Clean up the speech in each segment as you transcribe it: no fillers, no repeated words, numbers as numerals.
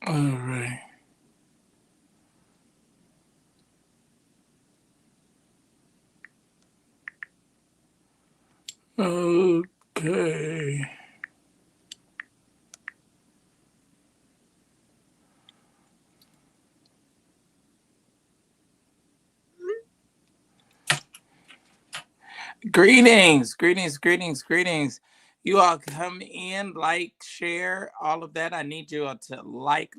All right. Okay. Greetings, greetings, greetings, greetings. You all come in, like, share, all of that. I need you all to like.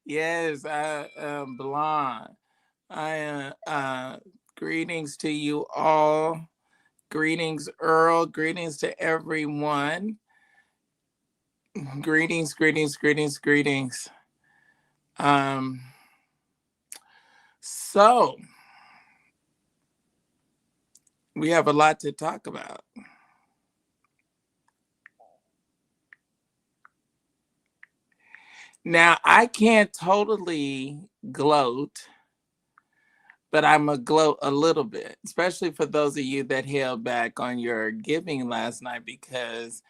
Yes, blonde. I greetings to you all. Greetings, Earl. Greetings to everyone. Greetings, greetings, greetings, greetings. Um, so we have a lot to talk about. Now, I can't totally gloat, but I'm a gloat a little bit, especially for those of you that held back on your giving last night because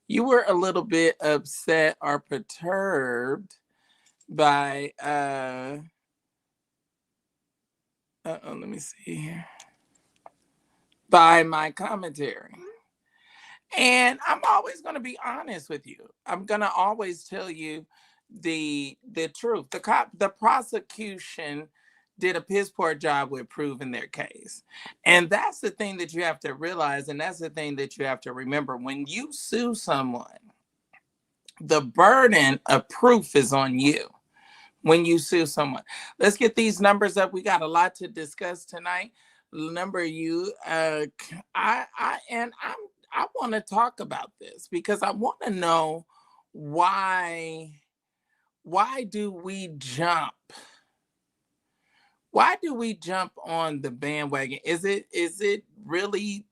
you were a little bit upset or perturbed by let me see here, by my commentary. And I'm always going to be honest with you. I'm going to always tell you the truth. The prosecution did a piss poor job with proving their case. And that's the thing that you have to realize, and that's the thing that you have to remember. When you sue someone, the burden of proof is on you when you sue someone. Let's get these numbers up. We got a lot to discuss tonight. Number you, I want to talk about this because I want to know why do we jump? Why do we jump on the bandwagon? Is it really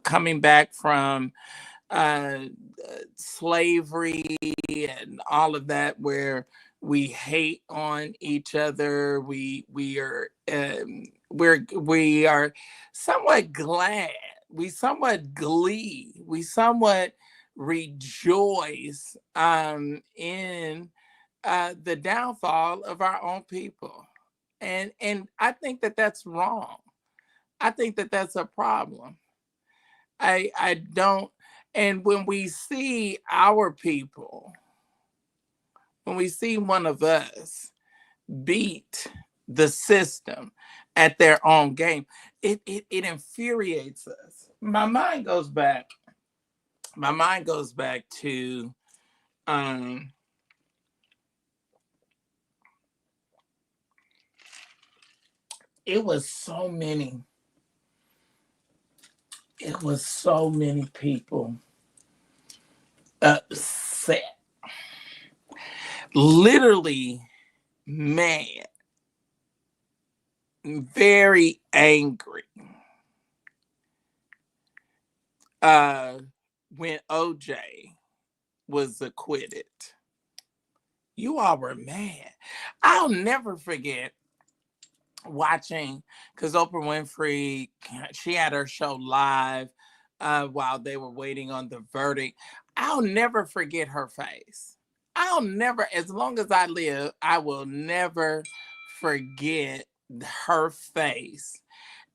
coming back from uh, slavery and all of that, where we hate on each other? We are somewhat glad. We somewhat glee. We somewhat rejoice in the downfall of our own people, and I think that that's wrong. I think that that's a problem. I don't. And when we see our people, when we see one of us beat the system at their own game, it infuriates us. My mind goes back to um it was so many people upset, literally mad, very angry uh when OJ was acquitted. You all were mad. I'll never forget watching, because Oprah Winfrey, she had her show live while they were waiting on the verdict. I'll never forget her face. I'll never, as long as I live, I will never forget her face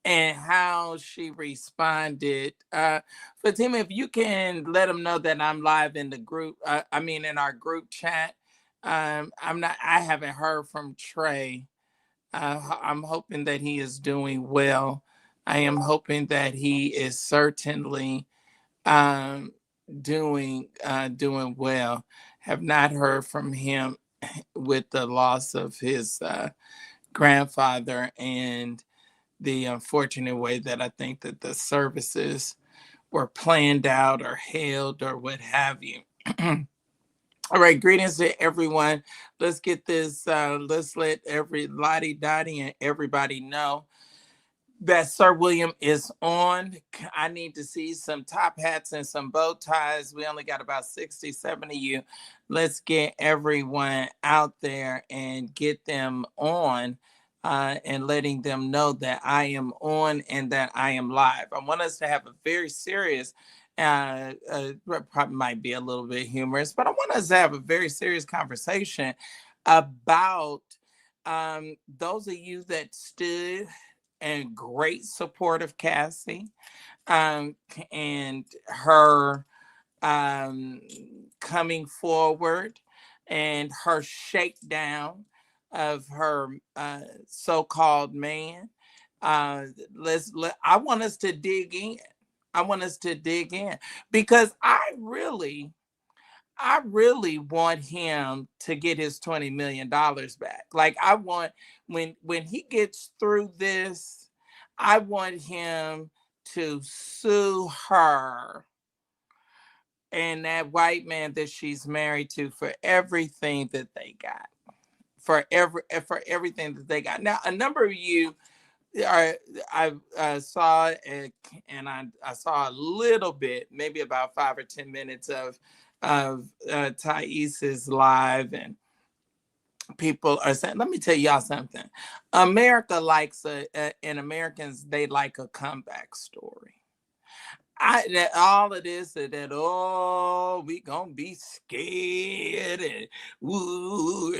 and how she responded. Fatima, if you can let them know that I'm live in the group, in our group chat. I haven't heard from Trey. I'm hoping that he is doing well. I am hoping that he is certainly um, doing well. Have not heard from him with the loss of his grandfather and the unfortunate way that I think that the services were planned out or held or what have you. All right, greetings to everyone. Let's get this, let's let every Lottie Dottie and everybody know that Sir William is on. I need to see some top hats and some bow ties. We only got about 60, 70 of you. Let's get everyone out there and get them on and letting them know that I am on and that I am live. I want us to have a very serious Probably might be a little bit humorous, but I want us to have a very serious conversation about those of you that stood in great support of Cassie and her um, coming forward and her shakedown of her so-called man. I want us to dig in. I want us to dig in because I really want him to get his $20 million back. Like I want when he gets through this, I want him to sue her and that white man that she's married to for everything that they got. For everything that they got. Now, a number of you I saw it, and I saw a little bit, maybe about 5 or 10 minutes of Thais's live, and people are saying, let me tell y'all something. America likes and Americans, they like a comeback story. That all of this and that, oh, we gonna be scared and woo,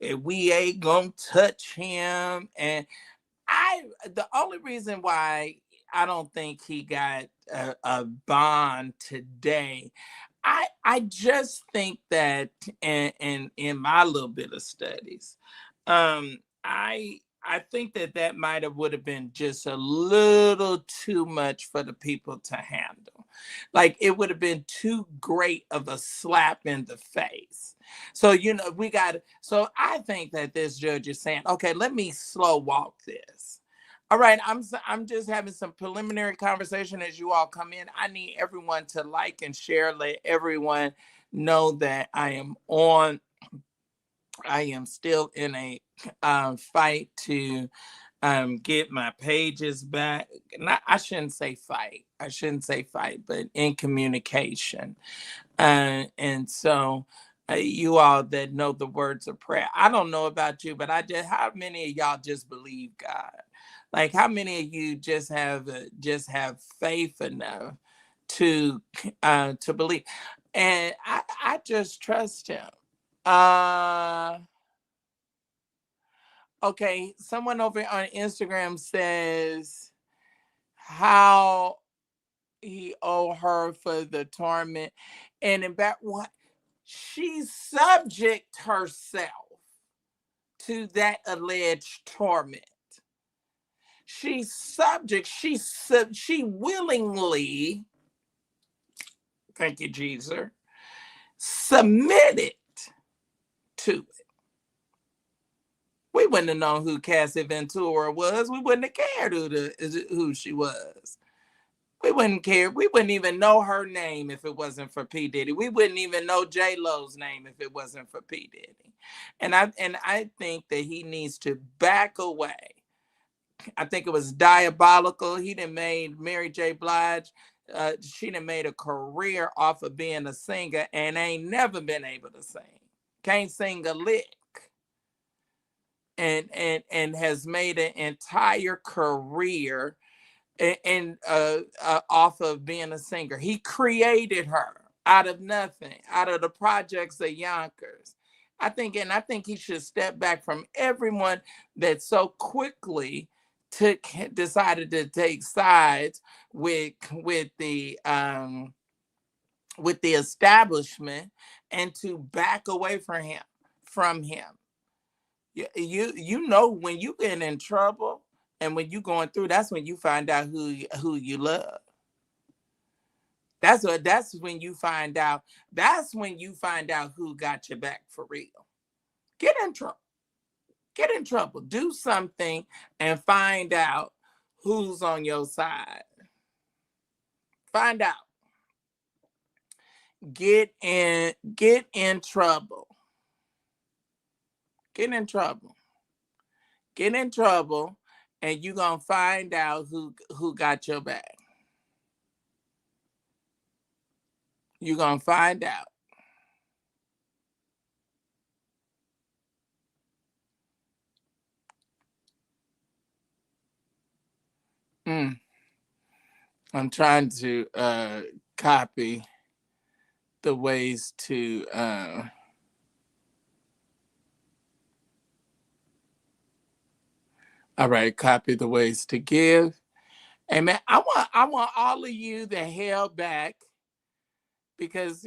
and we ain't gonna touch him. And the only reason why I don't think he got a bond today, I just think that in my little bit of studies, I think that might have would have been just a little too much for the people to handle. Like it would have been too great of a slap in the face. So so I think that this judge is saying, okay, let me slow walk this. All right, I'm just having some preliminary conversation as you all come in. I need everyone to like and share. Let everyone know that I am still in a fight to get my pages back. I shouldn't say fight. I shouldn't say fight, but in communication. And so you all that know the words of prayer, I don't know about you, but how many of y'all just believe God? Like how many of you just have faith enough to believe? And I just trust him. Uh okay, someone over on Instagram says how he owe her for the torment. And in fact, what she subject herself to that alleged torment. She willingly, thank you, Jesus, submitted to it. We wouldn't have known who Cassie Ventura was. We wouldn't have cared who she was. We wouldn't care. We wouldn't even know her name if it wasn't for P. Diddy. We wouldn't even know J. Lo's name if it wasn't for P. Diddy. And I think that he needs to back away. I think it was diabolical. He done made Mary J. Blige. She done made a career off of being a singer and ain't never been able to sing. Can't sing a lick. And has made an entire career and off of being a singer. He created her out of nothing, out of the projects of Yonkers. I think he should step back from everyone that so quickly decided to take sides with the establishment and to back away from him. You know when you get in trouble and when you going through, that's when you find out who you love. That's when you find out. That's when you find out who got your back for real. Get in trouble. Get in trouble. Do something and find out who's on your side. Find out. Get in trouble. Get in trouble. Get in trouble and you're gonna find out who got your back. You're gonna find out. Mm. I'm trying to copy the ways to all right, copy the ways to give. Amen. I want all of you that held back because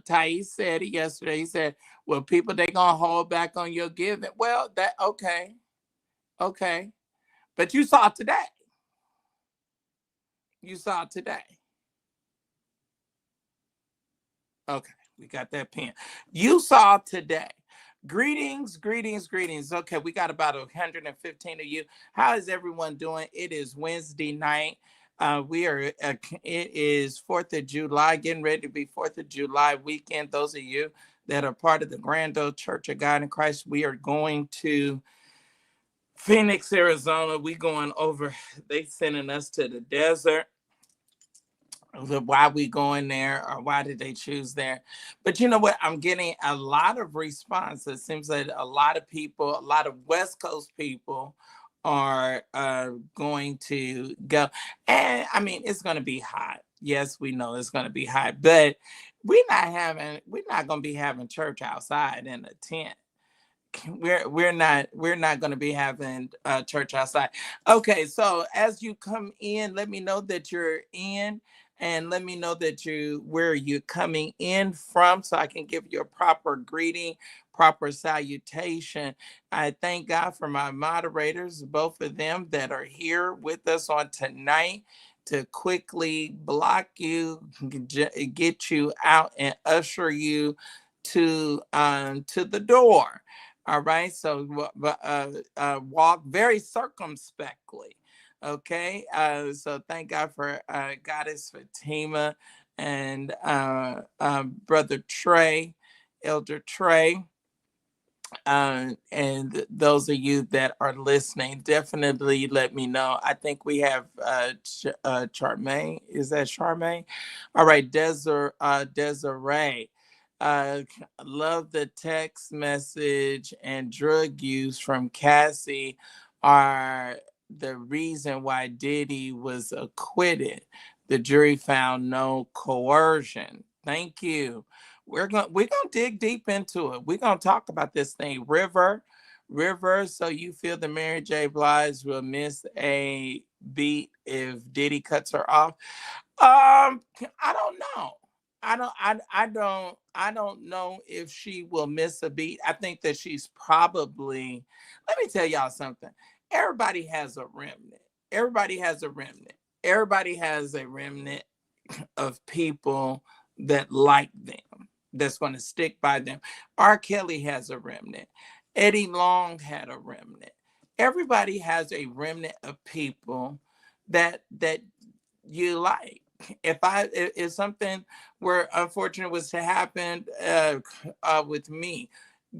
Thais said it yesterday. He said, well, people they gonna hold back on your giving. Well, that okay. Okay. But you saw today. You saw today. Okay, we got that pen. You saw today. Greetings, greetings, greetings. Okay, we got about 115 of you. How is everyone doing? It is Wednesday night. It is 4th of July, getting ready to be 4th of July weekend. Those of you that are part of the Grand Old Church of God in Christ, we are going to Phoenix, Arizona. We going over, they sending us to the desert. Why we going there, or why did they choose there? But you know what, I'm getting a lot of response. It seems that a lot of people, a lot of West Coast people are going to go. And I mean, it's going to be hot. Yes, we know it's going to be hot, but we're not going to be having church outside in a tent. We're not going to be having church outside. Okay, so as you come in, let me know that you're in, and let me know that where you're coming in from, so I can give you a proper greeting, proper salutation. I thank God for my moderators, both of them that are here with us on tonight to quickly block you, get you out, and usher you to the door. All right, so walk very circumspectly. Okay, so thank God for Goddess Fatima and Brother Trey, Elder Trey. And those of you that are listening, definitely let me know. I think we have Charmaine. Is that Charmaine? All right, Desiree. Uh, love the text message and drug use from Cassie are the reason why Diddy was acquitted. The jury found no coercion. Thank you. We're gonna dig deep into it. We're gonna talk about this thing. River. So you feel the Mary J. Blige will miss a beat if Diddy cuts her off? I don't know. I don't know if she will miss a beat. I think that she's probably. Let me tell y'all something. Everybody has a remnant. Everybody has a remnant. Everybody has a remnant of people that like them, that's going to stick by them. R. Kelly has a remnant. Eddie Long had a remnant. Everybody has a remnant of people that you like. If something were unfortunate was to happen with me,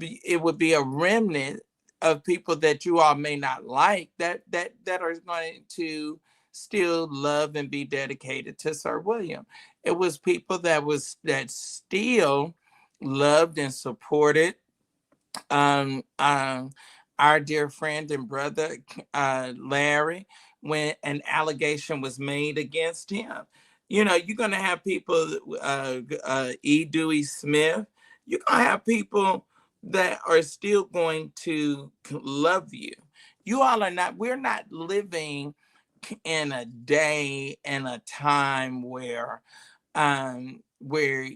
it would be a remnant of people that you all may not like that are going to still love and be dedicated to Sir William. It was people that still loved and supported um, um, our dear friend and brother Larry when an allegation was made against him. You're gonna have people, E. Dewey Smith. You're gonna have people that are still going to love you. You all are not. We're not living in a day and a time where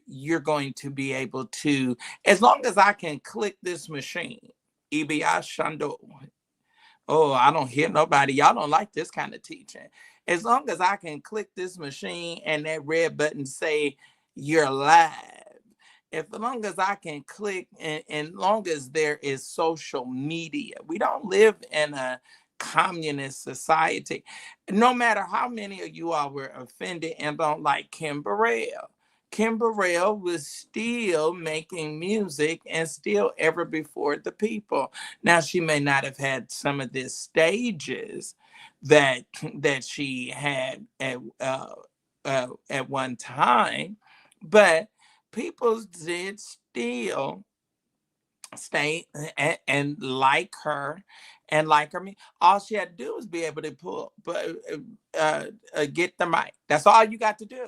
you're going to be able to, as long as I can click this machine, EBI Shando. Oh, I don't hear nobody. Y'all don't like this kind of teaching. As long as I can click this machine and that red button say you're live, as long as I can click, and long as there is social media, we don't live in a communist society. No matter how many of you all were offended and don't like Kim Burrell. Kim Burrell was still making music and still ever before the people. Now she may not have had some of the stages that she had at one time, but people did still stay and like her and like her. All she had to do was be able to get the mic. That's all you got to do.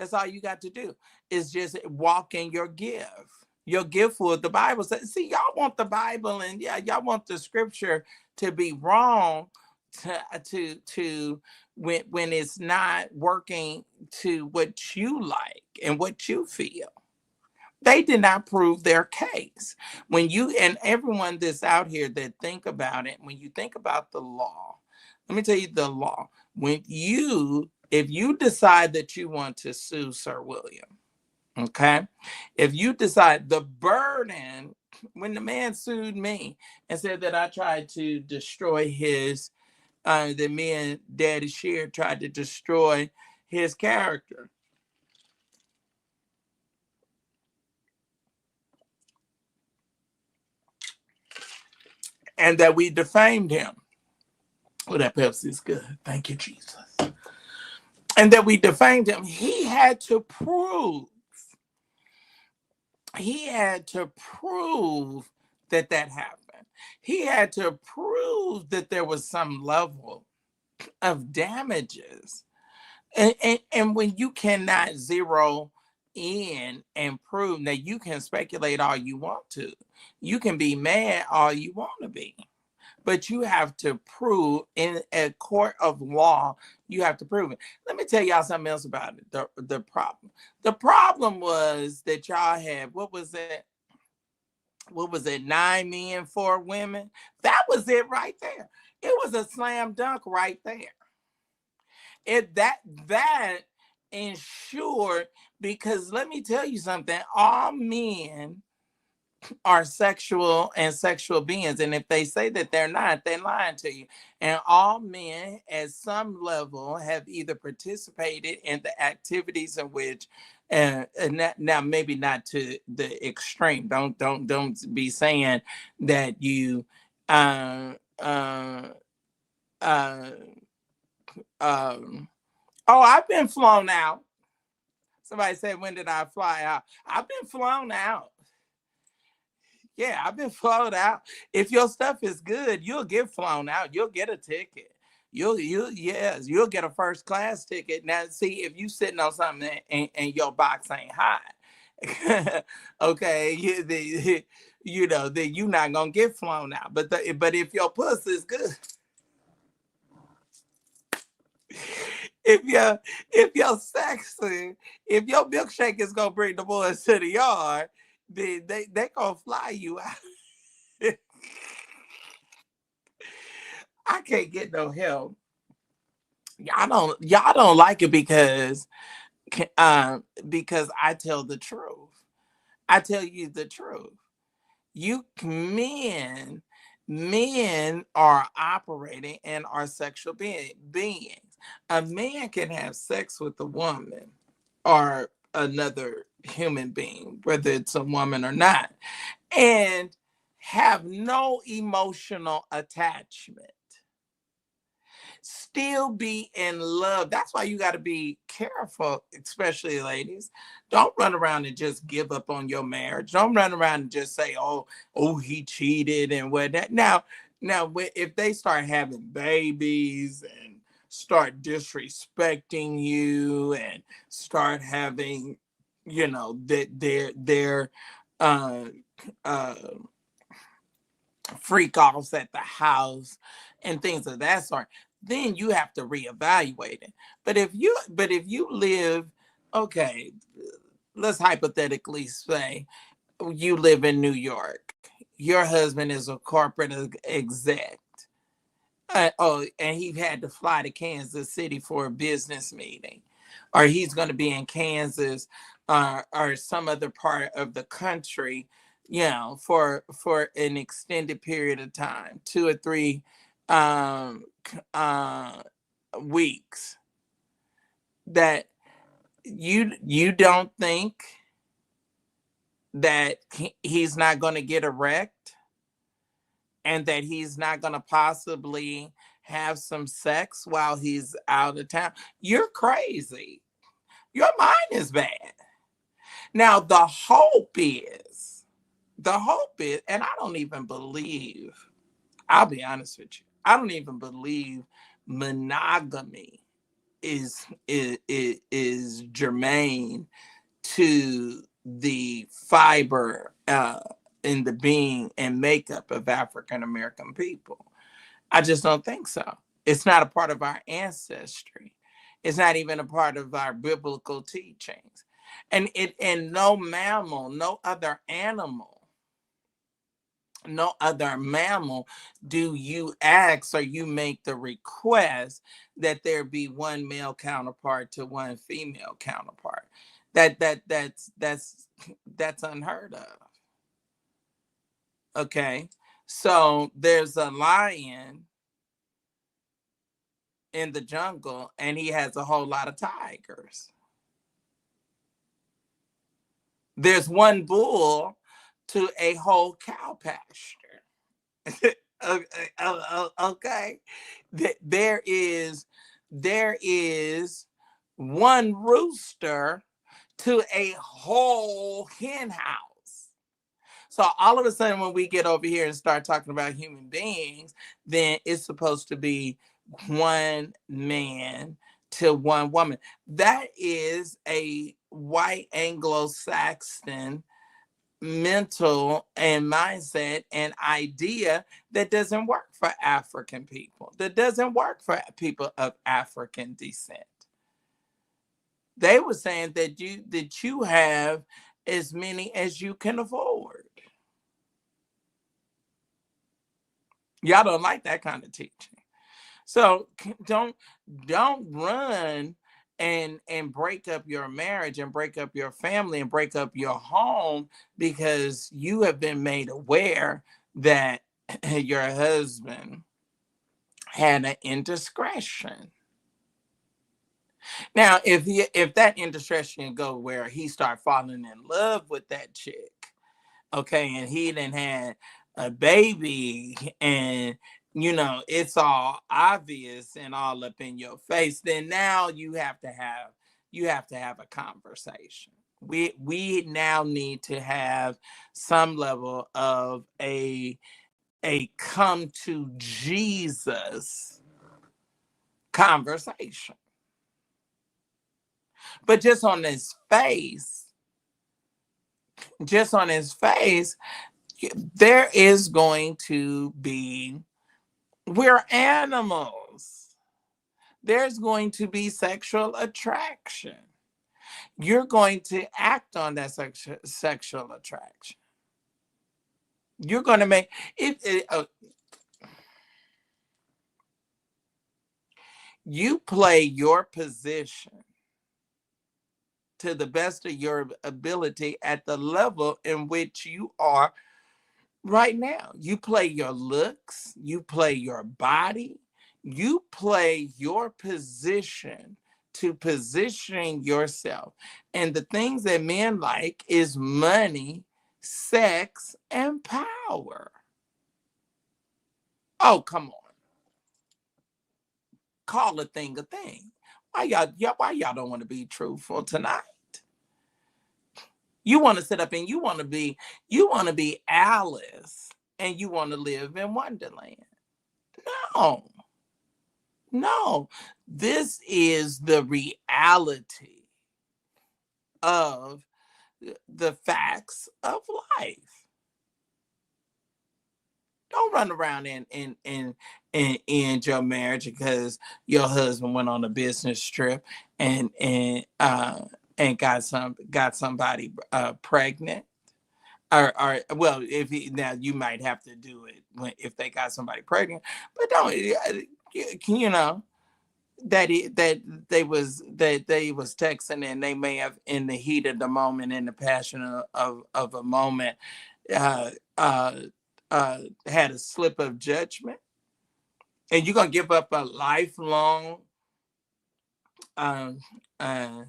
That's all you got to do is just walk in your gift. Your gift for the Bible says. See, y'all want the Bible and yeah, y'all want the scripture to be wrong to when it's not working to what you like and what you feel. They did not prove their case. When you and everyone that's out here that think about it, when you think about the law, let me tell you the law. When you, if you decide that you want to sue Sir William, okay, if you decide the burden, when the man sued me and said that I tried to destroy his, that me and Daddy Shear tried to destroy his character, and that we defamed him. Oh, that Pepsi is good. Thank you, Jesus. And that we defamed him. He had to prove that that happened. He had to prove that there was some level of damages. And when you cannot zero in and prove, now you can speculate all you want to. You can be mad all you want to be. But you have to prove in a court of law, you have to prove it. Let me tell y'all something else about it. The problem. The problem was that y'all had, what was it? What was it? 9 men, 4 women. That was it right there. It was a slam dunk right there. It that ensured, because let me tell you something, all men are sexual and sexual beings, and if they say that they're not, they're lying to you. And all men at some level have either participated in the activities in which now maybe not to the extreme. Don't be saying that you uh uh uh oh, I've been flown out. Somebody said, when did I fly out? I've been flown out. Yeah, I've been flown out. If your stuff is good, you'll get flown out. You'll get a ticket. Yes, you'll get a first class ticket. Now, see, if you sitting on something and your box ain't high, okay, you know, then you're not gonna get flown out. But if your puss is good, if you're sexy, if your milkshake is gonna bring the boys to the yard, then they gonna fly you out. I can't get no help. Y'all don't like it because I tell the truth. I tell you the truth. You men are operating and are sexual beings. A man can have sex with a woman or another human being, whether it's a woman or not, and have no emotional attachment, still be in love. That's why you got to be careful, especially ladies. Don't run around and just give up on your marriage. Don't run around and just say, oh, he cheated and what that. Now, if they start having babies and start disrespecting you and start having, you know, that their uh, uh, freak offs at the house and things of that sort, then you have to reevaluate it. But if you live, okay, let's hypothetically say you live in New York, your husband is a corporate exec, and he had to fly to Kansas City for a business meeting, or he's going to be in Kansas or some other part of the country, you know, for an extended period of time, 2 or 3 um, weeks. That you don't think that he's not going to get erect and that he's not going to possibly have some sex while he's out of town? You're crazy. Your mind is bad. Now, the hope is, and I don't even believe, I'll be honest with you, I don't even believe monogamy is germane to the fiber in the being and makeup of African American people. I just don't think so. It's not a part of our ancestry. It's not even a part of our biblical teachings. And no mammal, no other mammal do you ask or you make the request that there be one male counterpart to one female counterpart. That's unheard of. Okay. So there's a lion in the jungle and he has a whole lot of tigers. There's one bull to a whole cow pasture. Okay. There is one rooster to a whole hen house. So all of a sudden, when we get over here and start talking about human beings, then it's supposed to be one man to one woman. That is a white Anglo-Saxon mental and mindset and idea that doesn't work for African people, that doesn't work for people of African descent. They were saying that you have as many as you can afford. Y'all don't like that kind of teaching. So don't run and break up your marriage and break up your family and break up your home because you have been made aware that your husband had an indiscretion. Now, if that indiscretion go where he start falling in love with that chick, okay, and he done had a baby and it's all obvious and all up in your face, then now you have to have a conversation. We now need to have some level of a come to Jesus conversation. But just on his face, there is going to be, we're animals. There's going to be sexual attraction. You're going to act on that sexual attraction. You're going to make it. You play your position to the best of your ability at the level in which you are right now. You play your looks, you play your body, you play your position to position yourself. And the things that men like is money, sex, and power. Oh, come on. Call a thing a thing. Why y'all don't want to be truthful tonight? You want to sit up and you want to be Alice and you want to live in Wonderland. No. This is the reality of the facts of life. Don't run around and end your marriage because your husband went on a business trip and got somebody pregnant. Or well, now you might have to do it if they got somebody pregnant, but don't that they was texting and they may have in the heat of the moment, in the passion of a moment, uh, uh, had a slip of judgment, and you're gonna give up a lifelong um, uh,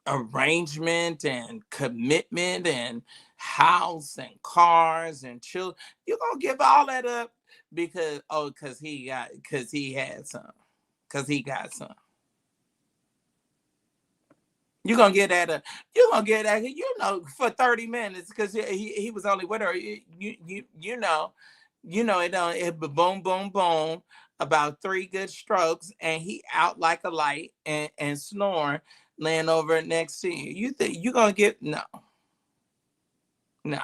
arrangement and commitment and house and cars and children. You're gonna give all that up because he got some. You're gonna get at for 30 minutes because he was only with her. it boom, boom, boom, about 3 good strokes, and he out like a light and snoring, laying over next to you. You think you gonna get no, no.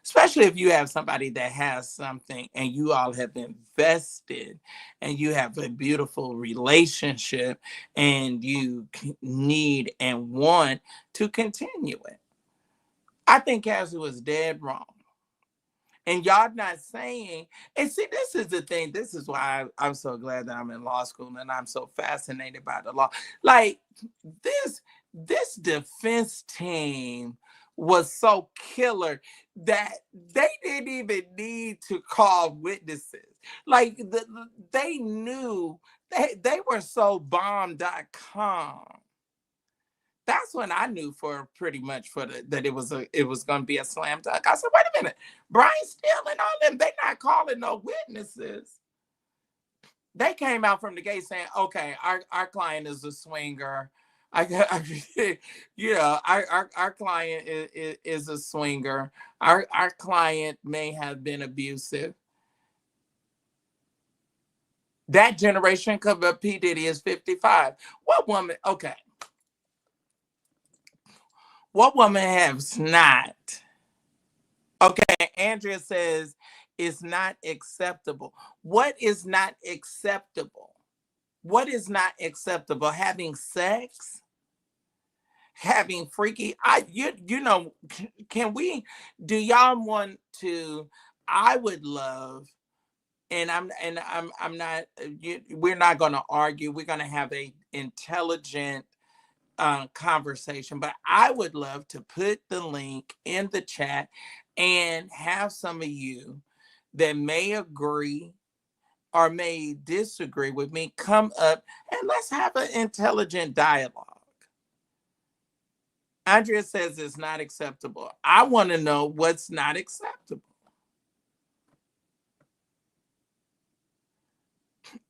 Especially if you have somebody that has something and you all have invested and you have a beautiful relationship and you need and want to continue it. I think Cassie was dead wrong. And y'all not saying, and see, this is the thing. This is why I'm so glad that I'm in law school and I'm so fascinated by the law. Like this defense team was so killer that they didn't even need to call witnesses. Like they knew they were so bomb.com. That's when I knew for pretty much that it was gonna be a slam dunk. I said, wait a minute, Brian Steele and all them, they not calling no witnesses. They came out from the gate saying, okay, our client is a swinger. Our client is a swinger. Our client may have been abusive. That generation cover up P. Diddy is 55. What woman, okay. What woman has not? Okay, Andrea says it's not acceptable. What is not acceptable? What is not acceptable? Having sex? Having freaky? Can we? Do y'all want to? I would love, and I'm not. We're not going to argue. We're going to have a intelligent conversation, but I would love to put the link in the chat and have some of you that may agree or may disagree with me come up and let's have an intelligent dialogue. Andrea says it's not acceptable. I want to know what's not acceptable.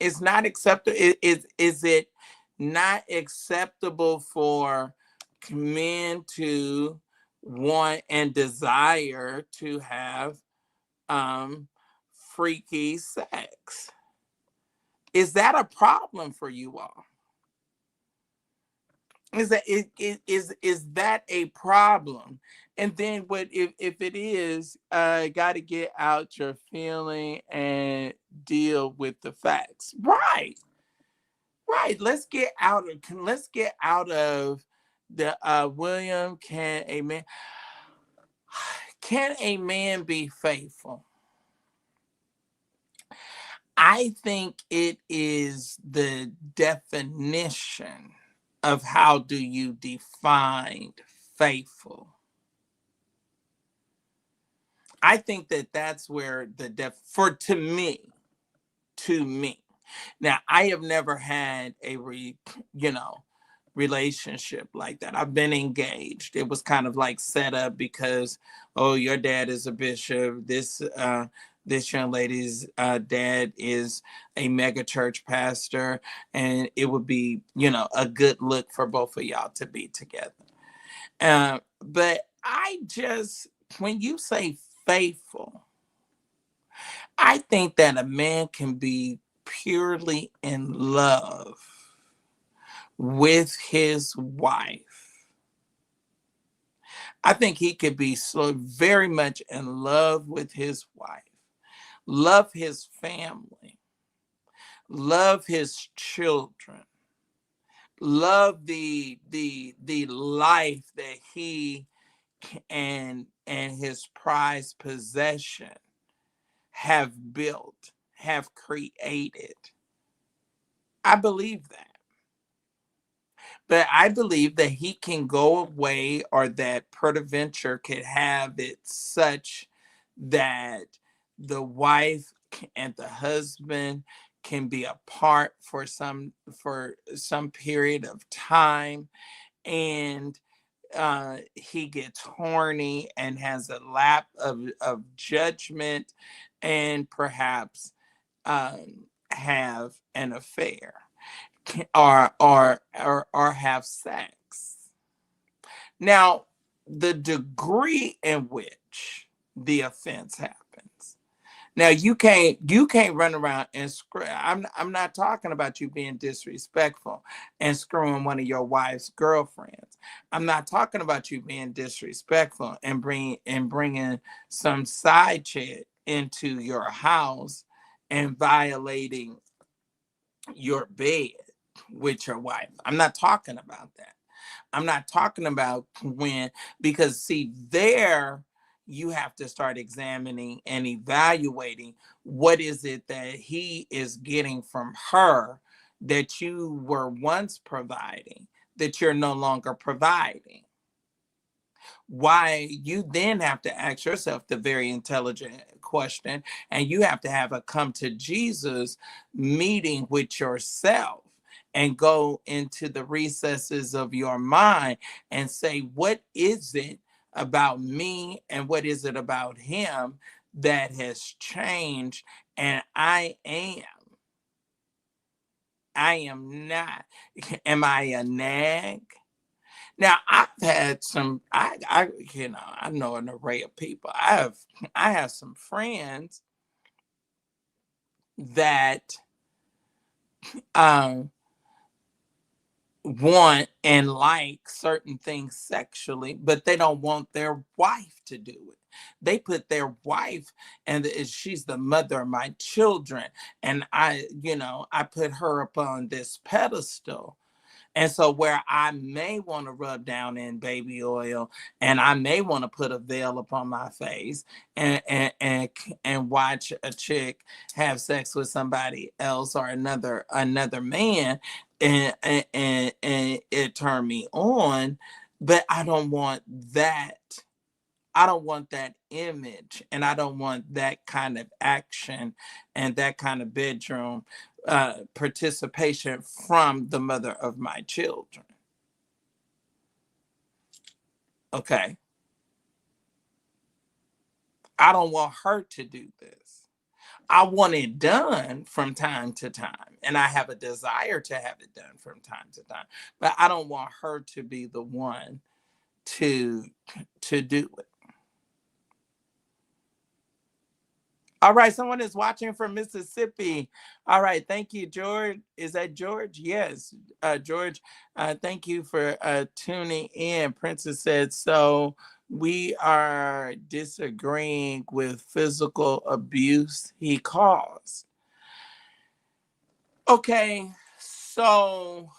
It's not acceptable. Is it not acceptable for men to want and desire to have freaky sex? Is that a problem for you all? Is that a problem? And then what if it is, got to get out your feeling and deal with the facts. Right. Right. Let's get out of the William, can a man be faithful? I think it is the definition of how do you define faithful. I think that's where to me. Now, I have never had a relationship like that. I've been engaged. It was kind of like set up because, oh, your dad is a bishop. This young lady's dad is a mega church pastor, and it would be, a good look for both of y'all to be together. But when you say faithful, I think that a man can be purely in love with his wife. I think he could be so very much in love with his wife, love his family, love his children, love the life that he and his prized possession have built, have created. I believe that. But I believe that he can go away, or that peradventure could have it such that the wife and the husband can be apart for some period of time, and he gets horny and has a lap of judgment, and perhaps have an affair, or have sex. Now, the degree in which the offense happens. Now you can't run around and screw. I'm not talking about you being disrespectful and screwing one of your wife's girlfriends. I'm not talking about you being disrespectful and bringing some side chick into your house and violating your bed with your wife. I'm not talking about that. I'm not talking about when, because see, there you have to start examining and evaluating what is it that he is getting from her that you were once providing, that you're no longer providing. Why you then have to ask yourself the very intelligent question, and you have to have a come to Jesus meeting with yourself and go into the recesses of your mind and say, what is it about me and what is it about him that has changed? And I am not. Am I a nag? Now I've had some. I know an array of people. I have some friends that um want and like certain things sexually, but they don't want their wife to do it. They put their wife, and she's the mother of my children, and I put her up on this pedestal. And so where I may want to rub down in baby oil, and I may want to put a veil upon my face and watch a chick have sex with somebody else or another man, and it turned me on, but I don't want that. I don't want that image, and I don't want that kind of action and that kind of bedroom participation from the mother of my children. Okay. I don't want her to do this. I want it done from time to time, and I have a desire to have it done from time to time, but I don't want her to be the one to do it. All right, someone is watching from Mississippi. All right, thank you, George. Is that George? Yes, George. Thank you for tuning in. Princess said, so we are disagreeing with physical abuse he caused. Okay, so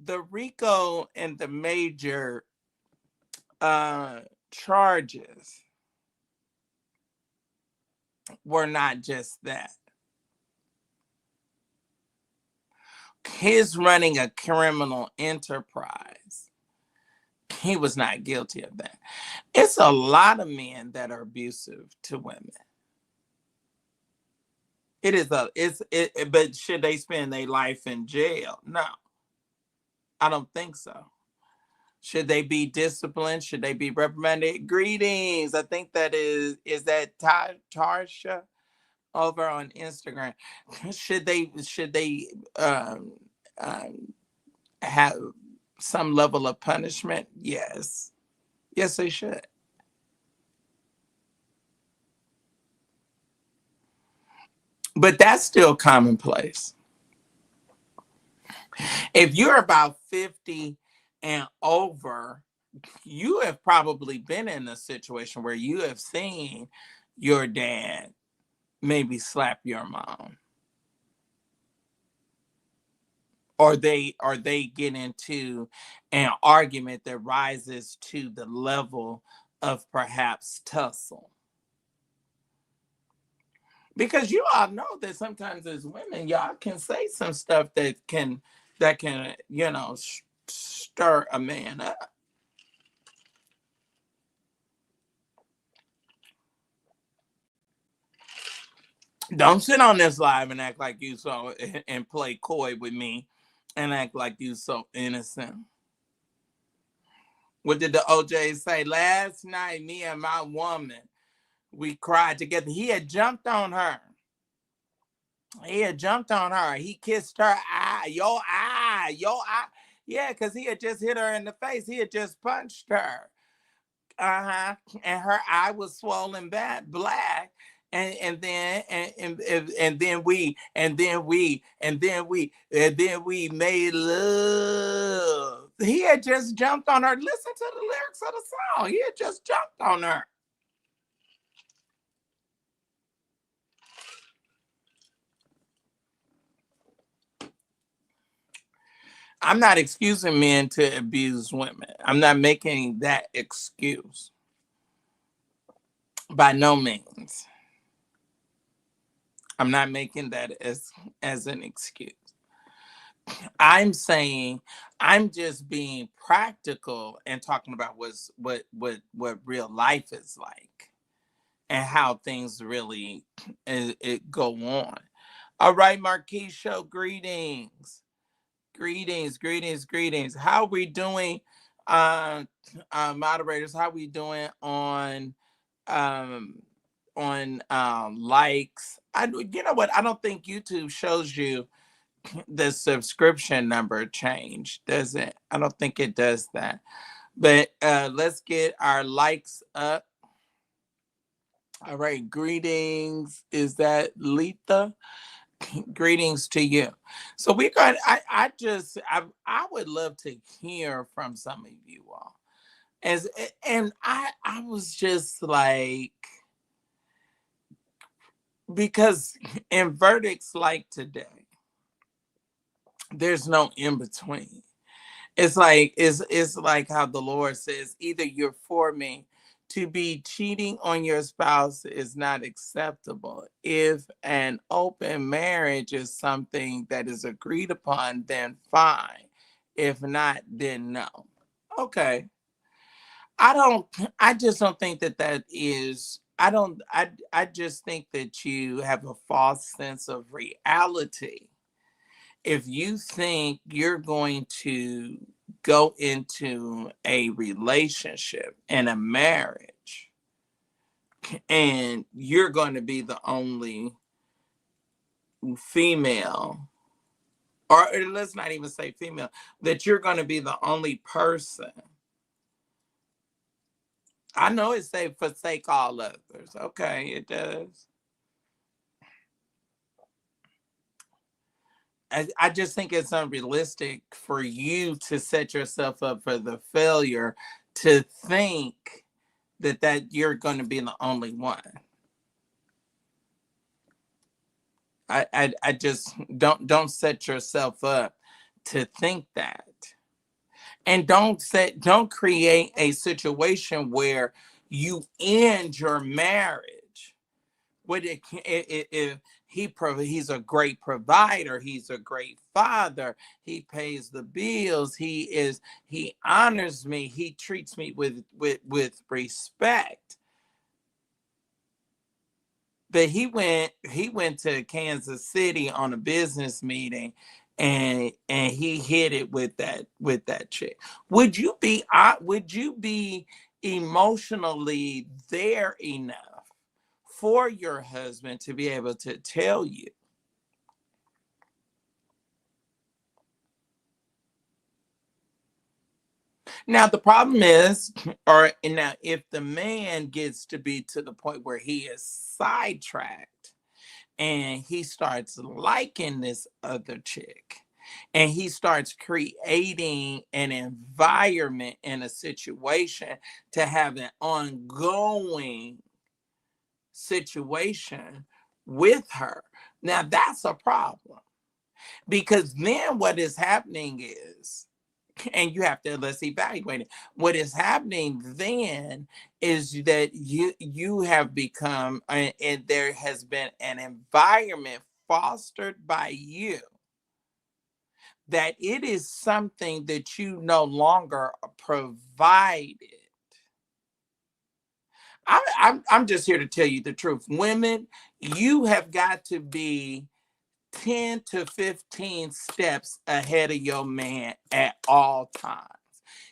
the RICO and the major charges were not just that. His running a criminal enterprise, he was not guilty of that. It's a lot of men that are abusive to women. But should they spend their life in jail? No, I don't think so. Should they be disciplined? Should they be reprimanded? Greetings. I think that Tarsha over on Instagram. Should they um, have some level of punishment? Yes. Yes, they should. But that's still commonplace. If you're about 50 and over, you have probably been in a situation where you have seen your dad maybe slap your mom. Or they get into an argument that rises to the level of perhaps tussle. Because you all know that sometimes as women, y'all can say some stuff that can stir a man up. Don't sit on this live and act like you so and play coy with me and act like you so innocent. What did the OJ say? Last night, me and my woman, we cried together. He had jumped on her. He kissed her eye, your eye, your eye. Yeah, because he had just hit her in the face. He had just punched her. uh-huh, and her eye was swollen back black. And then we made love. He had just jumped on her. Listen to the lyrics of the song. He had just jumped on her. I'm not excusing men to abuse women. I'm not making that excuse. By no means. I'm not making that as an excuse. I'm saying I'm just being practical and talking about what real life is like and how things really it go on. All right, Marquis Show, greetings. Greetings. How we doing, uh, moderators? How we doing um likes? You know what? I don't think YouTube shows you the subscription number change, does it? I don't think it does that. But let's get our likes up. All right, greetings. Is that Letha? Greetings to you. So we got. I would love to hear from some of you all. And I was just like, because in verdicts like today, there's no in between. It's like how the Lord says, either you're for me. To be cheating on your spouse is not acceptable. If an open marriage is something that is agreed upon, then fine. If not, then no. Okay. I don't I just don't think that is I just think that you have a false sense of reality if you think you're going to go into a relationship and a marriage and you're going to be the only female, or let's not even say female, that you're going to be the only person. I know it say forsake all others. Okay, it does. I just think it's unrealistic for you to set yourself up for the failure to think that you're going to be the only one. I just don't set yourself up to think that. And don't create a situation where you end your marriage. What if he's a great provider, he's a great father, he pays the bills, he honors me, he treats me with respect. But he went to Kansas City on a business meeting and he hit it with that chick. Would you be emotionally there enough for your husband to be able to tell you? Now the problem is, or now if the man gets to be to the point where he is sidetracked and he starts liking this other chick and he starts creating an environment and a situation to have an ongoing situation with her. Now that's a problem because then what is happening is, and you have to, let's evaluate it. What is happening then is that you have become, and there has been an environment fostered by you that it is something that you no longer provided. I'm just here to tell you the truth. Women, you have got to be 10 to 15 steps ahead of your man at all times.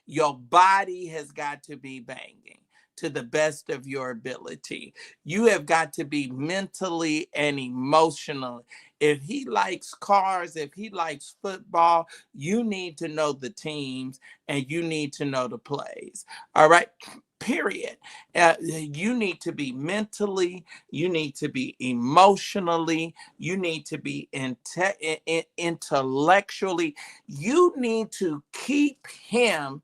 Your body has got to be banging to the best of your ability. You have got to be mentally and emotionally. If he likes cars, if he likes football, you need to know the teams and you need to know the plays. All right. period. You need to be mentally, you need to be emotionally, you need to be intellectually, you need to keep him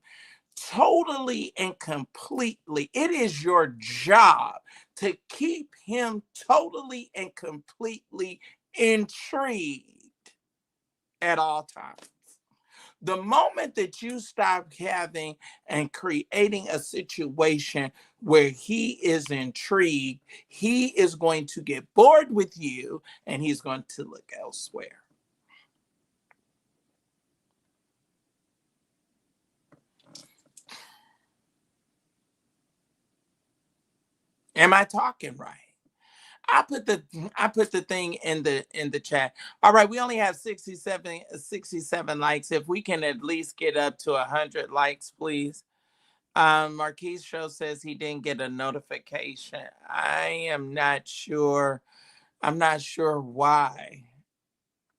totally and completely. It is your job to keep him totally and completely intrigued at all times. The moment that you stop having and creating a situation where he is intrigued, he is going to get bored with you and he's going to look elsewhere. Am I talking right? I put the thing in the chat. All right, we only have 67 likes. If we can at least get up to 100 likes, please. Marquise Show says he didn't get a notification. I am not sure. I'm not sure why.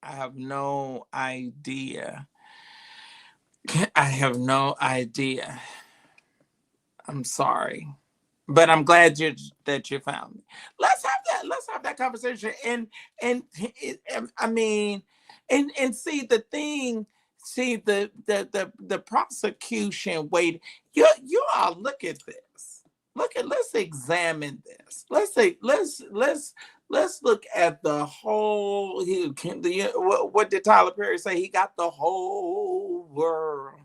I have no idea. I have no idea. I'm sorry. But I'm glad that you found me. Let's have that conversation. And I mean, and see the thing. See the prosecution. Wait, you all look at this. Let's examine this. Let's look at the whole. What did Tyler Perry say? He got the whole world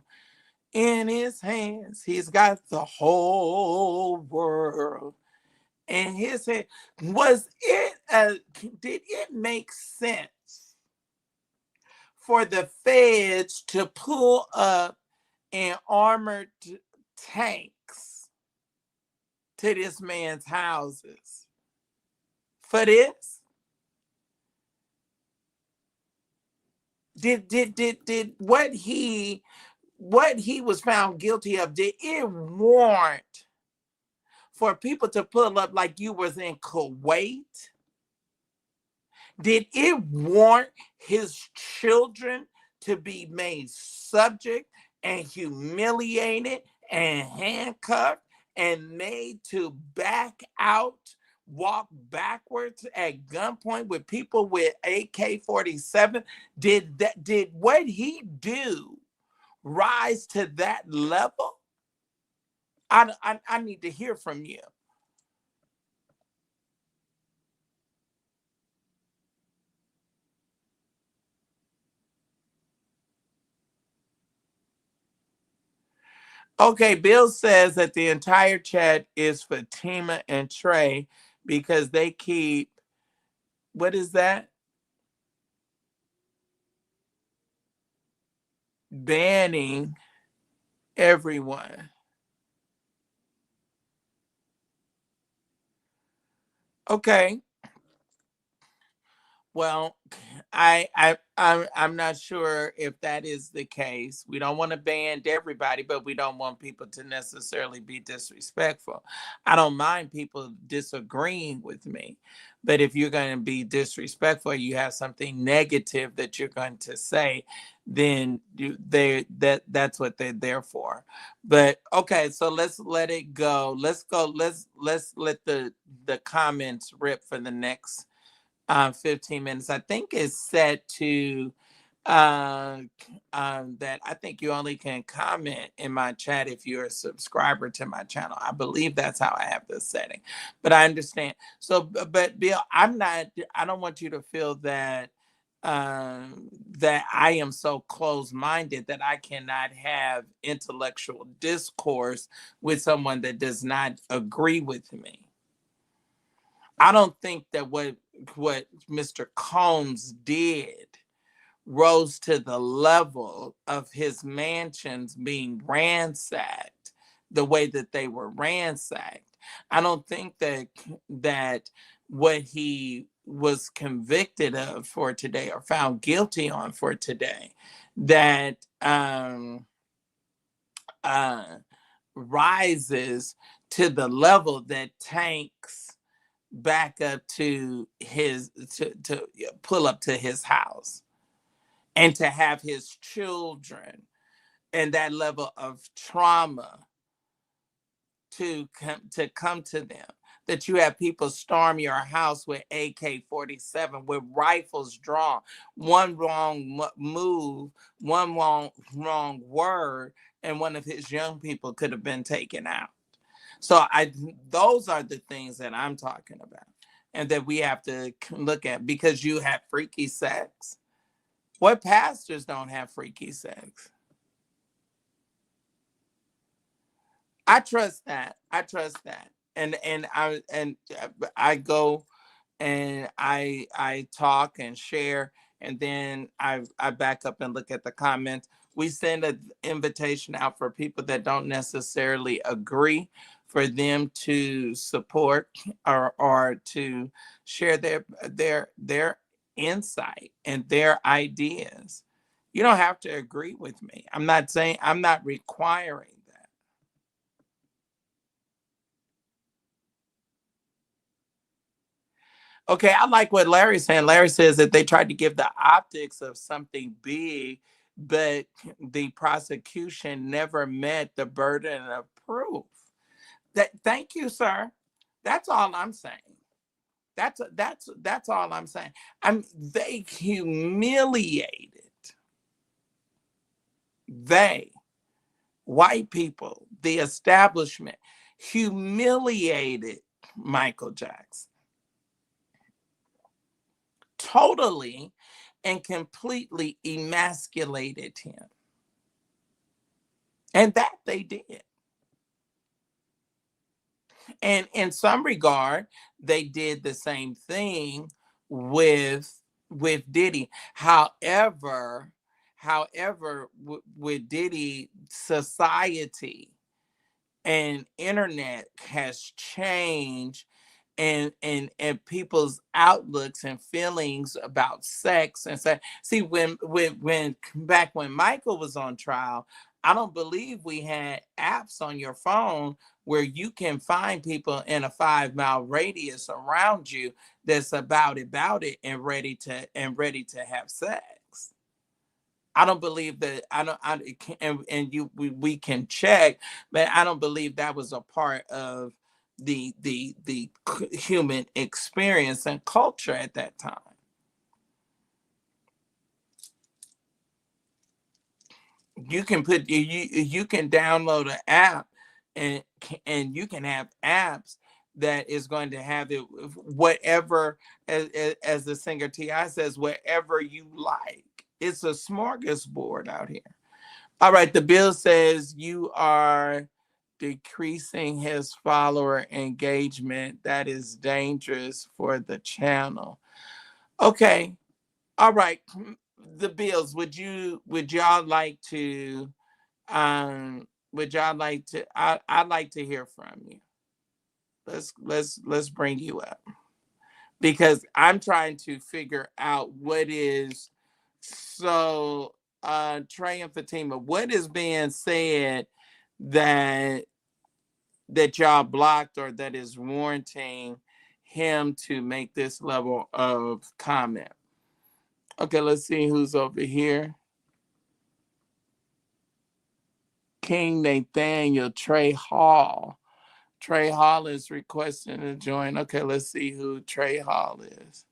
in his hands. He's got the whole world in his hand. Did it make sense for the feds to pull up in armored tanks to this man's houses for this? Did what he was found guilty of, did it warrant for people to pull up like you was in Kuwait? Did it warrant his children to be made subject and humiliated and handcuffed and made to back out, walk backwards at gunpoint with people with AK-47? Did what he do rise to that level? I need to hear from you. Okay, Bill says that the entire chat is for Tima and Trey because they keep, what is that? Banning everyone. Okay. Well, I'm not sure if that is the case. We don't want to ban everybody, but we don't want people to necessarily be disrespectful. I don't mind people disagreeing with me, but if you're going to be disrespectful, you have something negative that you're going to say, then that's what they're there for. But okay, so let's let it go. Let's let the comments rip for the next 15 minutes. I think it's set to that I think you only can comment in my chat if you're a subscriber to my channel. I believe that's how I have this setting, but I understand. So, but Bill, I don't want you to feel that that I am so close-minded that I cannot have intellectual discourse with someone that does not agree with me. I don't think that what Mr. Combs did rose to the level of his mansions being ransacked the way that they were ransacked. I don't think that what he was convicted of for today or found guilty on for today that rises to the level that tanks back up to his to pull up to his house and to have his children and that level of trauma to come to them. That you have people storm your house with AK-47, with rifles drawn. One wrong move, one wrong word, and one of his young people could have been taken out. So those are the things that I'm talking about, and that we have to look at, because you have freaky sex. What pastors don't have freaky sex? I trust that. I trust that. And I go and I talk and share, and then I back up and look at the comments. We send an invitation out for people that don't necessarily agree, for them to support or to share their insight and their ideas. You don't have to agree with me. I'm not requiring that. Okay, I like what Larry's saying. Larry says that they tried to give the optics of something big, but the prosecution never met the burden of proof. Thank you, sir. That's all I'm saying. That's all I'm saying. They humiliated, they, white people, the establishment, humiliated Michael Jackson totally and completely emasculated him. And that they did. And in some regard, they did the same thing with Diddy. However, with Diddy, society and internet has changed, and people's outlooks and feelings about sex and sex. See, when back when Michael was on trial, I don't believe we had apps on your phone where you can find people in a 5-mile radius around you that's about it and ready to have sex. I don't believe that. We can check, but I don't believe that was a part of the human experience and culture at that time. You can you can download an app, and you can have apps that is going to have it whatever, as the singer T.I. says, wherever you like. It's a smorgasbord out here. All right, the bill says you are decreasing his follower engagement. That is dangerous for the channel. Okay. All right. The bills, would y'all like to I'd like to hear from you. Let's bring you up, because I'm trying to figure out what is so Trey and Fatima, what is being said that y'all blocked, or that is warranting him to make this level of comment. Okay, let's see who's over here. King Nathaniel, Trey Hall. Trey Hall is requesting to join. Okay, let's see who Trey Hall is.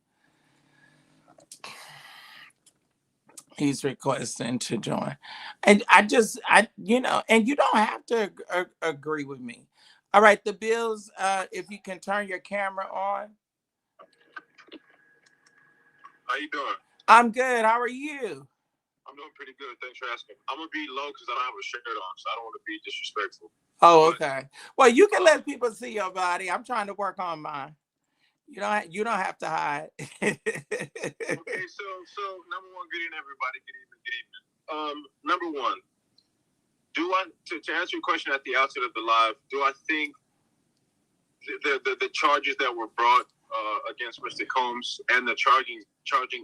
He's requesting to join. And and you don't have to agree with me. All right, the bills, if you can turn your camera on. How you doing? I'm good. How are you? I'm doing pretty good. Thanks for asking. I'm going to be low because I don't have a shirt on, so I don't want to be disrespectful. Oh, okay. Well, you can let people see your body. I'm trying to work on mine. You don't have to hide. Okay, so number one, good evening, everybody. Good evening. Number one, to answer your question at the outset of the live, do I think the charges that were brought against Mr. Combs and the charging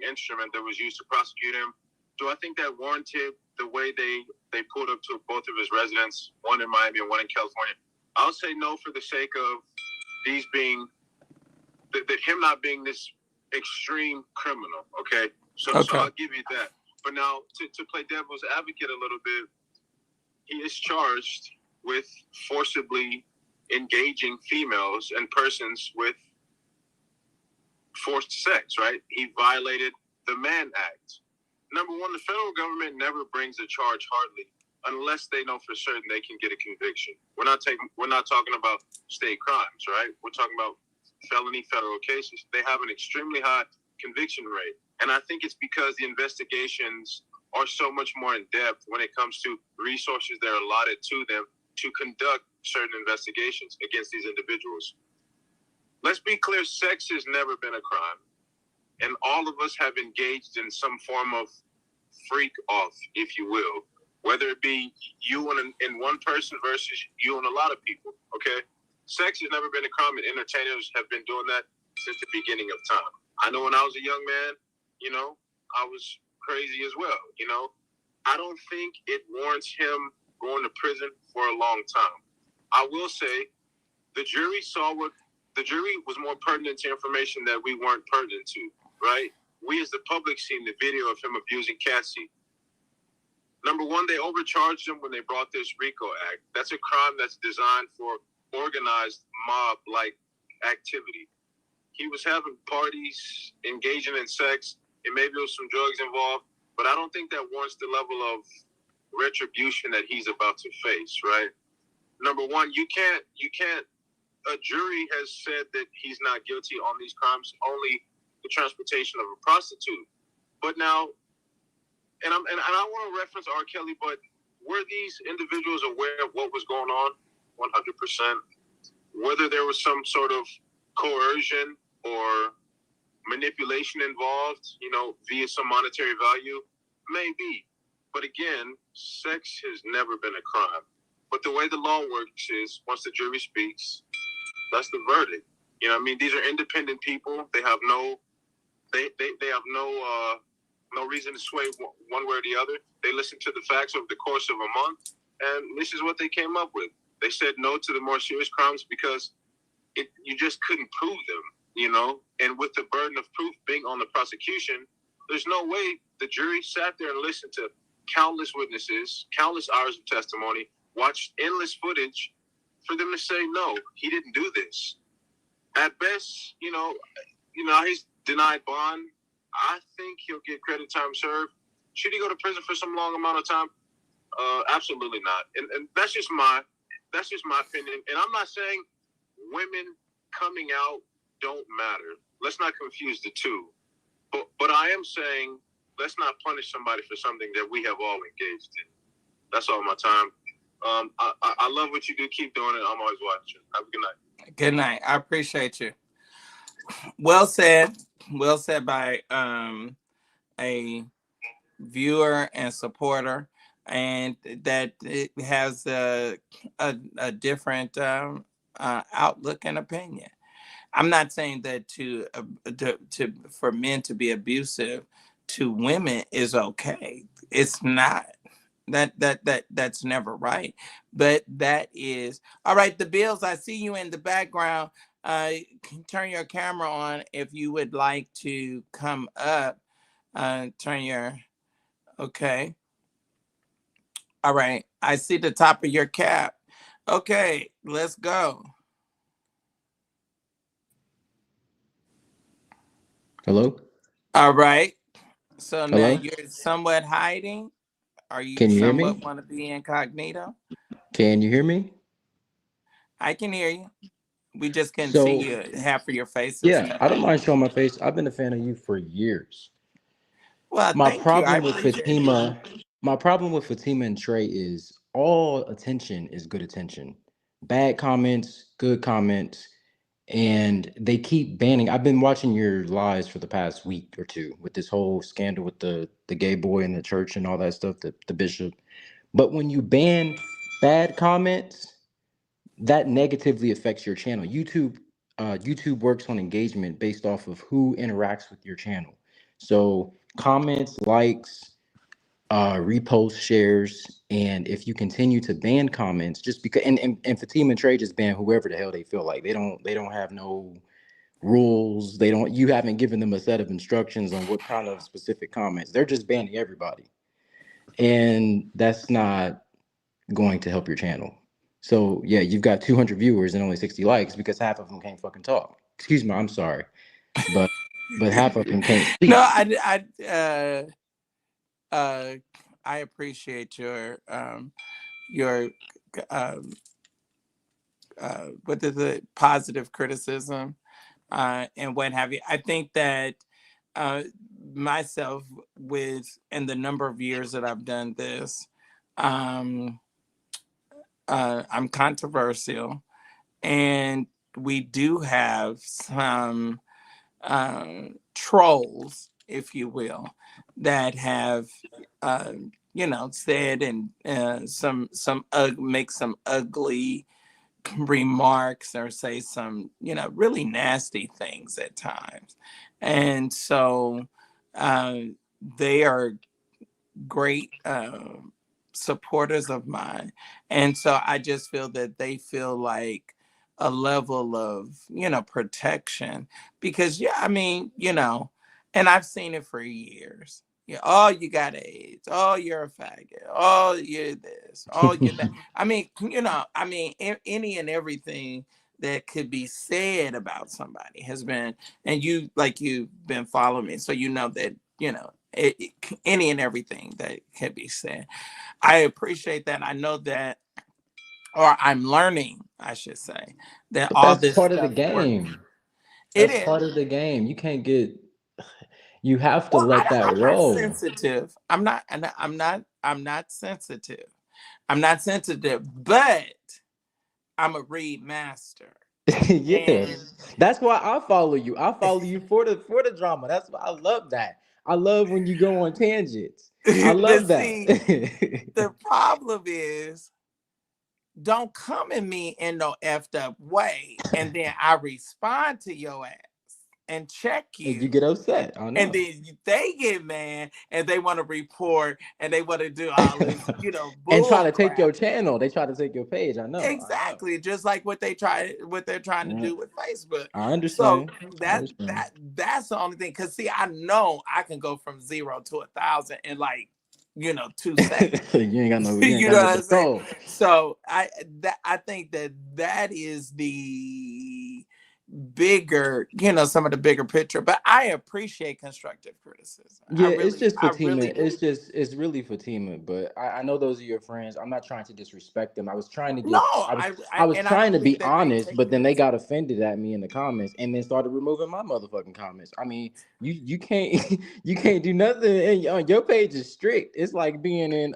instrument that was used to prosecute him, do I think that warranted the way they pulled up to both of his residents, one in Miami and one in California? I'll say no for the sake of these being that him not being this extreme criminal. Okay, so I'll give you that. But now to play devil's advocate a little bit, he is charged with forcibly engaging females and persons with forced sex, right? He violated the Mann Act. Number one, the federal government never brings a charge hardly unless they know for certain they can get a conviction. We're not talking about state crimes, right? We're talking about felony federal cases. They have an extremely high conviction rate. And I think it's because the investigations are so much more in depth when it comes to resources that are allotted to them to conduct certain investigations against these individuals. Let's be clear, sex has never been a crime. And all of us have engaged in some form of freak off, if you will, whether it be you and one person versus you and a lot of people, okay? Sex has never been a crime, and entertainers have been doing that since the beginning of time. I know when I was a young man, I was crazy as well, I don't think it warrants him going to prison for a long time. I will say the jury was more pertinent to information that we weren't pertinent to, right? We as the public seen the video of him abusing Cassie. Number one, they overcharged him when they brought this RICO Act. That's a crime that's designed for organized mob-like activity. He was having parties, engaging in sex, and maybe there was some drugs involved, but I don't think that warrants the level of retribution that he's about to face, right? Number one, you can't, a jury has said that he's not guilty on these crimes, only the transportation of a prostitute. But now, and I want to reference R. Kelly, but were these individuals aware of what was going on? 100%. Whether there was some sort of coercion or manipulation involved, via some monetary value, maybe. But again, sex has never been a crime. But the way the law works is once the jury speaks, that's the verdict. These are independent people. They have no reason to sway one way or the other. They listened to the facts over the course of a month, and this is what they came up with. They said no to the more serious crimes because you just couldn't prove them, and with the burden of proof being on the prosecution, there's no way the jury sat there and listened to countless witnesses, countless hours of testimony, watched endless footage for them to say, no, he didn't do this. At best, he's denied bond. I think he'll get credit time served. Should he go to prison for some long amount of time? Absolutely not. And that's just my opinion. And I'm not saying women coming out don't matter. Let's not confuse the two. But I am saying let's not punish somebody for something that we have all engaged in. That's all my time. I love what you do. Keep doing it. I'm always watching. Have a good night. Good night. I appreciate you. Well said. Well said by a viewer and supporter, and that it has a different outlook and opinion. I'm not saying that for men to be abusive to women is okay. It's not. That's never right. But that is all right. The Bills, I see you in the background. Turn your camera on if you would like to come up. Okay. All right. I see the top of your cap. Okay, let's go. Hello? All right. So now Hello? you're somewhat hiding. Are you Can you hear somewhat me? want to be incognito? Can you hear me? I can hear you. We just can see So, you. Half of your face is yeah, cut I don't off. mind showing my face. I've been a fan of you for years. Well, My thank you. I problem with appreciate it. Fatima and Trey is all attention is good attention. Bad comments, good comments, and they keep banning. I've been watching your lives for the past week or two with this whole scandal with the gay boy in the church and all that stuff, the bishop. But when you ban bad comments, that negatively affects your channel. YouTube works on engagement based off of who interacts with your channel. So comments, likes, reposts, shares, and if you continue to ban comments, just because and Fatima and Trey just ban whoever the hell they feel like. They don't have no rules. You haven't given them a set of instructions on what kind of specific comments. They're just banning everybody. And that's not going to help your channel. So yeah, you've got 200 viewers and only 60 likes because half of them can't fucking talk. Excuse me, I'm sorry, but half of them can't No, speak. uh, I appreciate your um, what is it, positive criticism, and what have you. I think that uh, myself, with in the number of years that I've done this, um, I'm controversial, and we do have some trolls, if you will, that have said and make some ugly remarks or say some really nasty things at times, and so uh, they are great supporters of mine. And so I just feel that they feel like a level of, protection because, yeah, I mean, and I've seen it for years. Yeah, oh, you got AIDS. Oh, you're a faggot. Oh, you're this. Oh, you're that. I mean, any and everything that could be said about somebody has been, and you've been following me, so you know that, any and everything that can be said. I appreciate that. I know that, or I'm learning, I should say, that But all that's this part of the stuff works. game. It That's is. part of the game. You can't get. You have to Well, let that I'm not roll. sensitive. I'm not sensitive. I'm not sensitive, but I'm a read master. And Yes, that's why I follow you. I follow you for the drama. That's why I love that. I love when you go on tangents. I but love that. see, the problem is, don't come at me in no effed up way, and then I respond to your ass and check And you you, get upset. I and know. then they get mad and they want to report and they want to do all this, And try bull to take your crap. channel. They try to take your page. I know. I know. Exactly, just like what they're trying to Yeah, do with Facebook. I So understand. I that understand. that that's the only thing. Cause see, I know I can go from 0 to 1,000 in like 2 seconds. You ain't You got know no what I'm saying? control. So I think that is the bigger, some of the bigger picture. But I appreciate constructive criticism. I Yeah, it's really, just I really Fatima. do. It's really Fatima. But I know those are your friends. I'm not trying to disrespect them. I was trying to No, get I was I trying to believe be that they honest, take but then they got criticism. offended at me in the comments and then started removing my motherfucking comments. I mean, you can't you can't do nothing and on your page is strict. It's like being in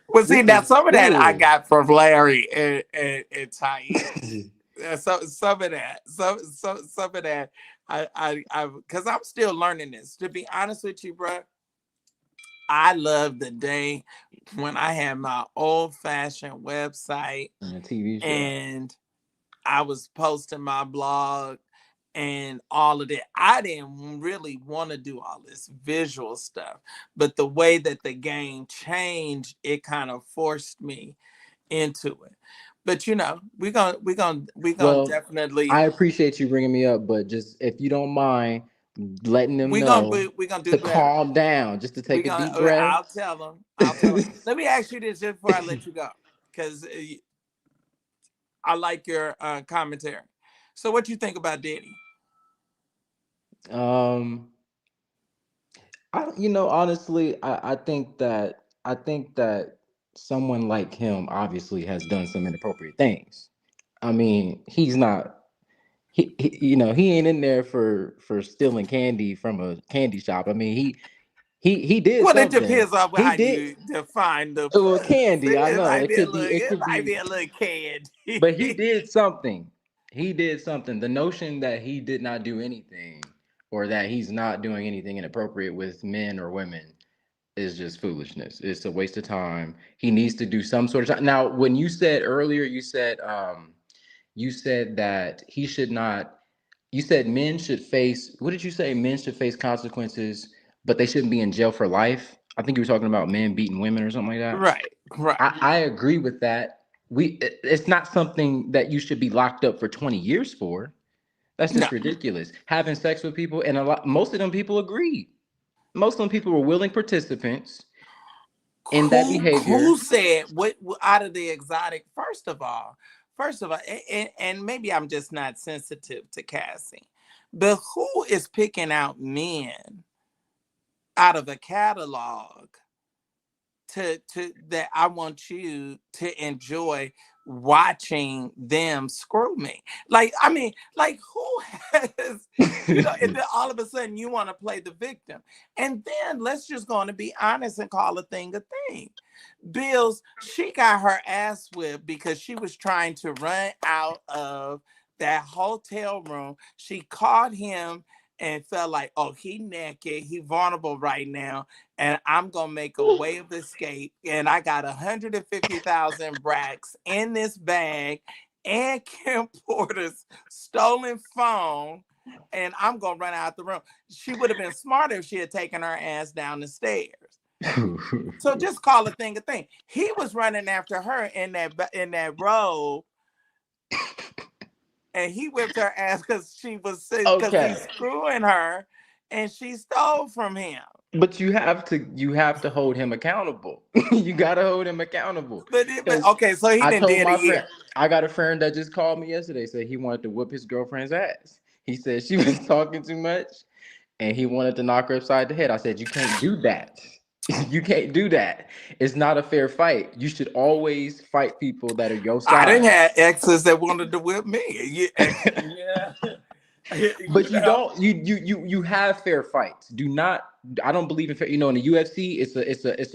Well, see, this now is some of that I school. got from Larry and Taib. Some of that, some of that, because I'm still learning this. To be honest with you, bro, I love the day when I had my old fashioned website On a TV show. and I was posting my blog and all of that. I didn't really want to do all this visual stuff, but the way that the game changed, it kind of forced me into it. But we gonna Well, I definitely appreciate you bringing me up, but just if you don't mind letting them we gonna know be, we gonna do to better. calm down, just to We take a gonna deep breath. I'll tell them. I'll tell them. Let me ask you this just before I let you go, because I like your commentary. So, what you think about Diddy? um, honestly, I think that someone like him obviously has done some inappropriate things. I mean, he's not. He ain't in there for stealing candy from a candy shop. I mean, he did Well, it something. depends on He how did. you define the. Well, candy, I It know. might It be a could be little. it It could might be be a little but he candy. did something. He did something. The notion that he did not do anything or that he's not doing anything inappropriate with men or women is just foolishness. It's a waste of time. He needs to do some sort of time. Now, when you said earlier, you said that he should not you said men should face what did you say? Men should face consequences, but they shouldn't be in jail for life. I think you were talking about men beating women or something like that. Right, right. I agree with that. It's not something that you should be locked up for 20 years for. That's No, just ridiculous. Having sex with people, and most of them people agreed. Most of them people were willing participants. in that behavior. Who said what out of the exotic? First of all, and maybe I'm just not sensitive to Cassie, but who is picking out men out of a catalog to that I want you to enjoy watching them screw me? Like, I mean, like who has, and then all of a sudden you want to play the victim. And then let's just going to be honest and call a thing a thing. Bills, she got her ass whipped because she was trying to run out of that hotel room. She caught him and felt like, oh, he naked, he vulnerable right now, and I'm gonna make a way of escape. And I got 150,000 bracks in this bag and Kim Porter's stolen phone, and I'm gonna run out the room. She would have been smarter if she had taken her ass down the stairs. So just call a thing a thing. He was running after her in that robe, and he whipped her ass because Okay. he's screwing her, and she stole from him. But you have to hold him accountable. You gotta hold him accountable. But Because okay, so he I didn't told did my it friend, here. I got a friend that just called me yesterday, said he wanted to whoop his girlfriend's ass. He said she was talking too much and he wanted to knock her upside the head. I said, you can't do that. You can't do that. It's not a fair fight. You should always fight people that are your I didn't size. have exes that wanted to whip me. Yeah, But you don't you have fair fights. Do not I don't believe in fair, in the UFC it's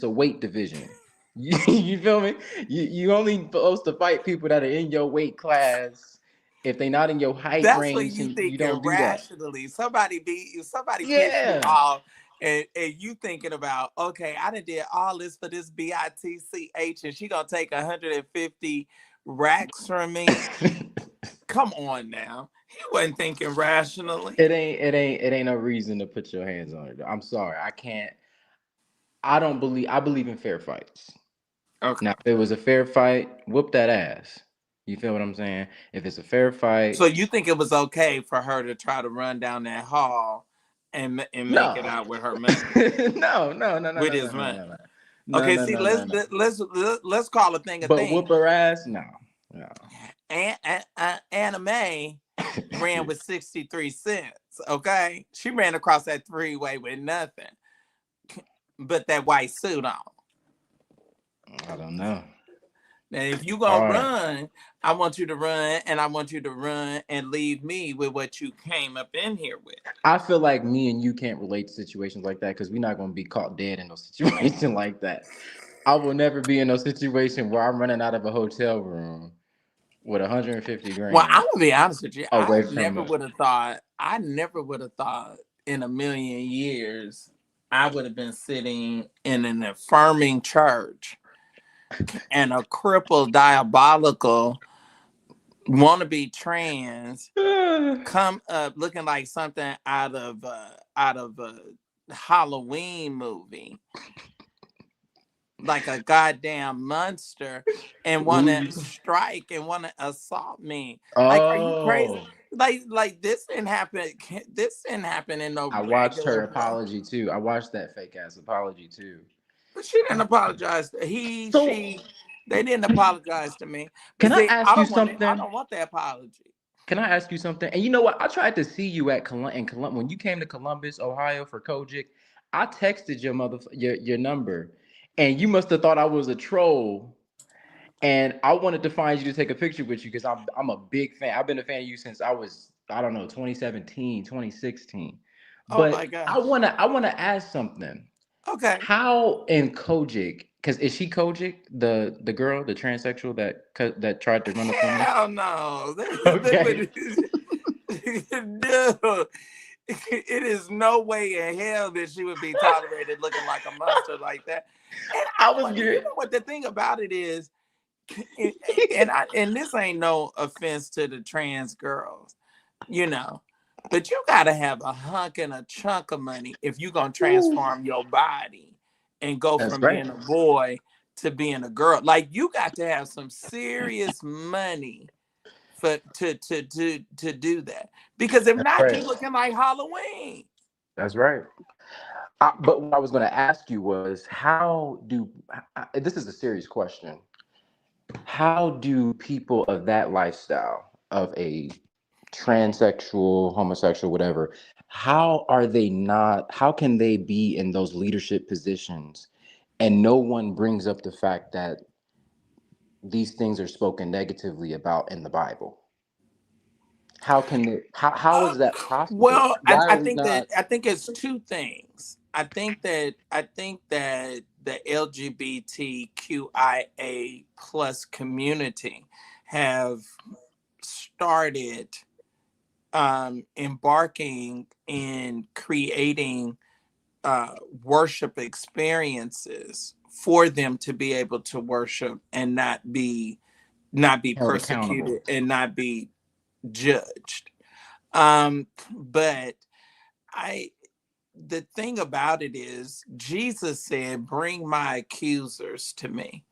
a weight division. You feel me? You only supposed to fight people that are in your weight class. If they not in your height That's what range, you and you thinking don't do that. rationally. Somebody pissed you Yeah. off, and you thinking about, okay, I done did all this for this bitch, and she gonna take 150 racks from me. Come on now, he wasn't thinking rationally. It ain't no reason to put your hands on it. I'm sorry. I can't. I believe in fair fights. Okay, Now, if it was a fair fight, whoop that ass. You feel what I'm saying? If it's a fair fight, so you think it was okay for her to try to run down that hall and make it no. out with her money, No, no, no, no, with no, no, his no, money? no, no. No, Okay, no, see, no, no, no. let's call a thing a But whoop thing. her ass? No. No. Anime ran with 63 cents. Okay, she ran across that three-way with nothing but that white suit on. I don't know. Now, if you gonna All right. run, I want you to run, and I want you to run and leave me with what you came up in here with. I feel like me and you can't relate to situations like that because we're not going to be caught dead in no situation like that. I will never be in no situation where I'm running out of a hotel room with 150 Well, I'm grand gonna be honest with you. away from it. I never would have thought in a million years I would have been sitting in an affirming church and a crippled, diabolical, wannabe trans come up looking like something out of a Halloween movie, like a goddamn monster, and want Who to you? strike and want to assault me. Like, are you crazy? Oh, Like this didn't happen. This didn't happen in no I watched her regular. apology too. I watched that fake ass apology too. But she didn't apologize. So, They didn't apologize to me. can But I see, ask you I something? don't want the apology. Can I ask you something? And you know what? I tried to see you at Columbus when you came to Columbus, Ohio for Kojic. I texted your number, and you must have thought I was a troll. And I wanted to find you to take a picture with you because I'm a big fan. I've been a fan of you since I don't know 2017, 2016. Oh my But gosh. I wanna ask something. Okay. How in Kojic? Because is she Kojic, the girl, the transsexual that tried to run up on me? Hell no. Okay. Dude, it is no way in hell that she would be tolerated looking like a monster like that. And I I was wonder, you good. know what the thing about it is, and this ain't no offense to the trans girls, you know, but you gotta have a hunk and a chunk of money if you're gonna transform your body and go That's from right. being a boy to being a girl. Like you got to have some serious money for to do that. Because if That's not, right. you looking like Halloween. That's right. But what I was going to ask you was, this is a serious question. How do people of that lifestyle, of a transsexual, homosexual, whatever, how can they be in those leadership positions and no one brings up the fact that these things are spoken negatively about in the Bible? How is that possible? Well, Why are I we think that not? I think it's two things. I think that the LGBTQIA plus community have started embarking in creating worship experiences for them to be able to worship and not be Held accountable. persecuted and not be judged. But I the thing about it is Jesus said, "Bring my accusers to me."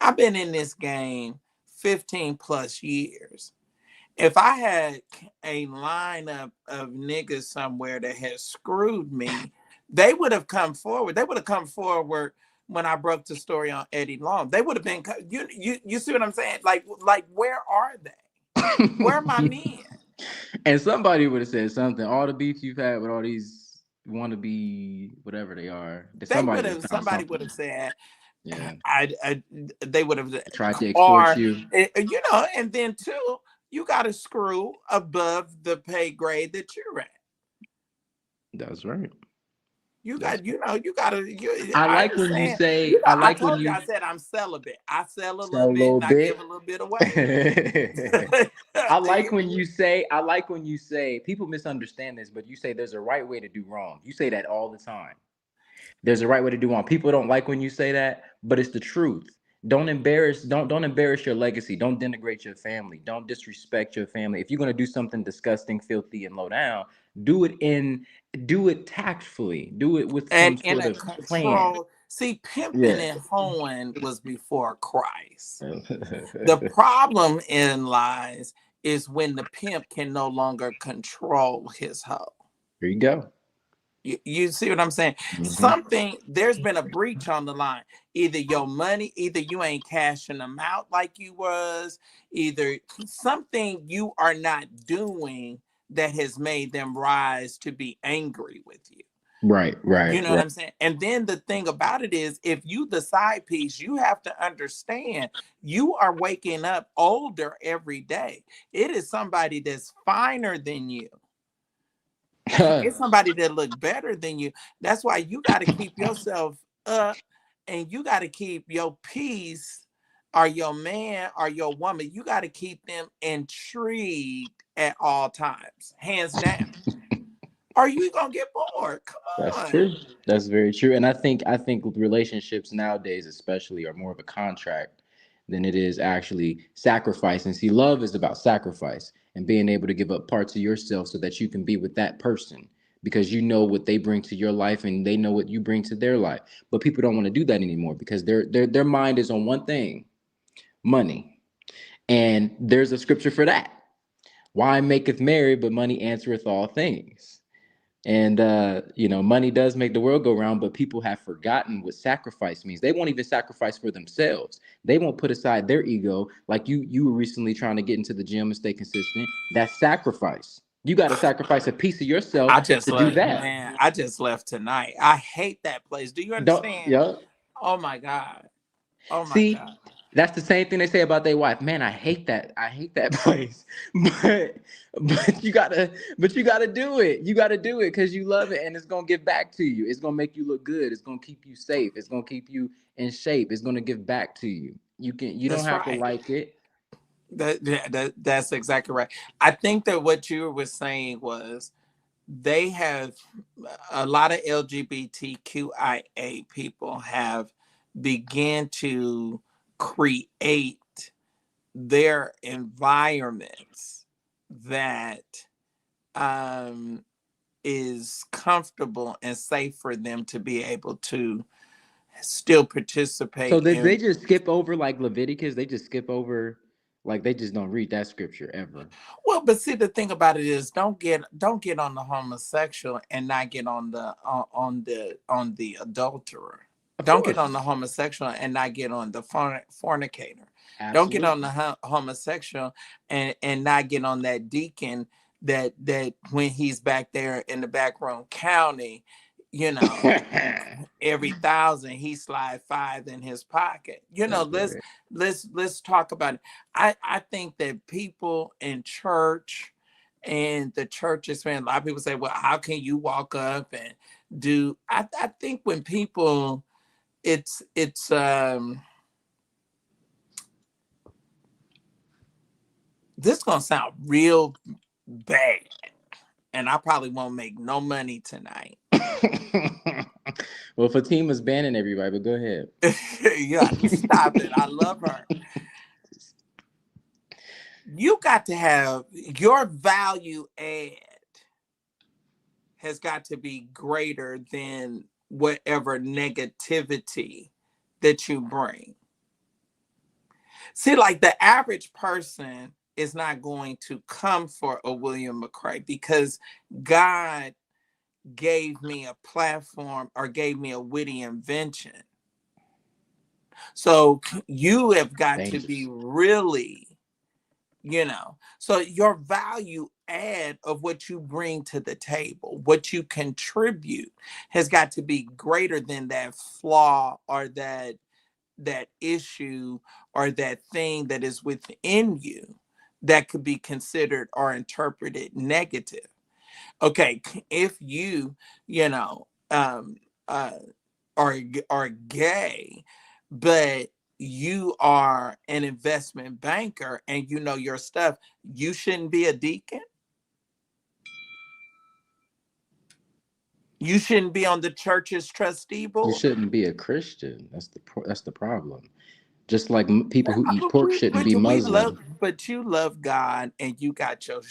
I've been in this game 15 plus years. If I had a lineup of niggas somewhere that had screwed me, they would have come forward. They would have come forward when I broke the story on Eddie Long. They would have been you see what I'm saying? Like where are they? Where are my men? And somebody would have said something. All the beef you've had with all these wannabe whatever they are, that They somebody would would have have found somebody would something. have said Yeah, they would have tried to exploit or you. and then two, you got to screw above the pay grade that you're at. That's right. You That's. got, you got to. I I like when you understand. say. I I like when told you. you I said I'm celibate. I sell a sell little a bit little and I give bit. a little bit away. I like when you say. I like when you say. People misunderstand this, but you say there's a right way to do wrong. You say that all the time. There's a right way to do wrong. People don't like when you say that, but it's the truth. Don't embarrass your legacy. Don't denigrate your family. Don't disrespect your family. If you're gonna do something disgusting, filthy, and low down, do it do it tactfully. Do it with And some in sort a of plan. control. See, pimping Yeah. and hoeing was before Christ. The problem in lies is when the pimp can no longer control his hoe. Here you go. You see what I'm saying? Hmm. There's been a breach on the line. Either your money, either you ain't cashing them out like you was, either something you are not doing that has made them rise to be angry with you. Right, You right, know what right. I'm saying? And then the thing about it is, if you the side piece, you have to understand you are waking up older every day. It is somebody that's finer than you. It's somebody that look better than you. That's why you got to keep yourself up and you got to keep your peace or your man or your woman. You got to keep them intrigued at all times, hands down. Or you gonna get bored. Come That's on. true. That's very true. And I think relationships nowadays especially are more of a contract than it is actually sacrifice. And see, love is about sacrifice and being able to give up parts of yourself so that you can be with that person because you know what they bring to your life and they know what you bring to their life. But people don't want to do that anymore because their mind is on one thing, money. And there's a scripture for that. Why maketh merry, but money answereth all things. And money does make the world go round, but people have forgotten what sacrifice means. They won't even sacrifice for themselves. They won't put aside their ego, like you were recently trying to get into the gym and stay consistent. That's sacrifice. You got to sacrifice a piece of yourself I just to do left, that. man. I just left tonight. I hate that place. Do you Don't, understand? yeah. Oh my God. Oh my See, God. that's the same thing they say about their wife. Man, I hate that. I hate that place. But but you gotta do it. You gotta do it because you love it and it's gonna give back to you. It's gonna make you look good. It's gonna keep you safe. It's gonna keep you in shape. It's gonna give back to you. You don't That's have to right. like it. That's exactly right. I think that what you were saying was they have a lot of LGBTQIA people have began to create their environments that um, is comfortable and safe for them to be able to still So participate they in. just skip over like Leviticus. They just skip over Like they just don't read that scripture ever. Well, but see, the thing about it is, don't get on the homosexual and not get on the adulterer. Of Don't get on course. the homosexual and not get on the fornicator. Don't get on the Absolutely. homosexual and not get on that deacon that when he's back there in the back room counting, you know, every thousand he slide five in his pocket. That's Let's right. let's talk about it. I think that people in church and the church is saying, a lot of people say, well, how can you walk up and do I think when people it's this is gonna sound real bad and I probably won't make no money tonight. Well, Fatima's banning everybody, but go ahead. You got to stop it. I love her. You got to have your value add has got to be greater than whatever negativity that you bring. See, like the average person is not going to come for a William McCray because God gave me a platform or gave me a witty invention. So you have got to be Dangerous. really, so your value add of what you bring to the table, what you contribute has got to be greater than that flaw or that issue or that thing that is within you that could be considered or interpreted negative. Okay, if you know uh are gay, but you are an investment banker and you know your stuff, you shouldn't be a deacon. You shouldn't be on the church's trustee You board. shouldn't be a Christian. That's the problem. Just like people who eat But pork shouldn't be we love, Muslim. but you love God and you got your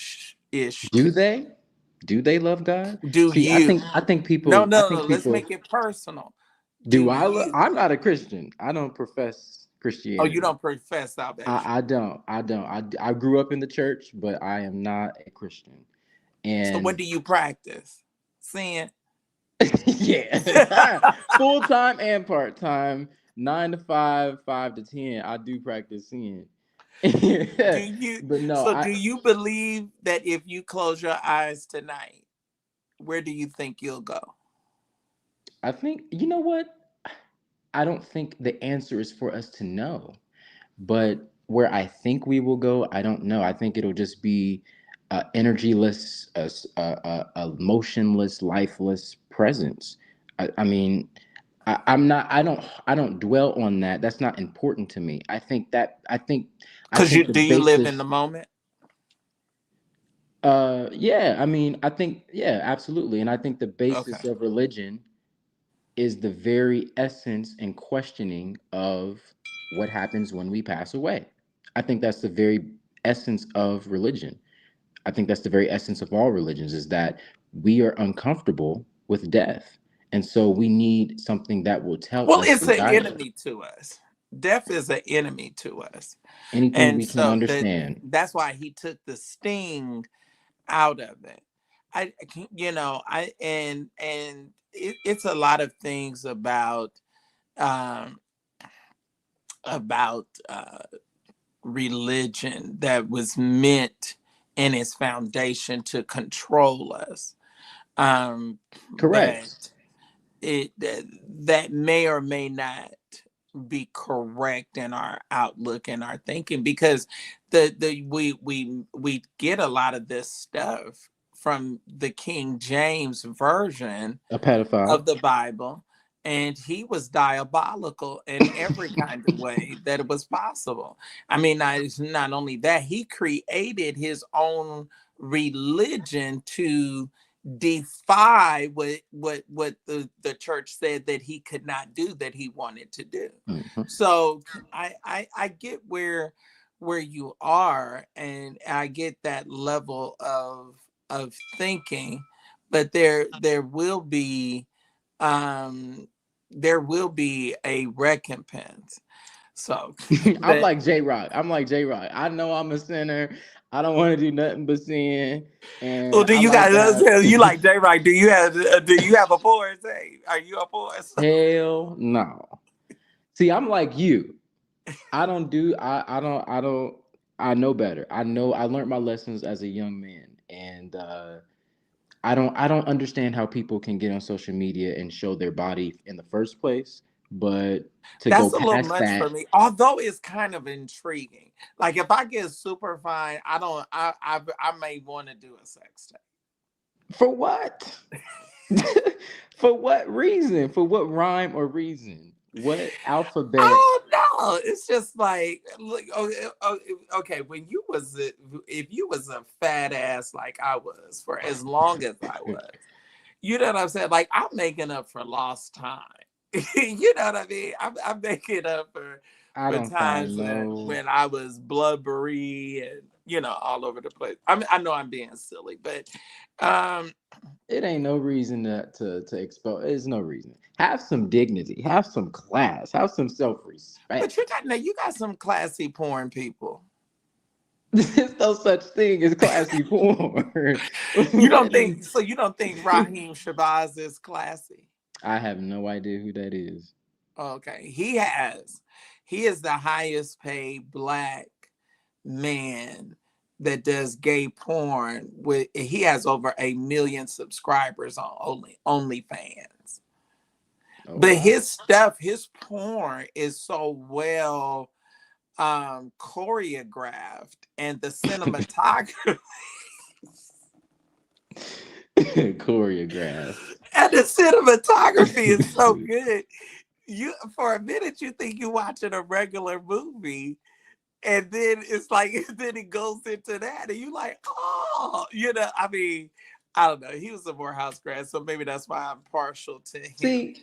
ish Do too. they? Do they love God? Do See, you? No, I no, no. think Let's people make it personal. do. Do you? I'm not a Christian. I don't profess Oh, you Christianity. don't profess salvation. I don't. I don't. I grew up in the church, but I am not a Christian. So what And do you practice? Sin. yeah, full time and part time, 9 to 5, 5 to 10. I do practice sin. Do you? But no, So do you believe that if you close your eyes tonight, where do you think you'll go? I think you know what. I don't think the answer is for us to know. But where I think we will go, I don't know. I think it'll just be energyless, a motionless, lifeless presence. I mean, I'm not. I don't dwell on that. That's not important to me. I Because think the do you live in the basis. moment? Yeah. I mean, I think yeah, absolutely. And I think the Okay. basis of religion is the very essence and questioning of what happens when we pass away. I think that's the very essence of religion. I think that's the very essence of all religions is that we are uncomfortable with death. And so we need something that will tell Well, us it's to an guide us. enemy to us. Death is an enemy to us, Anything and we can so understand. that's why he took the sting out of it. I it's a lot of things um about religion that was meant in its foundation to control us. Um, Correct. but that may or may not be correct in our outlook and our thinking because we get a lot of this stuff from the King James version A pedophile. of the Bible, and he was diabolical in every kind of way that it was possible. I mean, not only that, he created his own religion to defy what the church said that he could not do that he wanted to do. Mhm. So I get where you are, and I get that level of thinking, but um there will be a recompense. So, I'm but like J-Rock. I'm like J-Rock. I know I'm a sinner. I don't want to do nothing but sin, well, and do I you like to guys have. you like J Rock? Do you have a porn? Say, are you a porn? Hell no. See, I'm like you. I don't do. I don't. I know better. I know. I learned my lessons as a young man, and I don't understand how people can get on social media and show their body in the first place, but to go That's a little past much for that me. Although it's kind of intriguing. Like if I get super fine, I don't. I may want to do a sex tape. for what? For what reason? For what rhyme or reason? What alphabet? Oh no! It's just like, look, okay. When you was if you was a fat ass like I was for as long as I was, you know what I'm saying? Like I'm making up for lost time. You know what I mean? I'm making up I for don't times find when no. when I was blubbery and all over the place. I know I'm being silly, but um, It ain't no reason to expose. There's no reason. Have some dignity. Have some class. Have some self but respect. you got some classy porn people. There's no such thing as classy porn. You What don't is? think so? You don't think Raheem Shabazz is classy? I have no idea who that is. Okay, he is the highest paid black man that does gay porn. With he has over 1 million subscribers on OnlyFans. Oh But wow. his porn is so well choreographed, and the cinematography Choreographed. and the cinematography is so good. You for a minute you think you're watching a regular movie, and then it's like then it goes into that, and you like, oh, I mean, I don't know. He was a Morehouse grad, so maybe that's why I'm partial to him. See,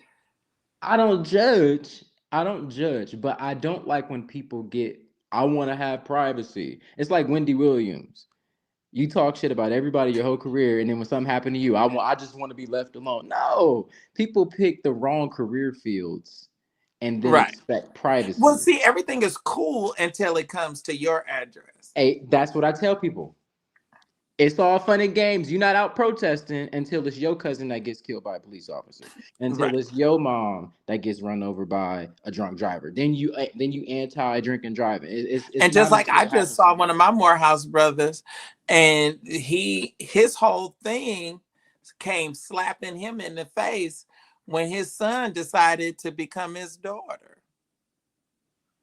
I don't judge. I don't judge, but I don't like when people get. I want to have privacy. It's like Wendy Williams. You talk shit about everybody your whole career, and then when something happened to you, I just want to be left alone. No, people pick the wrong career fields, and then Right. expect Well, privacy. see, everything is cool until it comes to your address. Hey, that's what I tell people. It's all fun and games. You're not out protesting until it's your cousin that gets killed by a police officer. Until Right. it's your mom that gets run over by a drunk driver. Then you anti drinking driving. It's And just not like until I it just happens to saw you. one of my Morehouse brothers, and his whole thing came slapping him in the face when his son decided to become his daughter.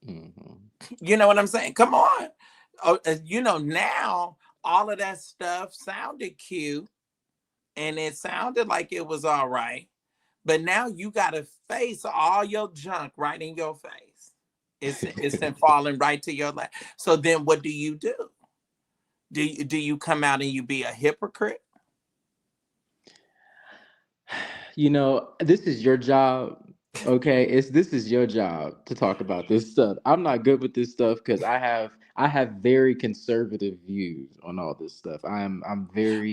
Mhm. You know what I'm saying? Come on. Oh, now all of that stuff sounded cute and it sounded like it was all right. But now you got to face all your junk right in your face. It's then falling right to your lap. So then what do you do? Do you come out and you be a hypocrite? This is your job. Okay, this is your job to talk about this stuff. I'm not good with this stuff because I have very conservative views on all this stuff.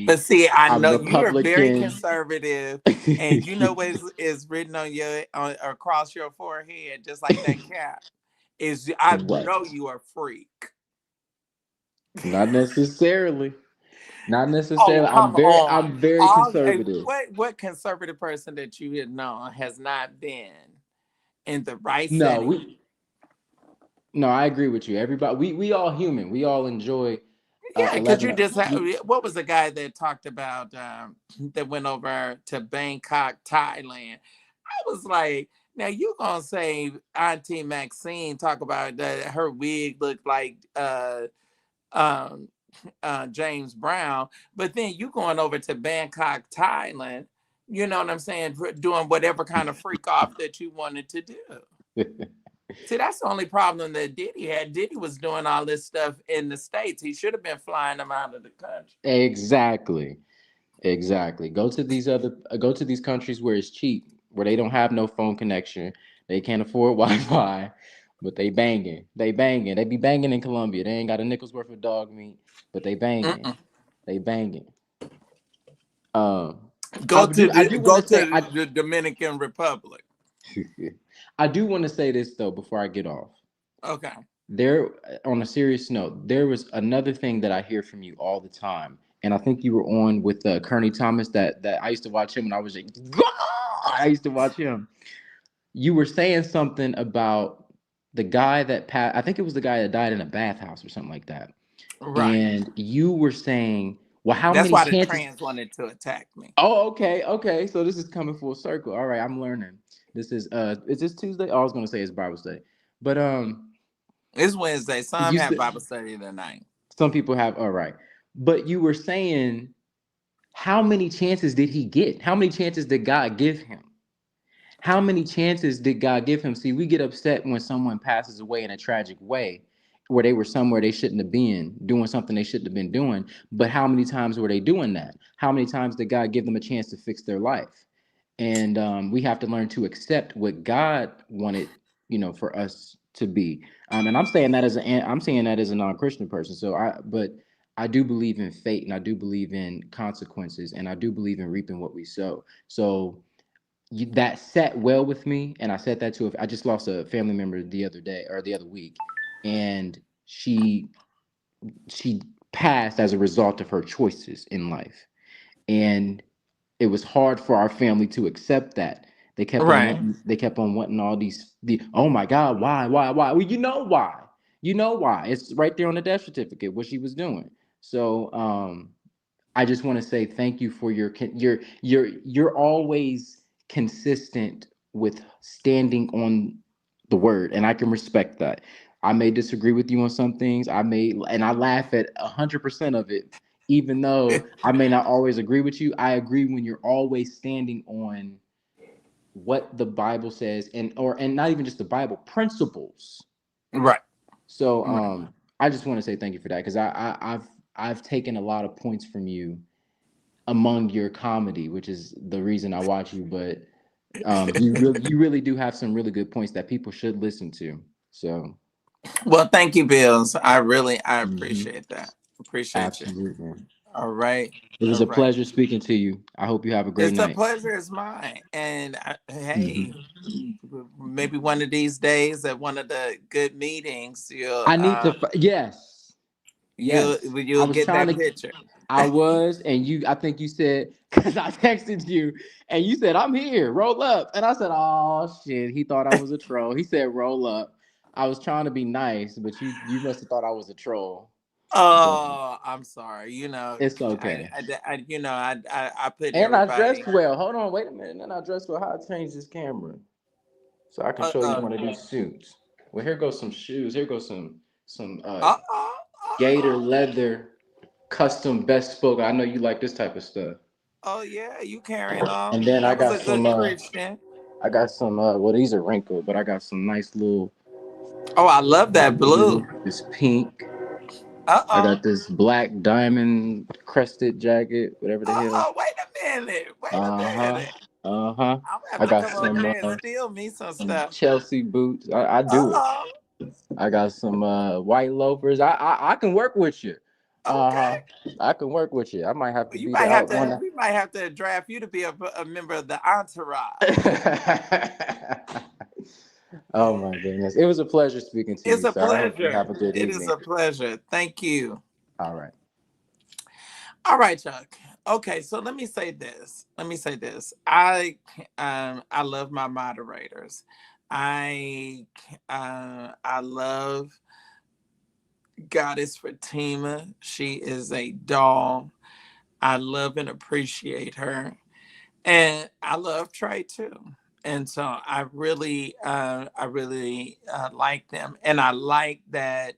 But see, I I'm know you are very Republican. conservative, and you know what is written across your forehead, just like that cap. Is I know What? you are a freak. Not necessarily. Not Oh, necessarily. come on. I'm very All conservative. what conservative person that you have known has not been in the right No, setting? we no, I agree with you. Everybody, we all human. We all enjoy Yeah, because 11. you just We what was the guy that talked about that went over to Bangkok, Thailand? I was like, now you gonna say Auntie Maxine talk about that her wig looked like um James Brown, but then you going over to Bangkok, Thailand, you know what I'm saying, doing whatever kind of freak off that you wanted to do. See, that's the only problem that Diddy had. Diddy was doing all this stuff in the States. He should have been flying them out of the country. exactly. Exactly. Go to these countries where it's cheap, where they don't have no phone connection. They can't afford Wi-Fi, but they banging. They banging. They be banging in Colombia. They ain't got a nickel's worth of dog meat, but they banging. Mm-mm. They banging. Um, Go to I do want go to say to the Dominican Republic. I do want to say this though before I get off. Okay. There, on a serious note, there was another thing that I hear from you all the time, and I think you were on with Kearney Thomas. That I used to watch him when I was like, I used to watch him. You were saying something about the guy that I think it was the guy that died in a bathhouse or something like that. Right. And you were saying, well, how That's many why the chances? trans wanted to attack me. Oh, okay, okay. So this is coming full circle. All right, I'm learning. This is this Tuesday? Oh, I was gonna say it's Bible study. But It's Wednesday. Some you have said Bible study tonight. some people have, all right. But you were saying, how many chances did he get? How many chances did God give him? How many chances did God give him? See, we get upset when someone passes away in a tragic way, where they were somewhere they shouldn't have been, doing something they shouldn't have been doing. But how many times were they doing that? How many times did God give them a chance to fix their life? And we have to learn to accept what God wanted, for us to be. And I'm saying that as a non-Christian person. But I do believe in fate, and I do believe in consequences, and I do believe in reaping what we sow. So that sat well with me, and I said that to I just lost a family member the other day or the other week, and she passed as a result of her choices in life, and it was hard for our family to accept that. Right. They kept on wanting all the oh my God, why? Well, you know why. It's right there on the death certificate what she was doing. So I just want to say thank you for you're always consistent with standing on the word, and I can respect that. I may disagree with you on some things. And I laugh at 100% of it, even though I may not always agree with you. I agree when you're always standing on what the Bible says, and not even just the Bible principles. Right. So Right. I just want to say thank you for that, because I've taken a lot of points from you among your comedy, which is the reason I watch you. But you really do have some really good points that people should listen to. So Well, thank you, Bills. I mhm, appreciate that. Appreciate you. absolutely, All right. it was All a right. pleasure speaking to you. I hope you have a great It's a night. pleasure. It's mine. And hey, Mhm. maybe one of these days at one of the good meetings, I need to. Yes, yes. I you'll was get trying that to. picture. I was, and you. I think you said, because I texted you, and you said, "I'm here. Roll up." And I said, "Oh shit." He thought I was a troll. He said, "Roll up." I was trying to be nice, but you must have thought I was a troll. But Oh, I'm sorry. it's okay. I put And I everybody. dressed well. Hold on, wait a minute. And I dressed well. How I change this camera so I can Uh show you oh. one of these suits. Well, here goes some shoes. Here goes some Uh oh. gator leather custom best spoke. I know you like this type of stuff. Oh yeah, you carrying on. And then That was a good Christian. I got some well, these are wrinkled, but I got some nice little Oh, I love that blue. blue, this pink. Uh I oh. got this black diamond crested jacket, whatever the Uh hell. oh. Wait a minute. Wait a Uh-huh. minute. Uh-huh. I'm gonna have I to got come over there and steal me some stuff. Chelsea boots. I Uh do it. oh. I got some white loafers. I can work with you. Uh-huh. Okay. I can work with you. I might have to You be might the have out to. one. We might have to draft you to be a member of the entourage. Oh my goodness. It was a pleasure speaking to It's you, a sir. I hope you pleasure. have a good It is evening. a pleasure. Thank you. All right. All right, Chuck. Okay, so let me say this. I love my moderators. I love Goddess Fatima. She is a doll. I love and appreciate her. And I love Trey too. And so I really like them, and I like that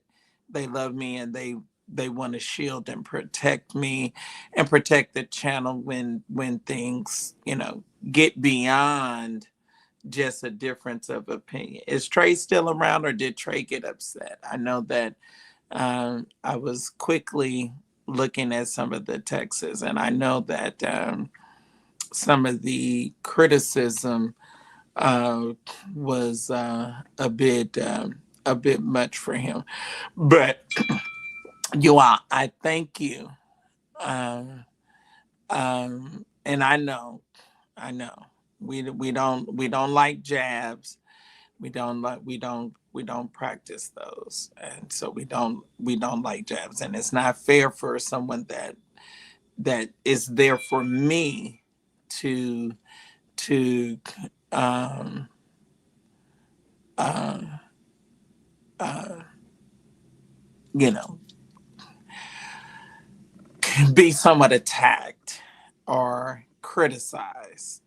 they love me and they want to shield and protect me and protect the channel when things get beyond just a difference of opinion. Is Trey still around, or did Trey get upset? I know that I was quickly looking at some of the texts, and I know that some of the criticism uh, was a bit much for him. But you all, I thank you, and I know we don't like jabs, we don't practice those, and so we don't like jabs, and it's not fair for someone that is there for me to to um uh, uh you know be somewhat attacked or criticized.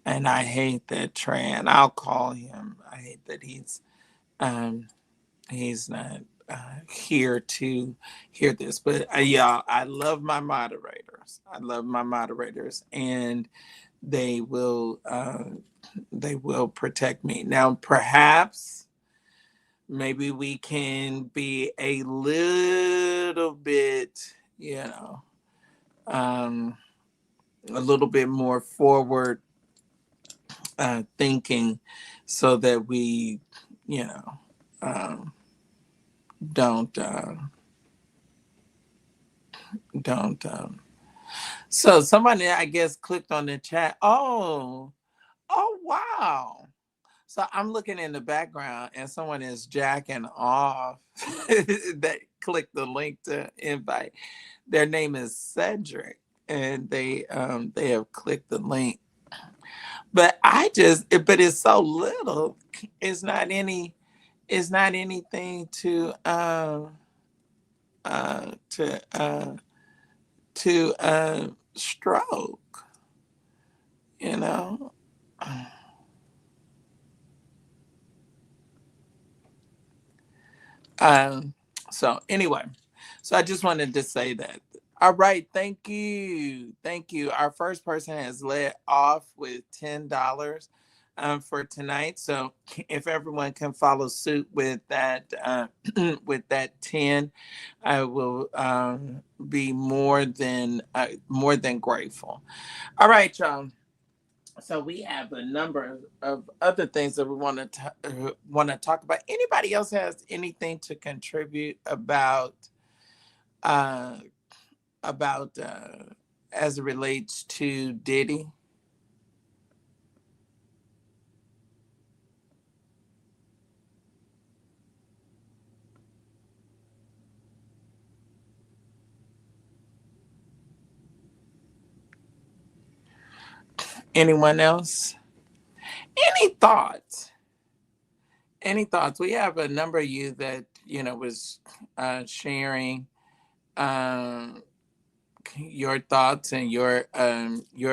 And I hate that Tran. I'll call him. I hate that um he's not here to hear this. But yeah, I love my moderators. I love my moderators, and they will protect me. Now, perhaps maybe we can be a little bit, um, a little bit more forward thinking, so that we, you know, um, don't don't. So somebody, I guess, clicked on the chat. Oh, wow. So I'm looking in the background, and someone is jacking off. That clicked the link to invite. Their name is Cedric, and they have clicked the link. But but it's so little. It's not any. It's not anything uh to uh to stroke. You know. Um, so anyway, so I just wanted to say that. All right, thank you, thank you. Our first person has led off with $10 for tonight. So if everyone can follow suit with that, with that 10, I will be more than grateful. All right, y'all. So we have a number of other things that we want to talk about. Anybody else has anything to contribute uh, about as it relates to Diddy? Anyone else? Any thoughts? Any thoughts? We have a number of you that was sharing um, your thoughts and your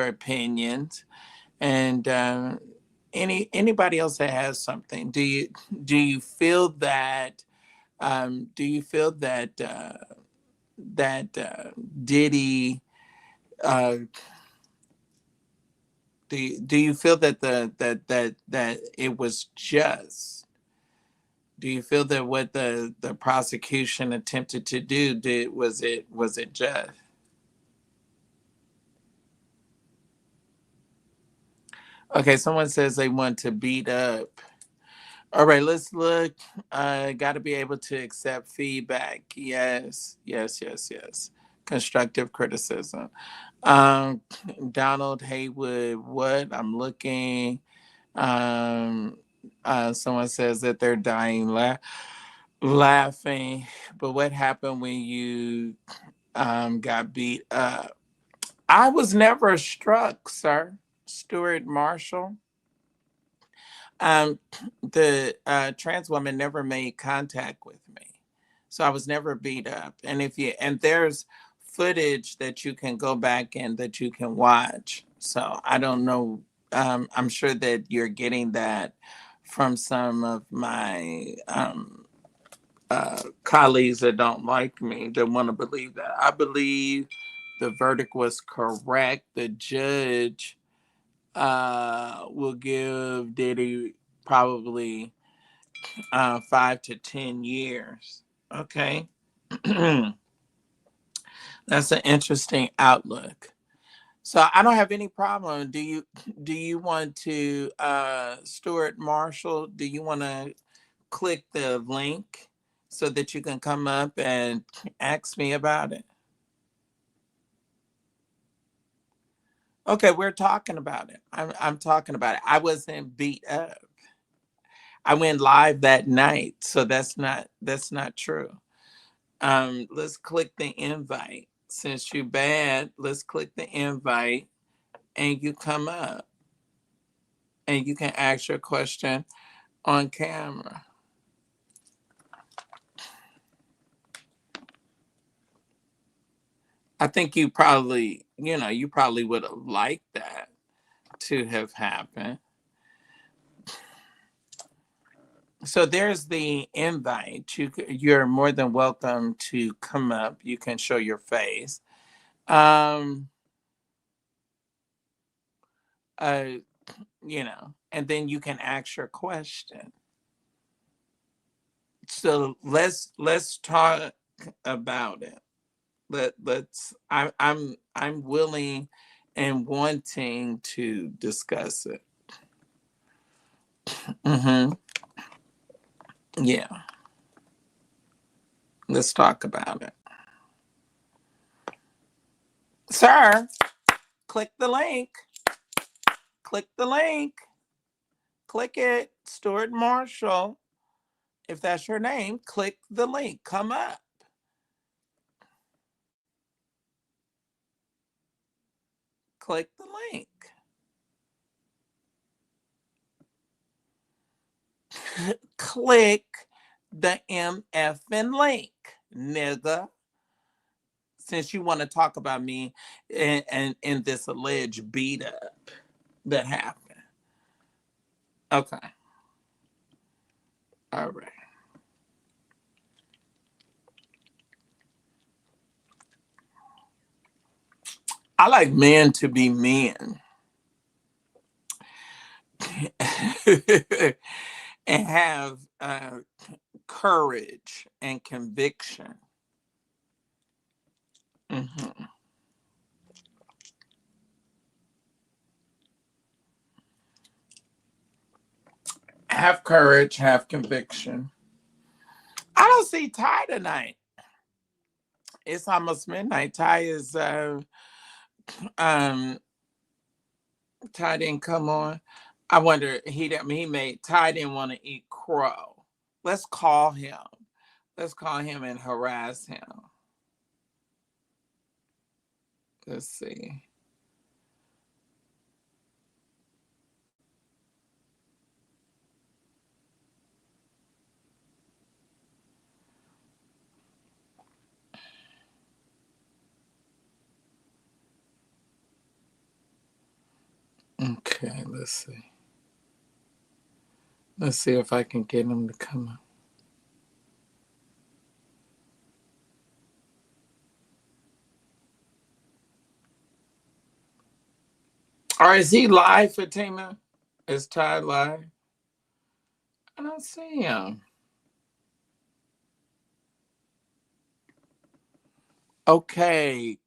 opinions. And anybody else that has something, do you feel that do you feel that Diddy uh, do you feel that that it was just? Do you feel that what the prosecution attempted to do was it just? Okay, someone says they want to beat up. All right, let's look. Got to be able to accept feedback. Yes, yes, yes, yes. Constructive criticism. Um, Donald Haywood, what? I'm looking. Um, Someone says that they're dying laughing. But what happened when you got beat up? I was never struck, sir. Stuart Marshall. Um, the trans woman never made contact with me, so I was never beat up. And there's footage that you can go back and that you can watch. So I don't know. I'm sure that you're getting that from some of my colleagues that don't like me, that want to believe that. I believe the verdict was correct. The judge will give Diddy probably 5 to 10 years. Okay. That's an interesting outlook. So I don't have any problem. Do you want to Stuart Marshall, do you want to click the link so that you can come up and ask me about it? Okay, we're talking about it. I'm talking about it. I wasn't beat up. I went live that night, so that's not true. Let's click the invite. Since you bad, let's click the invite and you come up and you can ask your question on camera. I think you probably would have liked that to have happened. So there's the invite. You're more than welcome to come up. You can show your face. Um, uh, and then you can ask your question. So let's talk about it. I'm willing and wanting to discuss it. Mm-hmm. Yeah. Let's talk about it. Sir, click the link. Click the link. Click it. Stuart Marshall. If that's your name, click the link. Come up. Click the link. Click the MFN link, nigga. Since you want to talk about me and in this alleged beat up that happened. Okay. All right. I like men to be men. And have courage and conviction. Mm-hmm. Have courage, have conviction. I don't see Ty tonight. It's almost midnight. Ty is Ty didn't come on. I wonder Ty didn't want to eat crow. Let's call him. Let's call him and harass him. Let's see. Okay, let's see. Let's see if I can get him to come up. All right, is he live, Fatima? Is Ty live? I don't see him. Okay,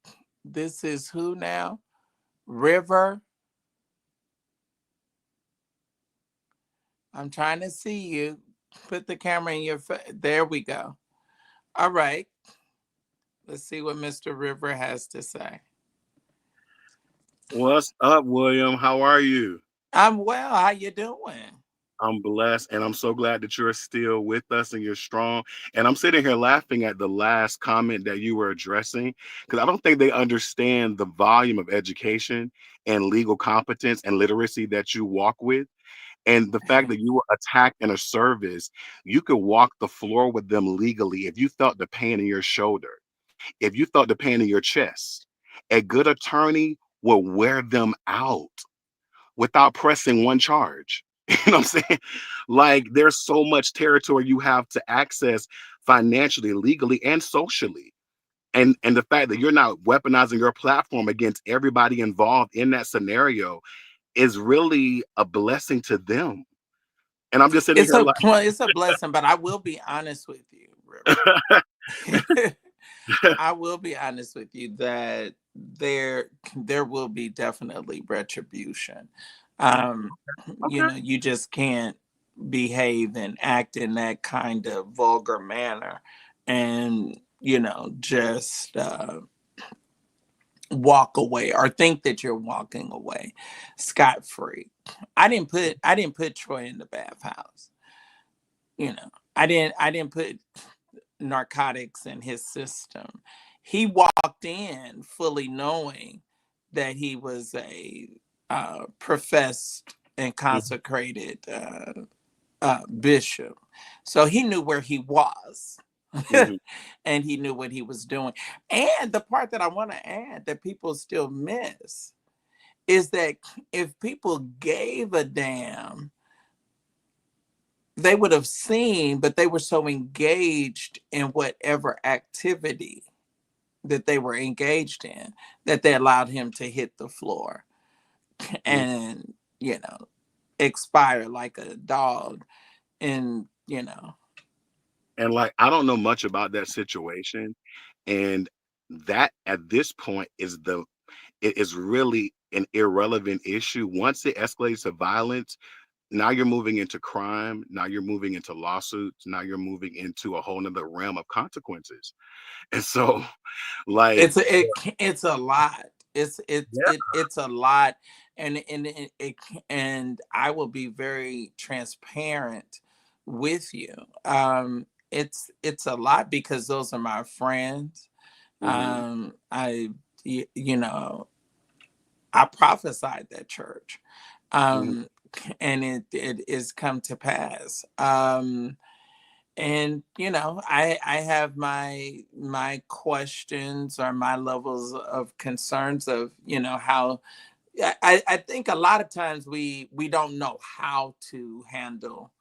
this is who now? River. I'm trying to see you. Put the camera in your face. There we go. All right. Let's see what Mr. River has to say. What's up, William? How are you? I'm well. How you doing? I'm blessed, and I'm so glad that you're still with us and you're strong. And I'm sitting here laughing at the last comment that you were addressing because I don't think they understand the volume of education and legal competence and literacy that you walk with. And the fact that you were attacked in a service, you could walk the floor with them legally if you felt the pain in your shoulder, if you felt the pain in your chest. A good attorney will wear them out without pressing one charge. You know what I'm saying? Like there's so much territory you have to access financially, legally, and socially. And the fact that you're not weaponizing your platform against everybody involved in that scenario is really a blessing to them. And I'm just sitting here like It's a blessing, but I will be honest with you, River. I will be honest with you that there will be definitely retribution. okay. You just can't behave and act in that kind of vulgar manner and just walk away or think that you're walking away scot-free. I didn't put Troy in the bathhouse. you know, I didn't put narcotics in his system. He walked in fully knowing that he was a professed and consecrated bishop. So he knew where he was. Mm-hmm. And he knew what he was doing. And the part that I want to add that people still miss is that if people gave a damn, they would have seen, but they were so engaged in whatever activity that they were engaged in that they allowed him to hit the floor and, you know, expire like a dog. And, you know, And like, I don't know much about that situation. And that at this point it is really an irrelevant issue. Once it escalates to violence, now you're moving into crime. Now you're moving into lawsuits. Now you're moving into a whole nother realm of consequences. And so, like, it's a lot. yeah, It's a lot, and I will be very transparent with you. It's a lot because those are my friends. mhm, I you know, I prophesied that church, mhm, um, and it is come to pass. And you know, I have my questions or my levels of concerns of, you know, how I think a lot of times we don't know how to handle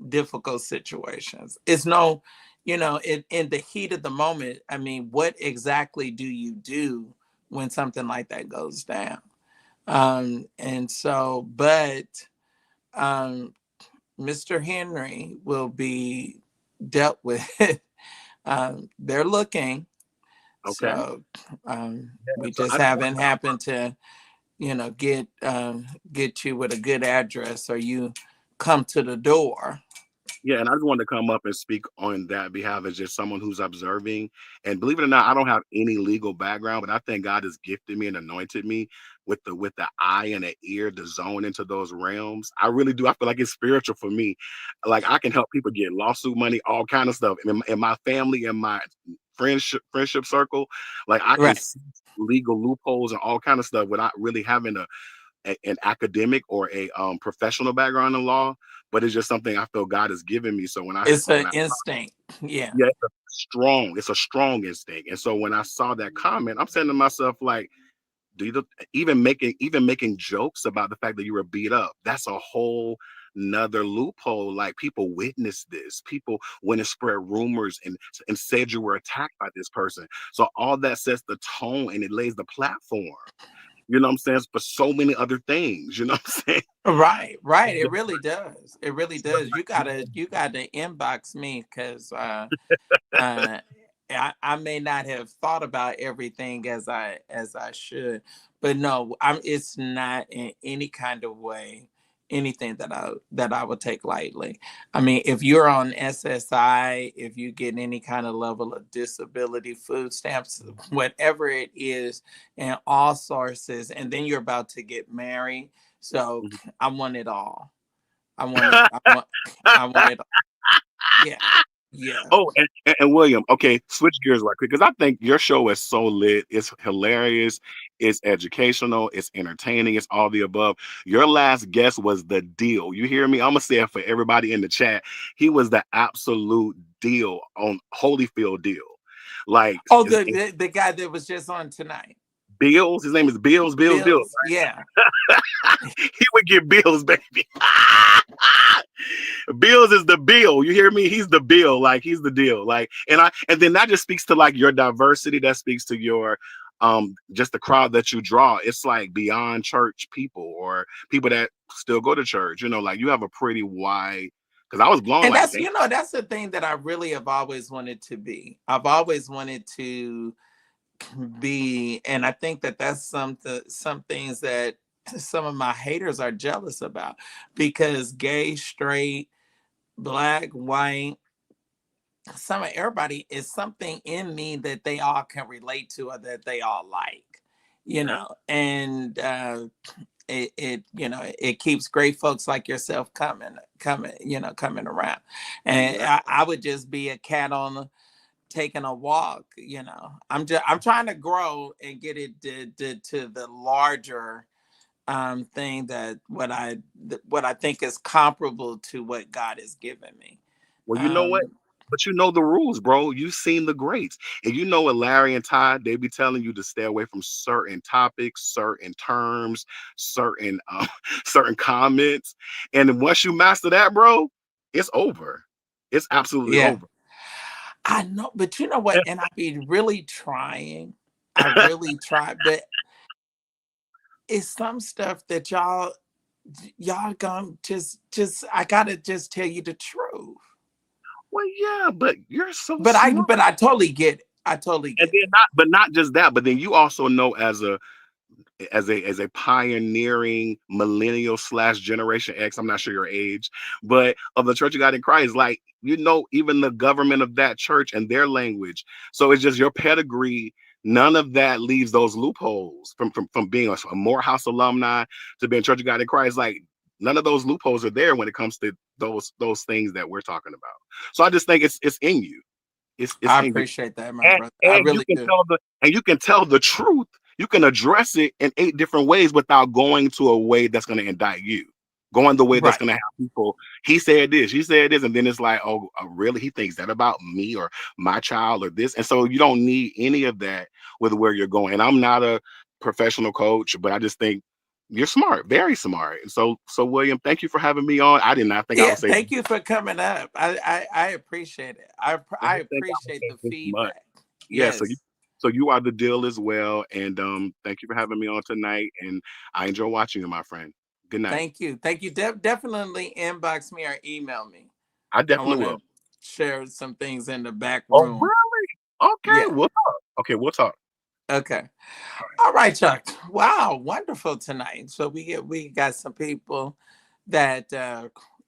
difficult situations. It's no, you know, in the heat of the moment, I mean, what exactly do you do when something like that goes down? And so, but um Mr. Henry will be dealt with. They're looking, okay. so we So just I just want haven't happened to, you know, get you with a good address, or you come to the door. Yeah, and I just wanted to come up and speak on that behalf as just someone who's observing. And believe it or not, I don't have any legal background, but I think God has gifted me and anointed me with the eye and the ear to zone into those realms. I really do. I feel like it's spiritual for me. Like I can help people get lawsuit money, all kind of stuff. In my family, in my friendship circle, like I can Right. see legal loopholes and all kind of stuff without really having an academic or a professional background in law, but it's just something I feel God has given me. So It's when an I instinct. Yeah. yeah, it's a strong instinct. And so when I saw that comment, I'm saying to myself, like, do you even making jokes about the fact that you were beat up? That's a whole another loophole. Like people witnessed this. People went and spread rumors and said you were attacked by this person. So all that sets the tone and it lays the platform. You know what I'm saying? For so many other things. You know what I'm saying? Right, right. It really does. It really does. You gotta inbox me because uh, I may not have thought about everything as I should, but no, it's not in any kind of way anything that I would take lightly. I mean, if you're on SSI, if you get any kind of level of disability, food stamps, whatever it is, and all sources, and then you're about to get married. So I want it all. I want it. I want it all. Yeah. Yeah. Oh, and William, okay, switch gears right quick because I think your show is so lit. It's hilarious, it's educational, it's entertaining, it's all the above. Your last guest was the deal. You hear me? I'm gonna say it for everybody in the chat. He was the absolute deal on Holyfield deal. Like Oh, the guy that was just on tonight. Bills, his name is Bills. Bills. Yeah. He would get Bills, baby. Bills is the bill. You hear me? He's the bill. Like he's the deal. Like and then that just speaks to like your diversity. That speaks to your just the crowd that you draw. It's like beyond church people or people that still go to church. You know, like you have a pretty wide because I was blown And like, that's, damn, you know, that's the thing that I really have always wanted to be. I've always wanted to be, and I think that that's some things that some of my haters are jealous about, because gay, straight, black, white, some of everybody is something in me that they all can relate to or that they all like, you okay. know. And it keeps great folks like yourself coming around. And I would just be a cat on taking a walk. I'm trying to grow and get it to the larger thing, that what I think is comparable to what God has given me. Well, you know what? um But you know the rules, bro. You've seen the greats. And you know what Larry and Todd, they be telling you to stay away from certain topics, certain terms, certain certain comments. And then once you master that, bro, it's over. It's absolutely yeah, over. I know, but you know what, and I be really trying. I really try, but it's some stuff that y'all gonna just I gotta just tell you the truth. Well, yeah, but you're so But I smart. but I totally get it. I totally And get it. then not just that, but then you also know as a pioneering millennial slash generation X, I'm not sure your age, but of the Church of God in Christ, like even the government of that church and their language. So it's just your pedigree. None of that leaves those loopholes from being a Morehouse alumni to being Church of God in Christ. Like none of those loopholes are there when it comes to those things that we're talking about. So I just think it's in you. It's I in you. appreciate that, my and, brother. I and you really can do. tell the truth. You can address it in 8 different ways without going to a way that's going to indict you, going the way that's Right. going to have people, he said this, she said this, and then it's like, oh, really, he thinks that about me or my child or this. And so you don't need any of that with where you're going. And I'm not a professional coach, but I just think you're smart, very smart. So William, thank you for having me on. I did not think I Yeah, would say thank you for coming up. I appreciate it. I I didn't think I would appreciate say the this much. feedback. Yeah, so Yes. you are the deal as well. And thank you for having me on tonight. And I enjoy watching you, my friend. Good night. Thank you. Thank you. Definitely inbox me or email me. I I definitely want to will. share some things in the back Oh, room. really? Okay, Yeah. we'll talk. Okay, we'll talk. Okay. All right, Chuck. Wow, wonderful tonight. So we got some people that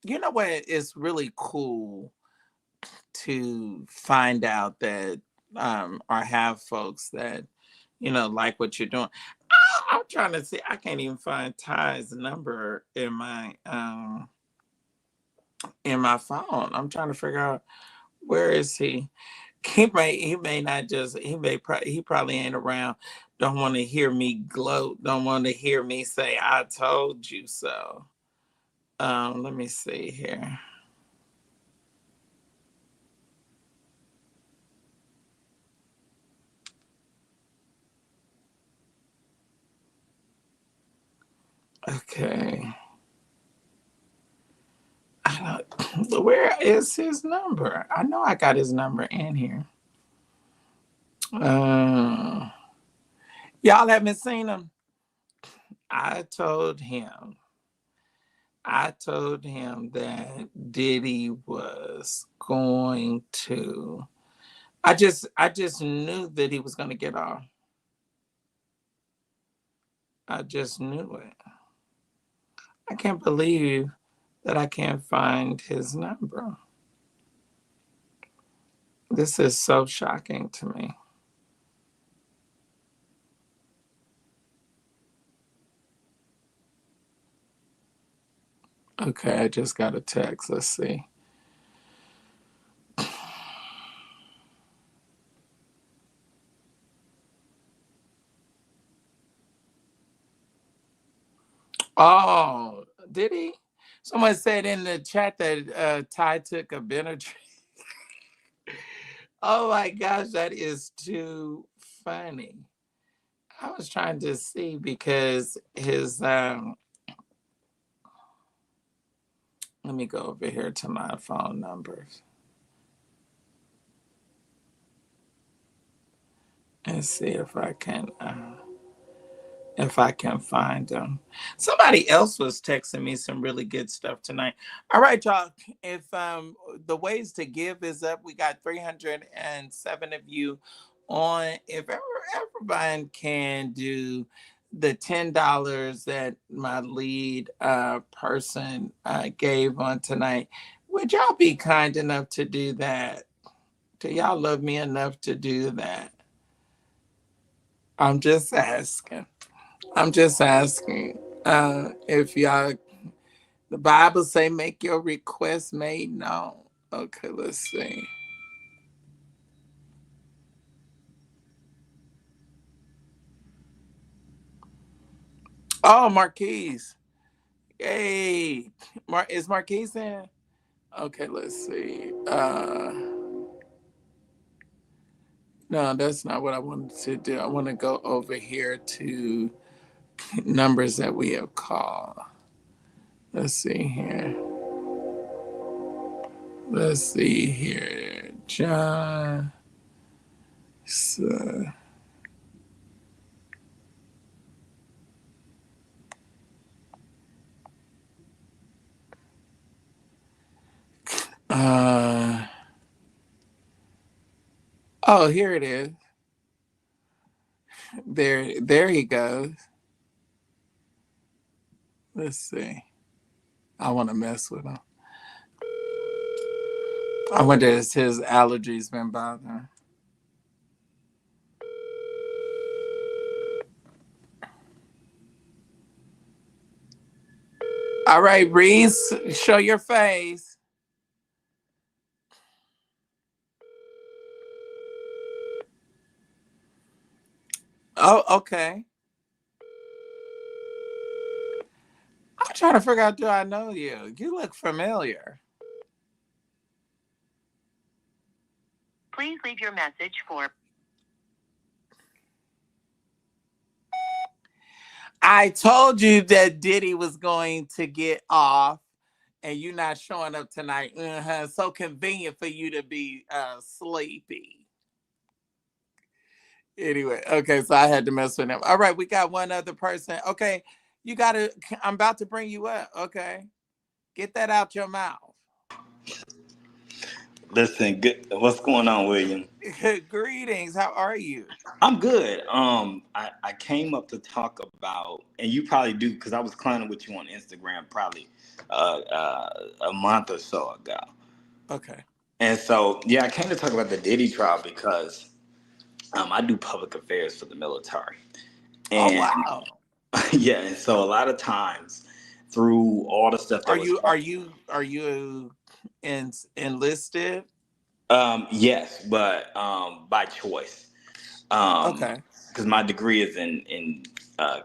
you know what, it's really cool to find out that or have folks that like what you're doing. I'm trying to see. I can't even find Ty's number in my phone. I'm trying to figure out where is he. He may not just he probably ain't around. Don't want to hear me gloat. Don't want to hear me say I told you so. Let me see here. Okay. Where is his number? I know I got his number in here. Uh, y'all haven't seen him. I told him. I told him that Diddy was going to. I just knew that he was going to get off. I just knew it. I can't believe that I can't find his number. This is so shocking to me. Okay, I just got a text. Let's see. Oh, did he? Someone said in the chat that Ty took a Benadryl. Oh my gosh, that is too funny. I was trying to see because his let me go over here to my phone numbers and see if I can find them. Somebody else was texting me some really good stuff tonight. All right, y'all. If the ways to give is up, we got 307 of you on. If everybody can do the $10 that my lead person gave on tonight, would y'all be kind enough to do that? Do y'all love me enough to do that? I'm just asking. I'm just asking. If y'all, the Bible say, make your request made known. Okay, let's see. Oh, Marquise. Hey, is Marquise in? Okay, let's see. No, that's not what I wanted to do. I want to go over here to numbers that we have called. Let's see here. Let's see here. John. So, uh, oh, here it is. There he goes. Let's see. I want to mess with him. I wonder if his allergies been bothering. All right, Reese, show your face. Oh, okay. I'm trying to figure out, do I know you? You look familiar. Please leave your message for. I told you that Diddy was going to get off and you not showing up tonight. So convenient for you to be sleepy. Anyway, okay, so I had to mess with him. All right, we got one other person. Okay, I'm about to bring you up. Okay, get that out your mouth. Listen, good. What's going on, William? Greetings, how are you? I'm good. I came up to talk about, and you probably do, because I was clowning with you on Instagram probably a month or so ago. Okay. And so, yeah, I came to talk about the Diddy trial because I do public affairs for the military. Oh And wow. yeah, and so a lot of times through all the stuff that Are was you going. enlisted? Yes, but by choice. Um, Okay. because my degree is in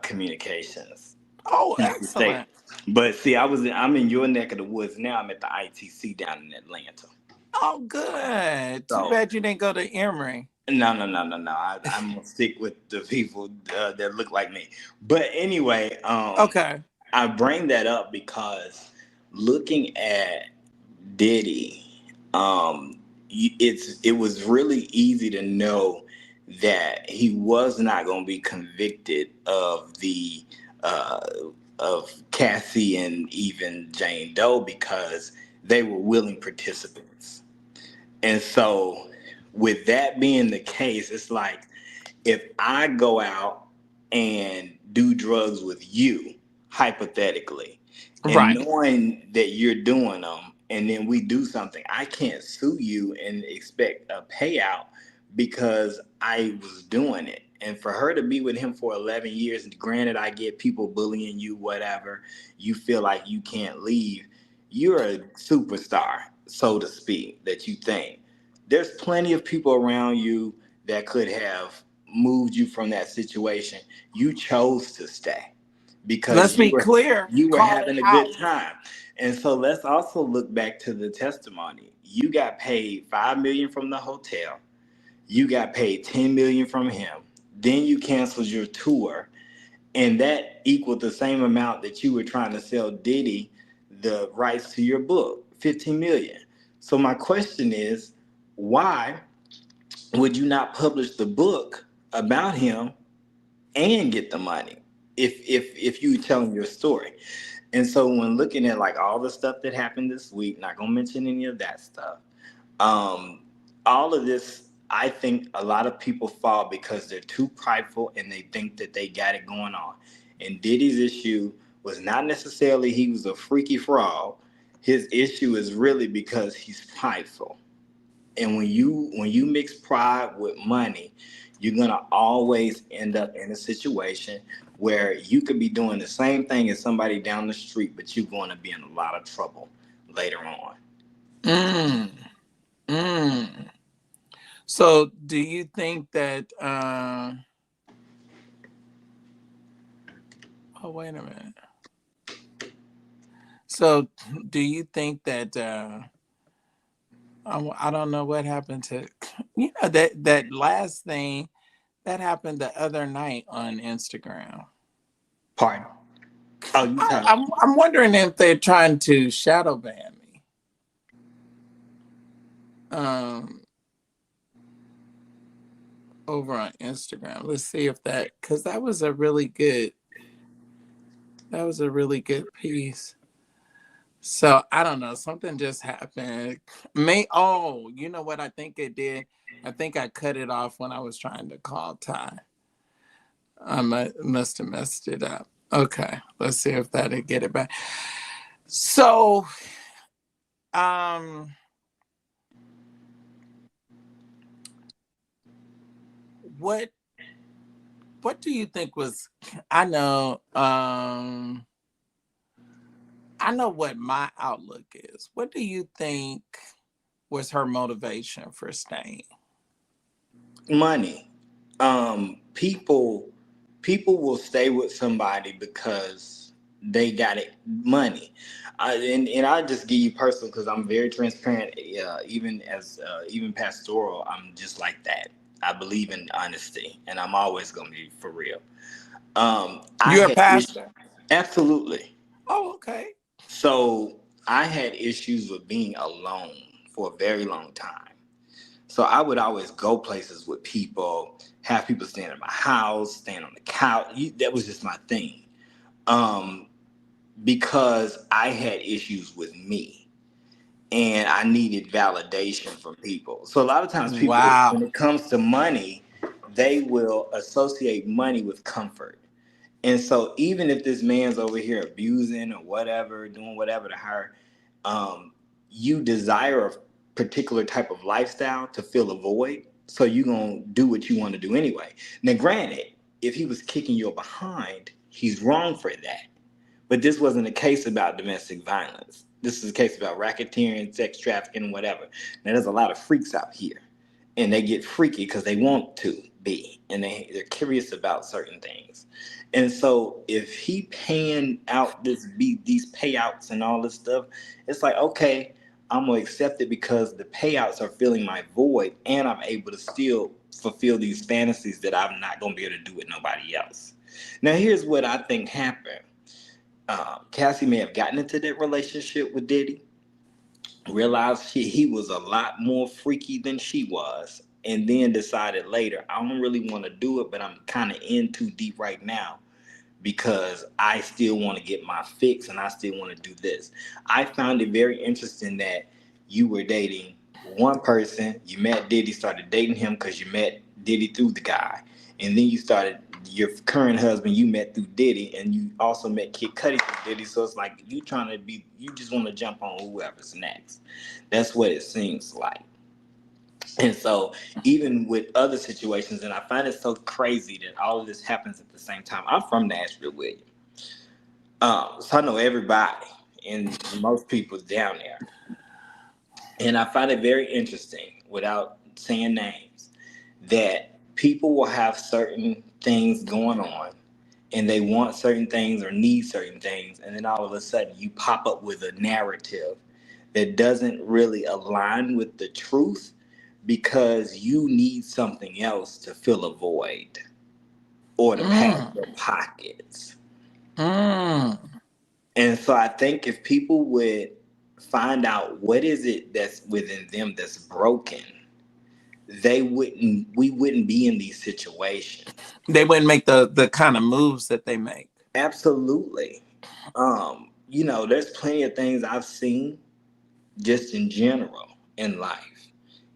communications. Oh, Not to say, excellent. but see, I'm in your neck of the woods now. I'm at the ITC down in Atlanta. Oh, good. Too So bad you didn't go to Emory. no. I'm gonna stick with the people that look like me. But anyway, Okay. I bring that up because looking at Diddy, it was really easy to know that he was not going to be convicted of the uh, of Cassie and even Jane Doe because they were willing participants. And so, with that being the case, it's like if I go out and do drugs with you, hypothetically, and Right. knowing that you're doing them, and then we do something, I can't sue you and expect a payout because I was doing it. And for her to be with him for 11 years, granted, I get people bullying you, whatever, you feel like you can't leave. You're a superstar, so to speak, that you think. There's plenty of people around you that could have moved you from that situation. You chose to stay Let's because be clear. you were Call it having a out. good time. And so let's also look back to the testimony. You got paid 5 million from the hotel. You got paid 10 million from him. Then you canceled your tour, and that equaled the same amount that you were trying to sell Diddy the rights to your book, 15 million. So my question is, why would you not publish the book about him and get the money if you telling your story? And so when looking at like all the stuff that happened this week, not gonna mention any of that stuff, um, all of this, I think a lot of people fall because they're too prideful and they think that they got it going on. And Diddy's issue was not necessarily he was a freaky fraud. His issue is really because he's prideful. And when you mix pride with money, you're gonna always end up in a situation where you could be doing the same thing as somebody down the street, but you're going to be in a lot of trouble later on. Mm, mm. So do you think that oh wait a minute. So do you think that I don't know what happened to that last thing that happened the other night on Instagram. Pardon? Oh, you talking? I'm wondering if they're trying to shadow ban me. Um, over on Instagram. Let's see if because that was a really good piece. So I don't know, something just happened. You know what I think it did? I think I cut it off when I was trying to call Ty. I must have messed it up. Okay, let's see if that'll get it back. So, um, what do you think was? I know, I know what my outlook is. What do you think was her motivation for staying? Money. People will stay with somebody because they got it money. And I just give you personal because I'm very transparent. Even pastoral, I'm just like that. I believe in honesty, and I'm always gonna be for real. I You're a had pastor? absolutely. Oh, okay. So I had issues with being alone for a very long time. So I would always go places with people, have people stand in my house, stand on the couch. That was just my thing. Um, because I had issues with me and I needed validation from people. So a lot of times people, when Wow. it comes to money, they will associate money with comfort. And so even if this man's over here abusing or whatever, doing whatever to her, um, you desire a particular type of lifestyle to fill a void. So you're gonna do what you want to do anyway. Now, granted, if he was kicking your behind, he's wrong for that. But this wasn't a case about domestic violence. This is a case about racketeering, sex trafficking, whatever. Now, there's a lot of freaks out here, and they get freaky because they want to be, and they're curious about certain things. And so, if he paying out these payouts and all this stuff, it's like, okay, I'm gonna accept it because the payouts are filling my void, and I'm able to still fulfill these fantasies that I'm not gonna be able to do with nobody else. Now, here's what I think happened. Cassie may have gotten into that relationship with Diddy, realized he was a lot more freaky than she was, and then decided later, I don't really want to do it, but I'm kind of in too deep right now because I still want to get my fix and I still want to do this. I found it very interesting that you were dating one person, you met Diddy, started dating him because you met Diddy through the guy, and then you started your current husband you met through Diddy, and you also met Kid Cudi through Diddy. So it's like you just want to jump on whoever's next. That's what it seems like. And so, even with other situations, and I find it so crazy that all of this happens at the same time. I'm from Nashville, William. So I know everybody and most people down there. And I find it very interesting, without saying names, that people will have certain things going on and they want certain things or need certain things. And then all of a sudden, you pop up with a narrative that doesn't really align with the truth because you need something else to fill a void or to pad Mm, your pockets. mm. And so I think if people would find out what is it that's within them that's broken, we wouldn't be in these situations. They wouldn't make the kind of moves that they make. Absolutely. There's plenty of things I've seen just in general in life,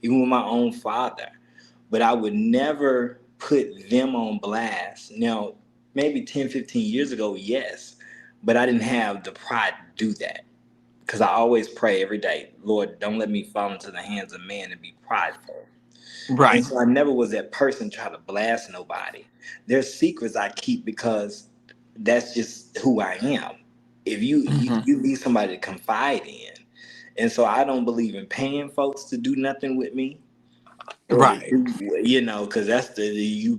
even with my own father. But I would never put them on blast. Now, maybe 10, 15 years ago, yes, but I didn't have the pride to do that because I always pray every day, Lord, don't let me fall into the hands of man and be prideful. And Right. so I never was that person trying to blast nobody. There's secrets I keep because that's just who I am. If you need somebody to confide in, and so I don't believe in paying folks to do nothing with me, or to Right. do, because that's you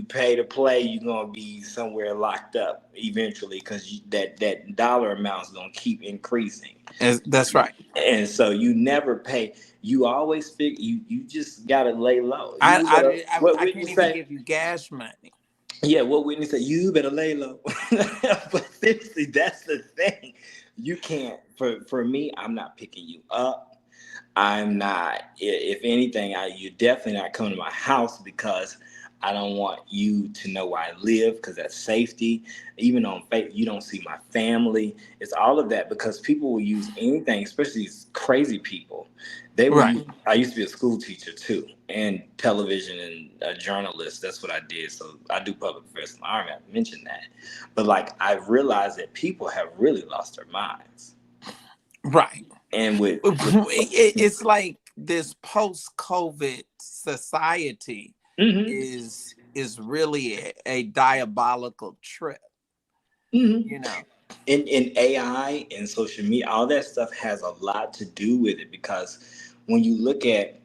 pay to play, you're gonna be somewhere locked up eventually, because that dollar amount is gonna keep increasing. That's right. And so you never pay. You always figure you just gotta lay low. You better, what I Whitney can't even say? give you gas money. Yeah, what Whitney said, you better lay low. But seriously, that's the thing. You can't, for me, I'm not picking you up. I'm not. If anything, you're definitely not coming to my house, because I don't want you to know where I live, because that's safety. Even on Facebook, you don't see my family. It's all of that, because people will use anything, especially these crazy people. They will Right. use. I used to be a school teacher too, and television and a journalist. That's what I did. So I do public affairs in the Army. I mentioned that, but like I've realized that people have really lost their minds, Right. and It's like this post-COVID society Mhm. is really a diabolical trip, Mhm. you know. In AI and social media, all that stuff has a lot to do with it, because when you look at,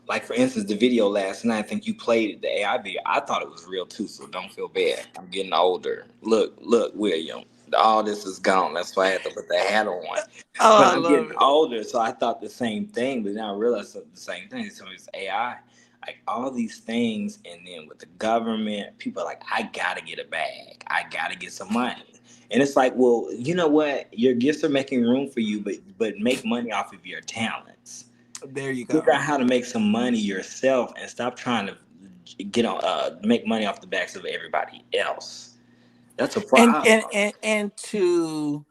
like for instance, the video last night, I think you played the AI video. I thought it was real too, so don't feel bad. I'm getting older. Look, William, all this is gone. That's why I had to put the hat on. Oh, But I I'm love getting it. older, so I thought the same thing. But now I realized the same thing. So it's AI, like all these things, and then with the government, people are like, I gotta get a bag. I gotta get some money. And it's like, well, you know what? Your gifts are making room for you, but make money off of your talents. There you Figure go. out how to make some money yourself, and stop trying to get on make money off the backs of everybody else. That's a And problem. and to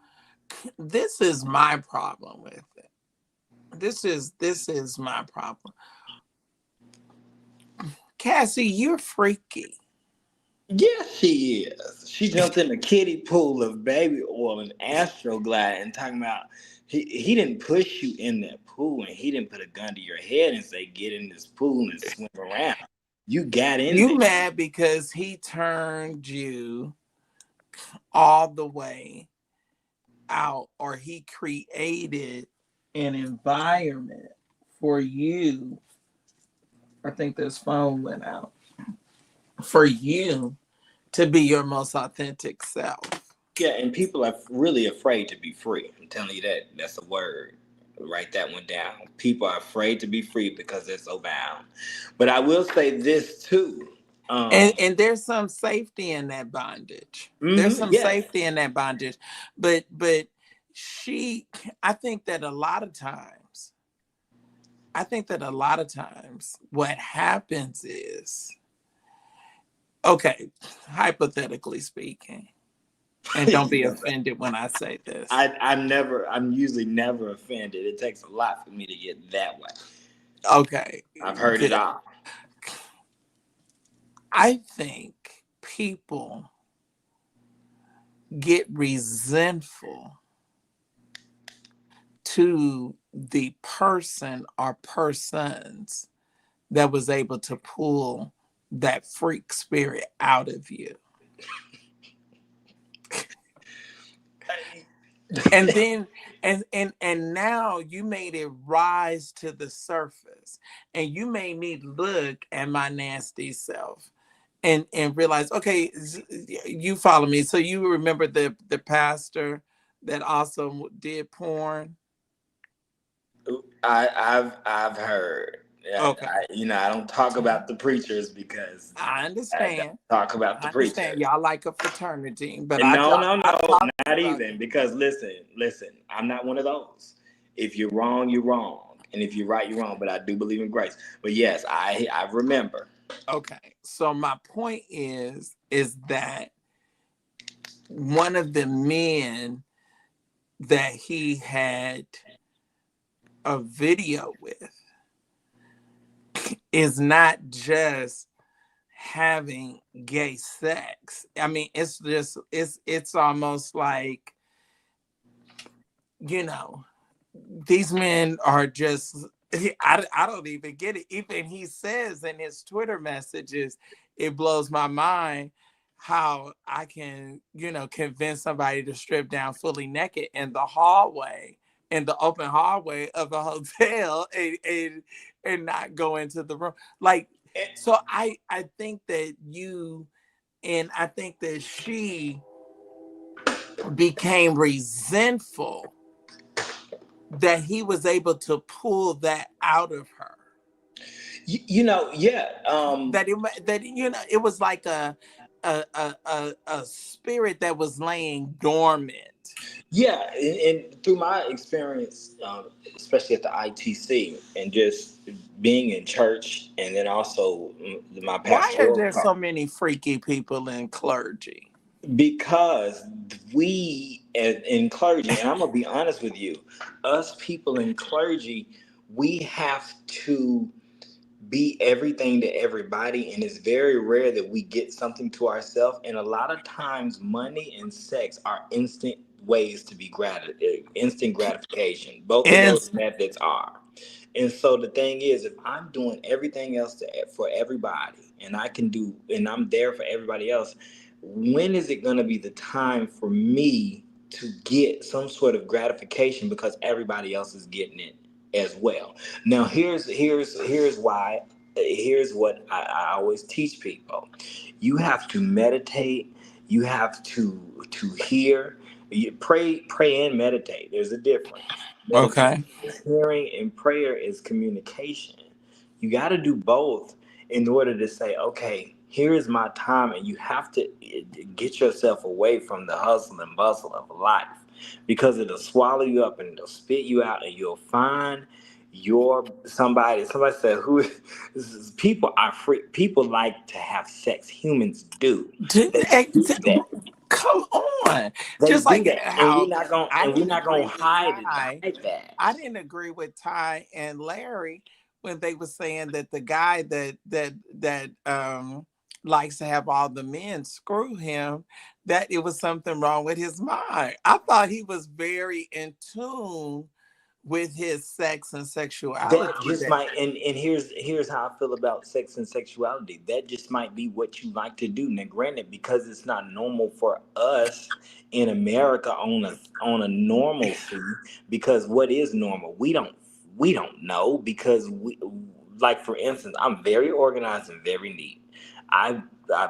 this is my problem with it. This is my problem. Cassie, you're freaky. Yes, she is. She jumped in the kiddie pool of baby oil and Astroglide, and talking about he didn't push you in that pool, and he didn't put a gun to your head and say get in this pool and swim around. You got in You there. mad because he turned you all the way out, or he created an environment for you. I think this phone went out. For you to be your most authentic self. Yeah, and people are really afraid to be free. I'm telling you that. That's a word. Write that one down. People are afraid to be free because they're so bound. But I will say this too. And there's some safety in that bondage. There's some Yes. safety in that bondage. But she I think that a lot of times, what happens is, okay, hypothetically speaking, and don't be Yes. offended when I say this. I'm usually never offended. It takes a lot for me to get that way. Okay, I've heard it good. all. I think people get resentful to the person or persons that was able to pull that freak spirit out of you. And then and now you made it rise to the surface, and you made me look at my nasty self and realize, okay, you follow me. So you remember the pastor that also did porn? I've heard. Okay, I don't talk about the preachers, because I I don't understand. talk about the I understand preachers. y'all like a fraternity, but And no, no, I no, talked not about even, because listen, I'm not one of those. If you're wrong, you're wrong, and if you're right, you're wrong. But I do believe in grace. But yes, I remember. okay. So my point is that one of the men that he had a video with is not just having gay sex. I mean, it's almost like, you know, these men are just I don't even get it. Even he says in his Twitter messages, it blows my mind how I can, convince somebody to strip down fully naked in the hallway, in the open hallway of a hotel, and not go into the room. Like, so I think that I think that she became resentful that he was able to pull that out of her. Yeah. It was like a spirit that was laying dormant. Yeah, and through my experience, especially at the ITC, and just being in church, and then also my Why are pastoral there part, so many freaky people in clergy? because we in clergy, and I'm gonna be honest with you, us people in clergy, we have to be everything to everybody, and it's very rare that we get something to ourselves, and a lot of times money and sex are instant ways to be instant gratification. Both of And those methods are. And so the thing is, if I'm doing everything else for everybody, and I can do, and I'm there for everybody else, when is it going to be the time for me to get some sort of gratification because everybody else is getting it as well? Now, here's what I always teach people. You have to meditate. You have to hear. You pray and meditate. There's a difference. Meditation okay. is hearing, and prayer is communication. You got to do both in order to say, okay, here is my time, and you have to get yourself away from the hustle and bustle of life, because it'll swallow you up and it'll spit you out, and you'll find your somebody said, who people are free, people like to have sex, humans do, D- they eh, do that, Come on. they Just do like that, and how I we're didn't not agree gonna with Ty. hide I that. didn't agree with Ty and Larry when they were saying that the guy that likes to have all the men screw him, that it was something wrong with his mind. I thought he was very in tune with his sex and That sexuality. just might, and here's how I feel about sex and sexuality. That just might be what you like to do. Now, granted, because it's not normal for us in America on a normalcy. Because what is normal? We don't know, because we, like, for instance, I'm very organized and very neat. I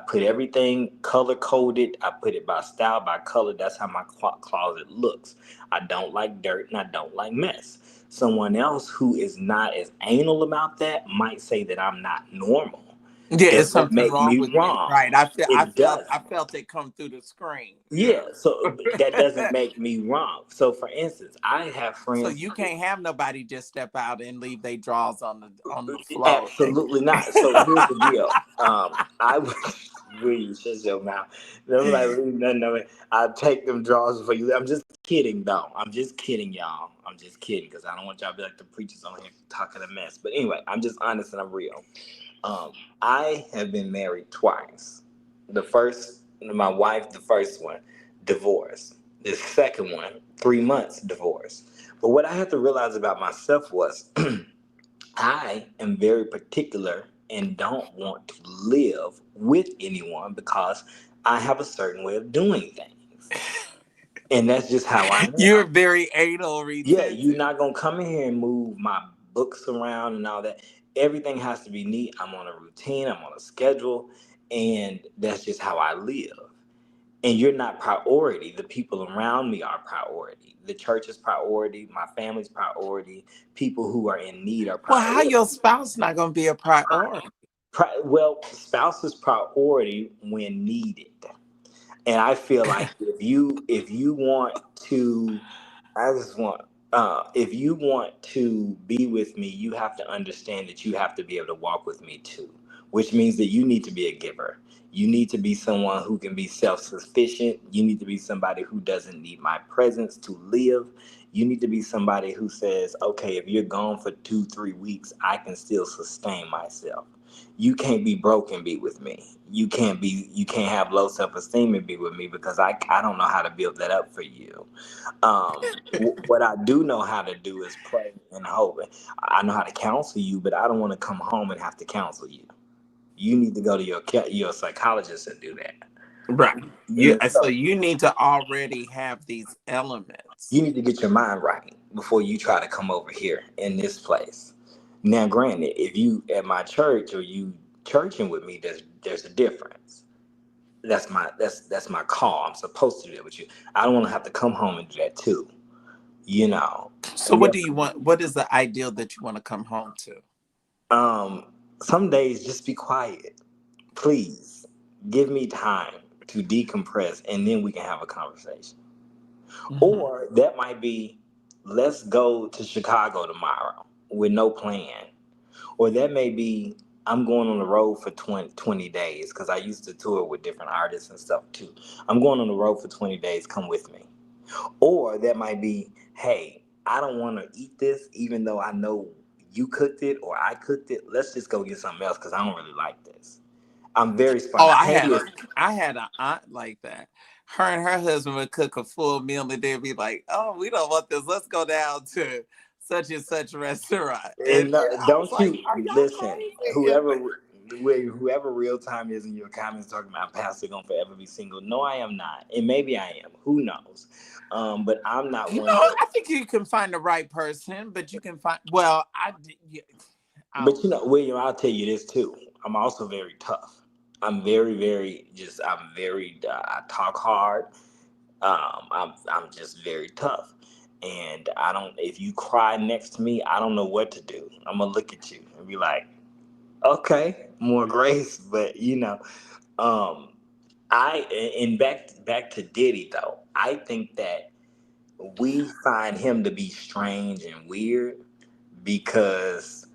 put everything color coded. I put it by style, by color. That's how my closet looks. I don't like dirt and I don't like mess. Someone else who is not as anal about that might say that I'm not normal. Yeah, Does it's that something make wrong me with me. Right. wrong? It does. I felt it come through the screen. Yeah, Yeah. so that doesn't make me wrong. So, for instance, I have So friends. you can't have nobody just step out and leave their drawers on the floor. Absolutely not. So here's the deal. I would really shut your mouth. Nobody leave nothing of it. I take them drawers for you. I'm just kidding, though. I'm just kidding, y'all. I'm just kidding, because I don't want y'all to be like the preachers on here talking a mess. But anyway, I'm just honest and I'm real. I have been married twice. The first, my wife, the first one, divorced. The second one, 3 months divorce. But what I had to realize about myself was, I am very particular and don't want to live with anyone because I have a certain way of doing things. And that's just how I You're am. very anal Yeah, you're retentive. not going to come in here and move my books around and all that. Everything has to be neat. I'm on a routine, I'm on a schedule, and that's just how I live. And you're not priority. The people around me are priority. The church is priority. My family's priority. People who are in need are Well, how priority. your spouse not gonna be a priority? Well, spouse is priority when needed, and I feel like if you want to, I just want, if you want to be with me, you have to understand that you have to be able to walk with me too, which means that you need to be a giver. You need to be someone who can be self-sufficient. You need to be somebody who doesn't need my presence to live. You need to be somebody who says, okay, if you're gone for 2 3 weeks, I can still sustain myself. You can't be broke and be with me. You can't have low self-esteem and be with me, because I don't know how to build that up for you. What I do know how to do is pray and hope. I know how to counsel you, but I don't want to come home and have to counsel you. You need to go to your psychologist and do that. Right. And So so you need to already have these elements. you need to get your mind right before you try to come over here in this place. Now, granted, if you at my church or you churching with me, there's a difference. That's my call. I'm supposed to do it with you. I don't want to have to come home and do that too. You know. So And what do you want? What is the ideal that you want to come home to? some days just be quiet. Please give me time to decompress, and then we can have a conversation. Mm-hmm. Or that might be, let's go to Chicago tomorrow with no plan. Or that may be, I'm going on the road for 20 days because I used to tour with different artists and stuff too. I'm going on the road for 20 days. Come with me. Or that might be, hey, I don't want to eat this even though I know you cooked it or I cooked it. Let's just go get something else because I don't really like this. I'm very Oh, spontaneous. I had an aunt like that. Her and her husband would cook a full meal and they'd be like, "Oh, we don't want this. Let's go down to such and such restaurant." And And I was don't like, you "Are y'all listen? crazy?" Whoever real time is in your comments talking about Pastor gonna forever be single. No, I am not, and maybe I am. Who knows? But I'm not No, one that. I think you can find the right person, but you can find. Well, I did. Yeah, I But don't know. William, I'll tell you this too. I'm also very tough. I'm very, very just. I'm very. I talk hard. I'm just very tough, and I don't. If you cry next to me, I don't know what to do. I'm gonna look at you and be like, okay, more grace, but um, I and back to Diddy though. I think that we find him to be strange and weird because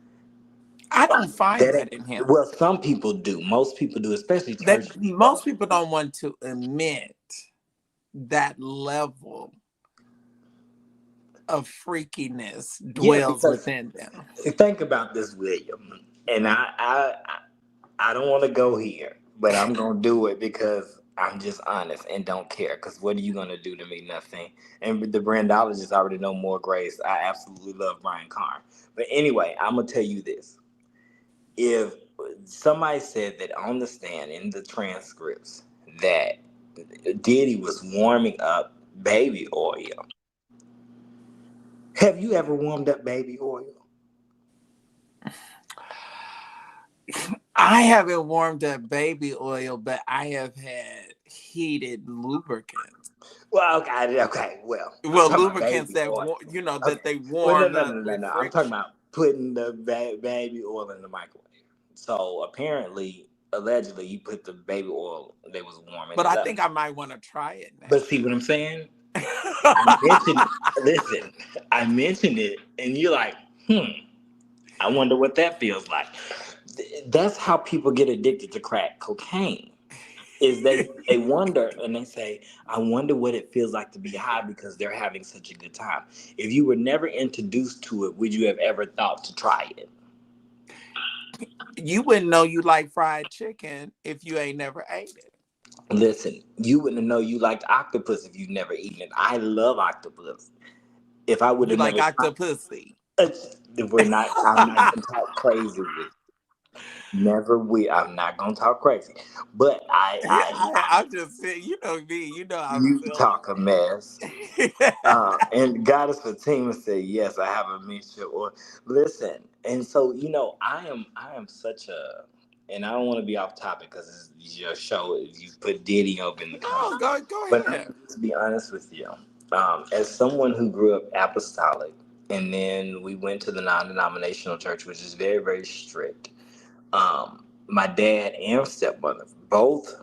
I don't find that that in him. well, some people do. Most people do, especially church That people. most people don't want to admit that level of freakiness Yeah, dwells because within them. think about this, William, and I don't want to go here, but I'm gonna do it because I'm just honest and don't care. Because what are you gonna do to me? Nothing. And the brandologists already know more grace. I absolutely love Brian Carn. But anyway, I'm gonna tell you this: if somebody said that on the stand in the transcripts that Diddy was warming up baby oil, have you ever warmed up baby oil? I haven't warmed up baby oil, but I have had heated lubricants. Well, okay. Well, I'm Well, talking about lubricants baby that oil. that Okay. they Well, no, warm no, up no, no, with no. I'm talking friction. about putting the baby oil in the microwave. So apparently, allegedly, you put the baby oil. They was warming But it I up. think I might want to try it But see what I'm saying? now. I mentioned. Listen, I mentioned it, and you're like, I wonder what that feels like. That's how people get addicted to crack cocaine. Is they wonder and they say, I wonder what it feels like to be high because they're having such a good time. If you were never introduced to it, would you have ever thought to try it? You wouldn't know you like fried chicken if you ain't never ate it. Listen, you wouldn't know you liked octopus if you've never eaten it. I love octopus. If I would You have like never octopussy. tried, I'm not gonna talk crazy with you. Never will. I'm not gonna talk crazy. But Yeah, I'm just saying, you know me, you know I'm you talk a mess. silly. And Goddess Fatima said, "Yes, I have a mixture." Or listen, and so I am such a, and I don't want to be off topic because it's your show. You put Diddy up in the No, comments, go but I'm ahead. to be honest with you, as someone who grew up apostolic, and then we went to the non-denominational church, which is very very strict. My dad and stepmother both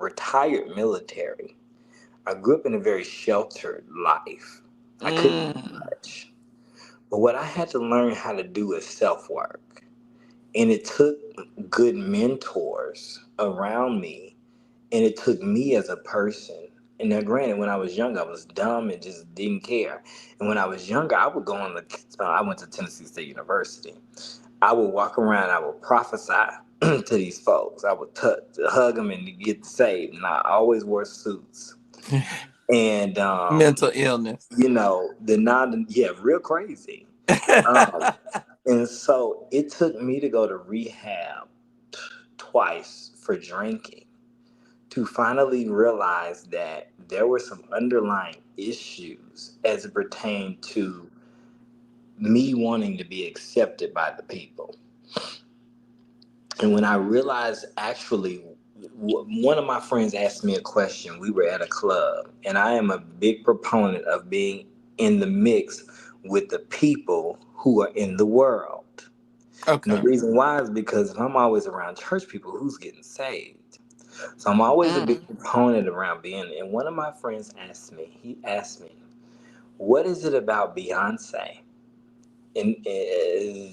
retired military. I grew up in a very sheltered life. I couldn't do Mm. much. But what I had to learn how to do is self work. And it took good mentors around me. And it took me as a person. And now, granted, when I was young, I was dumb and just didn't care. And when I was younger, I would go on I went to Tennessee State University. I would walk around, I would prophesy to these folks. I would hug them and get saved. And I always wore suits. And Mental illness. real crazy. um and so it took me to go to rehab twice for drinking to finally realize that there were some underlying issues as it pertained to me wanting to be accepted by the people. And when I realized, actually, one of my friends asked me a question. We were at a club, and I am a big proponent of being in the mix with the people who are in the world. And the Okay. reason why is because if I'm always around church people, who's getting saved? So I'm always a big Mm. proponent around being. And one of my friends he asked me, what is it about Beyonce and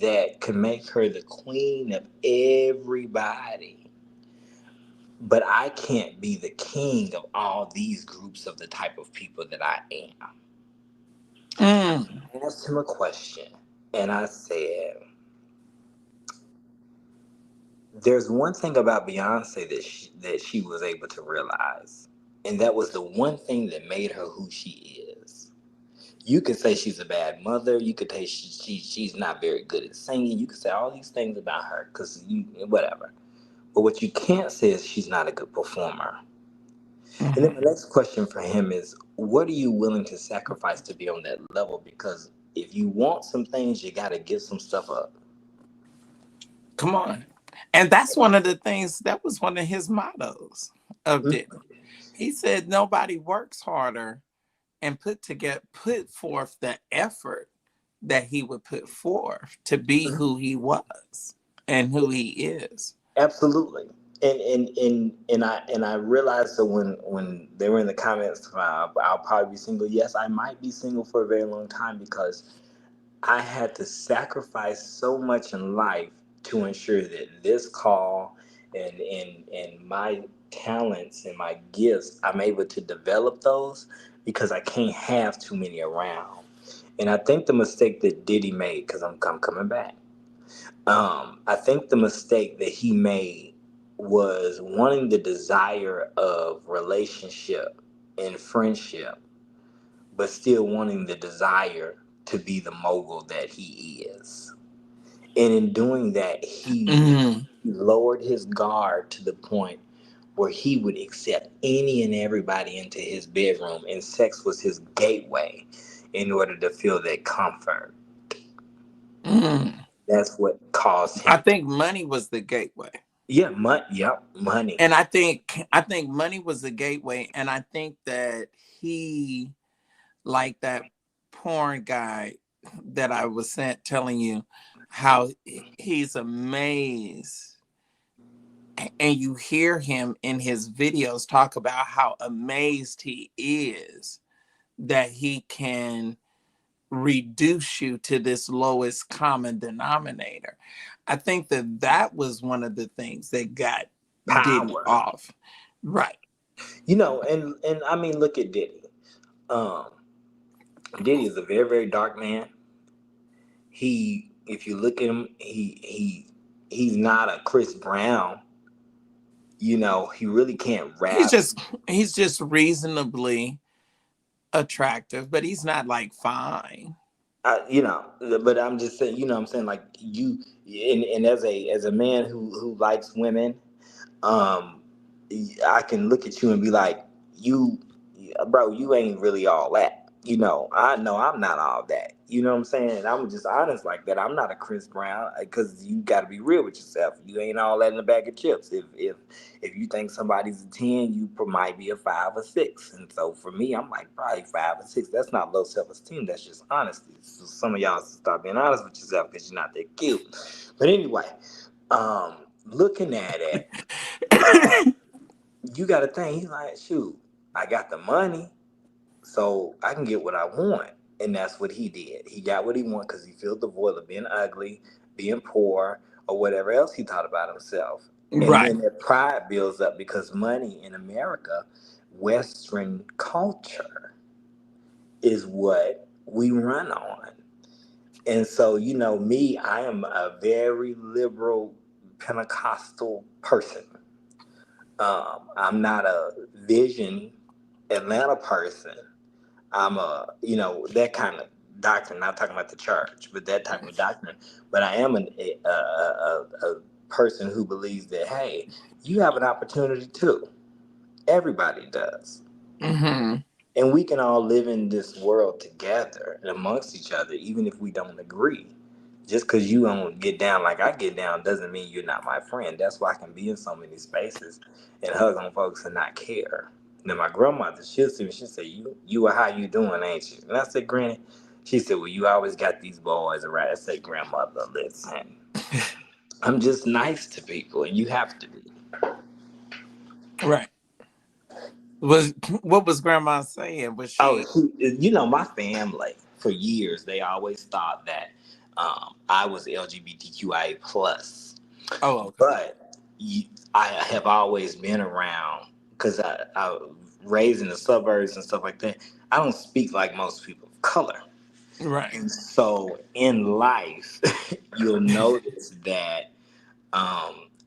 that can make her the queen of everybody, but I can't be the king of all these groups of the type of people that I am? Mm. I asked him a question, and I said, there's one thing about Beyonce that she was able to realize, and that was the one thing that made her who she is. You could say she's a bad mother. You could say she's not very good at singing. You could say all these things about her because you whatever. But what you can't say is she's not a good performer. And then Mhm. the next question for him is, what are you willing to sacrifice to be on that level? Because if you want some things, you got to give some stuff up. Come on. And that's one of the things that was one of his mottos of Diddy. He said nobody works harder and put forth the effort that he would put forth to be who he was and who he is. Absolutely. And I realized that when they were in the comments, I'll probably be single. Yes, I might be single for a very long time because I had to sacrifice so much in life to ensure that this call and my talents and my gifts, I'm able to develop those because I can't have too many around. And I think the mistake that Diddy made, because I'm coming back, I think the mistake that he made was wanting the desire of relationship and friendship, but still wanting the desire to be the mogul that he is. And in doing that, he Mm. lowered his guard to the point where he would accept any and everybody into his bedroom, and sex was his gateway in order to feel that comfort. Mm. That's what caused I him. think money was the gateway. Yeah, yep, money. And I think money was the gateway. And I think that he, like that porn guy that I was sent telling you how he's amazed, and you hear him in his videos talk about how amazed he is that he can reduce you to this lowest common denominator. I think that that was one of the things that got Diddy Power. off. Right. And I mean, look at Diddy. Um, Diddy is a very, very dark man. If you look at him, he's not a Chris Brown. He really can't He's rap. just he's just reasonably attractive, but he's not like fine. But I'm just saying, I'm saying, like, and as a man who likes women, um, I can look at you and be like, you, bro, you ain't really all that. I know I'm not all that. You know what I'm saying? And I'm just honest like that. I'm not a Chris Brown because you got to be real with yourself. You ain't all that in a bag of chips. If you think somebody's a 10, you might be a 5 or 6. And so for me, I'm like probably 5 or 6. That's not low self-esteem. That's just honesty. So some of y'all start being honest with yourself because you're not that cute. But anyway, looking at it, you got to think. He's like, shoot, I got the money, so I can get what I want. And that's what he did. He got what he wanted because he filled the void of being ugly, being poor, or whatever else he thought about himself. And Right. then that pride builds up because money in America, Western culture, is what we run on. And so, me, I am a very liberal Pentecostal person. I'm not a vision Atlanta person. I'm that kind of doctrine. Not talking about the church, but that type of doctrine. But I am a person who believes that, hey, you have an opportunity too. Everybody does. Mm-hmm. And we can all live in this world together and amongst each other, even if we don't agree. Just because you don't get down like I get down doesn't mean you're not my friend. That's why I can be in so many spaces and hug on folks and not care. Now my grandmother, she'll see me, she'll say, you are how you doing, ain't you? And I said, Granny, she said, well, you always got these boys around. I said, Grandmother, listen, I'm just nice to people and you have to be. Right. Was what was Grandma saying? Was Oh, she? my family for years they always thought that I was LGBTQIA plus, Oh, okay. but I have always been around because I raised in the suburbs and stuff like that. I don't speak like most people of color, Right. and so in life, you'll notice that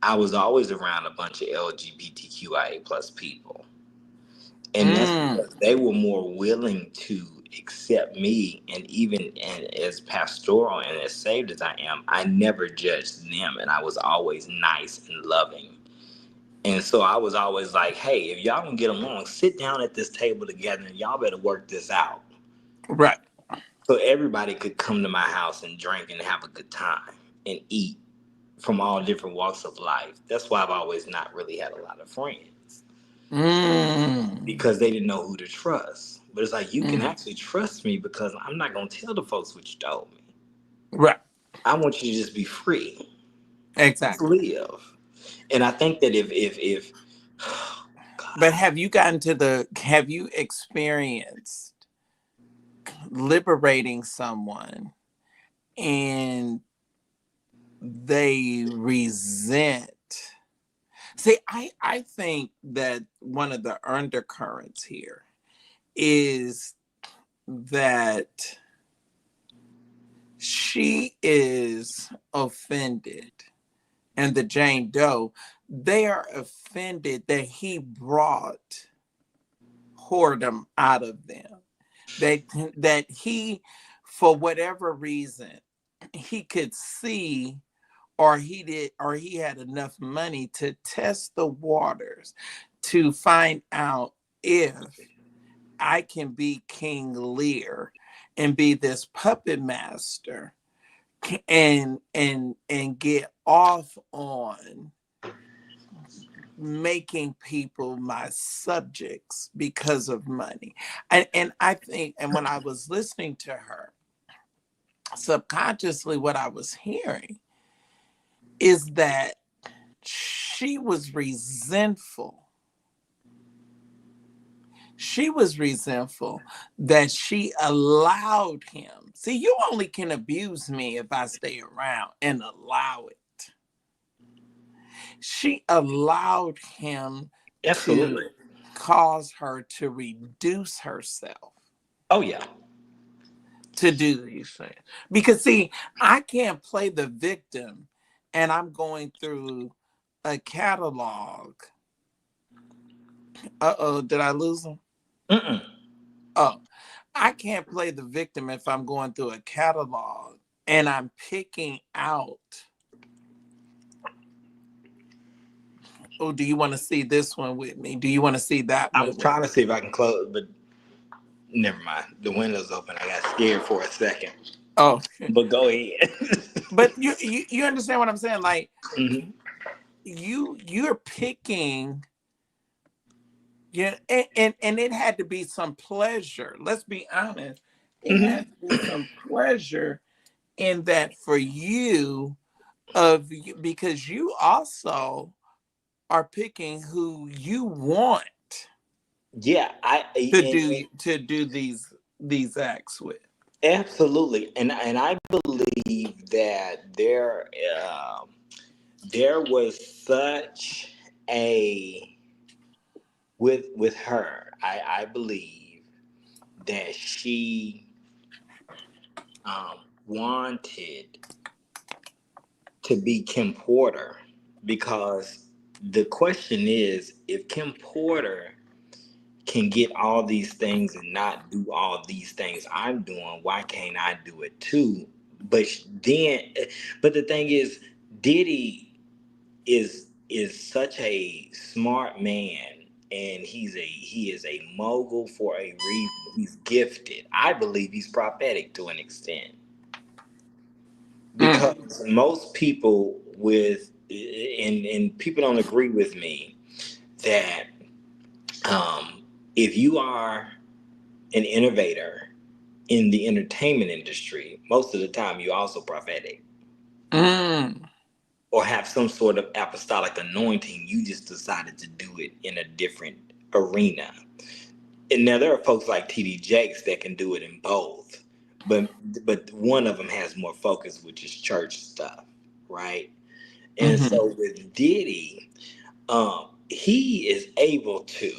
I was always around a bunch of LGBTQIA plus people. And that's Mm. because they were more willing to accept me, and even and as pastoral and as saved as I am, I never judged them, and I was always nice and loving. And so I was always like, hey, if y'all don't get along, sit down at this table together and y'all better work this out. Right. So everybody could come to my house and drink and have a good time and eat from all different walks of life. That's why I've always not really had a lot of friends, Mm. because they didn't know who to trust. But it's like, you can Mm. actually trust me because I'm not going to tell the folks what you told me. Right. I want you to just be free. Just Exactly. live. And I think that if But God, have you have you experienced liberating someone and they resent? See, I think that one of the undercurrents here is that she is offended, and the Jane Doe, they are offended that he brought whoredom out of them. That he, for whatever reason, he could see, or he had enough money to test the waters to find out if I can be King Lear and be this puppet master and get off on making people my subjects because of money. And I think, and when I was listening to her, subconsciously what I was hearing is that she was resentful. She was resentful that she allowed him. See, you only can abuse me if I stay around and allow it. She allowed him to absolutely. cause her to reduce herself Oh, yeah. to do these things. Because, see, I can't play the victim and I'm going through a catalog. Uh-oh, did I lose him? Mm-mm. Oh, I can't play the victim if I'm going through a catalog and I'm picking out. Oh, do you want to see this one with me? Do you want to see that I one was with trying to me? see if I can close, but never mind. The window's open. I got scared for a second. Oh, But go ahead. but you understand what I'm saying? Like Hmm. you're picking, yeah, and it had to be some pleasure. Let's be honest. It Hmm. had to be some pleasure in that for you, of you, because you also are picking who you want Yeah, to do these acts with. absolutely, and I believe that there was such a with her. I believe that she wanted to be Kim Porter, because the question is, if Kim Porter can get all these things and not do all these things I'm doing, why can't I do it too? But then, but the thing is, Diddy is such a smart man, and he is a mogul for a reason. He's gifted. I believe he's prophetic to an extent, Mm. because most people with and people don't agree with me that if you are an innovator in the entertainment industry, most of the time you're also prophetic Mm. or have some sort of apostolic anointing. You just decided to do it in a different arena. And now there are folks like TD Jakes that can do it in both, but one of them has more focus, which is church stuff, right? And Mm-hmm. so with Diddy, he is able to,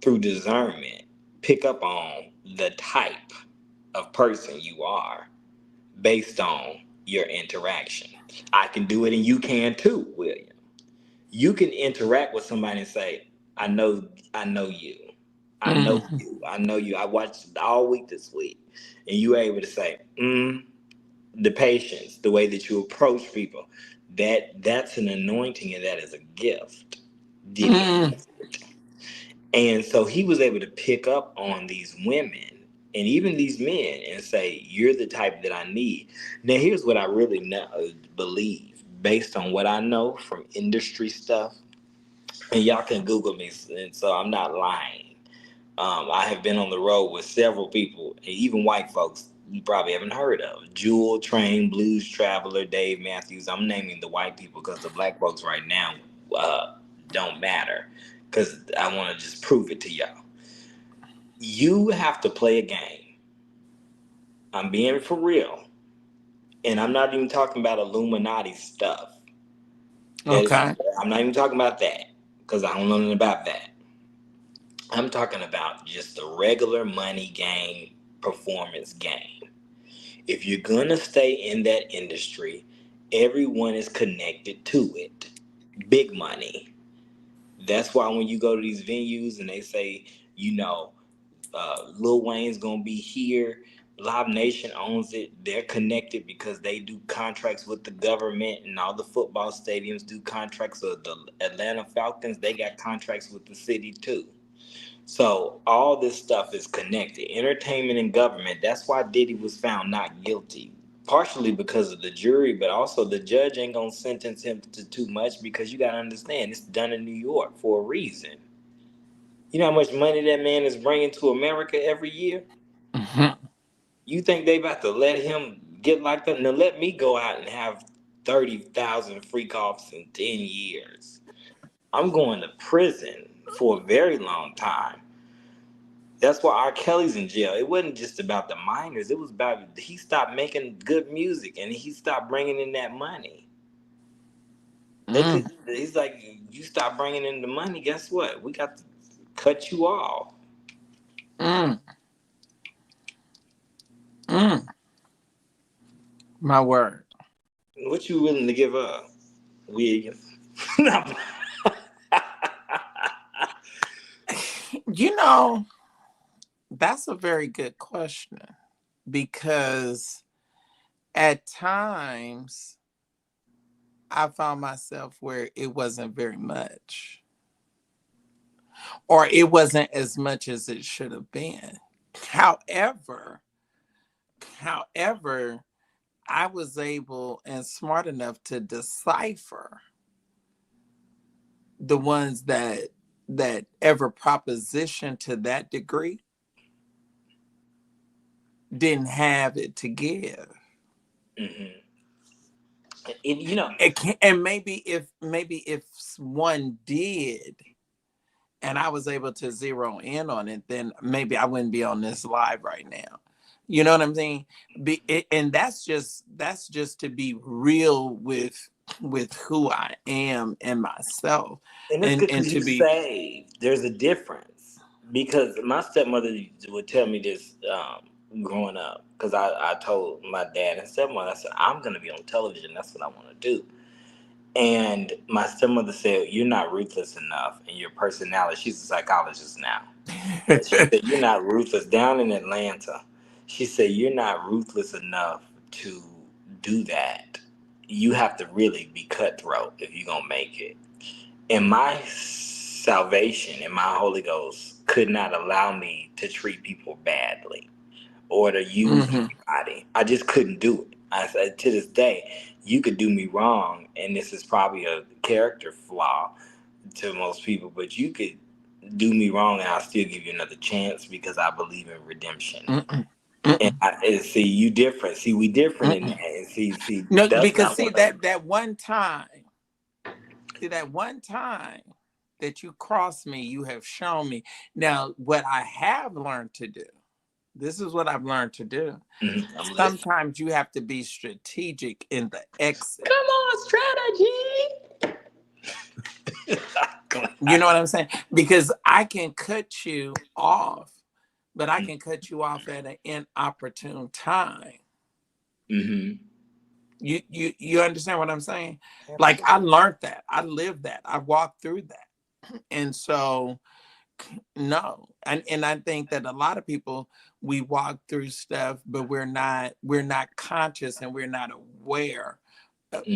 through discernment, pick up on the type of person you are based on your interaction. I can do it and you can too, William. You can interact with somebody and say, I know you. I know Mm-hmm. you. I know you. I watched all week this week. And you were able to say, the patience, the way that you approach people, that's an anointing and that is a gift. Diddy Mm. has it. And so he was able to pick up on these women and even these men and say, you're the type that I need. Now, here's what I really believe based on what I know from industry stuff. And y'all can Google me, and so I'm not lying. I have been on the road with several people, even white folks you probably haven't heard of. Jewel, Train, Blues Traveler, Dave Matthews. I'm naming the white people because the black folks right now don't matter, because I want to just prove it to y'all. You have to play a game. I'm being for real. And I'm not even talking about Illuminati stuff. That is, Okay. I'm not even talking about that because I don't know nothing about that. I'm talking about just the regular money game, performance game. If you're gonna stay in that industry, everyone is connected to it. Big money. That's why when you go to these venues and they say, you know, Lil Wayne's gonna be here, Live Nation owns it. They're connected because they do contracts with the government, and all the football stadiums do contracts. So the Atlanta Falcons, they got contracts with the city too. So all this stuff is connected. Entertainment and government. That's why Diddy was found not guilty. Partially because of the jury, but also the judge ain't gonna sentence him to too much, because you gotta understand it's done in New York for a reason. You know how much money that man is bringing to America every year? Mm-hmm. You think they about to let him get like that? Now let me go out and have 30,000 free coughs in 10 years. I'm going to prison for a very long time. That's why R. Kelly's in jail. It wasn't just about the minors. It was about he stopped making good music and he stopped bringing in that money. They could. Mm. He's like, you stop bringing in the money. Guess what? We got to cut you off. Mm. Mm. My word. What you willing to give up, William? You know, that's a very good question, because at times I found myself where it wasn't very much, or it wasn't as much as it should have been. However, however, I was able and smart enough to decipher the ones that ever propositioned to that degree didn't have it to give. Mm-hmm. And, you know, And maybe if one did, and I was able to zero in on it, then maybe I wouldn't be on this live right now. You know what I'm saying? And that's just to be real with who I am and myself, and it's and good and because to you be. saved. There's a difference, because my stepmother would tell me this growing up. Because I told my dad and stepmother, I said, I'm going to be on television. That's what I want to do. And my stepmother said, you're not ruthless enough in your personality. She's a psychologist now. And she said, you're not ruthless. Down in Atlanta, she said, you're not ruthless enough to do that. You have to really be cutthroat if you're going to make it. And my salvation and my Holy Ghost could not allow me to treat people badly or to use anybody. I just couldn't do it. I said, to this day, you could do me wrong, and this is probably a character flaw to most people, but you could do me wrong and I'll still give you another chance because I believe in redemption. And see, you different. See, we different in that. And see, No, that's because not see what I. that one time, that you crossed me, you have shown me. Now, what I have learned to do, this is what I've learned to do. I'm listening. Sometimes you have to be strategic in the exit. Come on, strategy. You know what I'm saying? Because I can cut you off, but I can cut you off at an inopportune time. You understand what I'm saying? Like, I learned that. I lived that. I walked through that. And so, no. And I think that a lot of people, we walk through stuff, but we're not conscious and we're not aware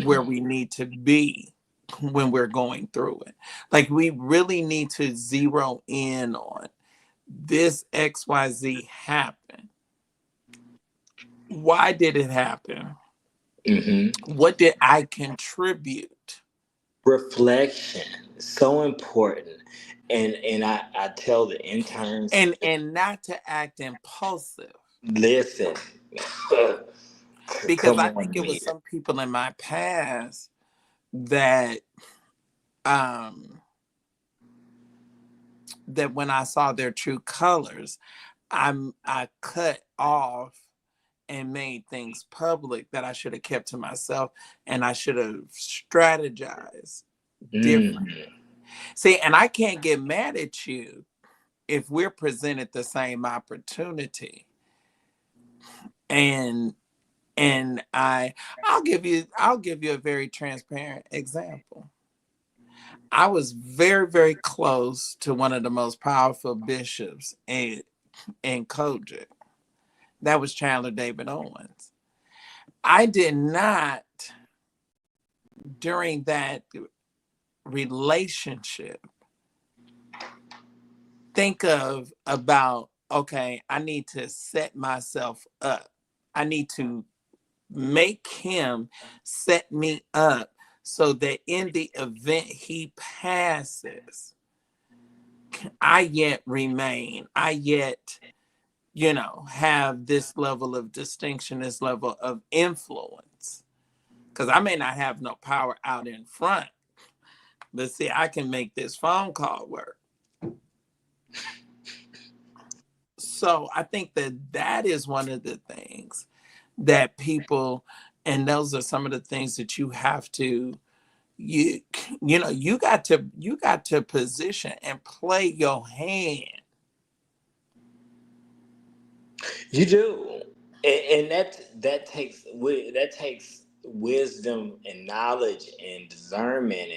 where we need to be when we're going through it. Like, we really need to zero in on this XYZ happened. Why did it happen? What did I contribute? Reflection, so important. And I tell the interns, And not to act impulsive. listen. Because Come I on think it was here. some people in my past that that when I saw their true colors, I cut off and made things public that I should have kept to myself, and I should have strategized differently. See, and I can't get mad at you if we're presented the same opportunity. And I'll give you a very transparent example. I was very, very close to one of the most powerful bishops in Kojic. That was Chandler David Owens. I did not, during that relationship, think about, okay, I need to set myself up. I need to make him set me up so that in the event he passes, I yet remain. I yet, have this level of distinction, this level of influence. Because I may not have no power out in front, but see, I can make this phone call work. So I think that is one of the things that people, and those are some of the things that you have to, you got to position and play your hand. You do, and that takes wisdom and knowledge and discernment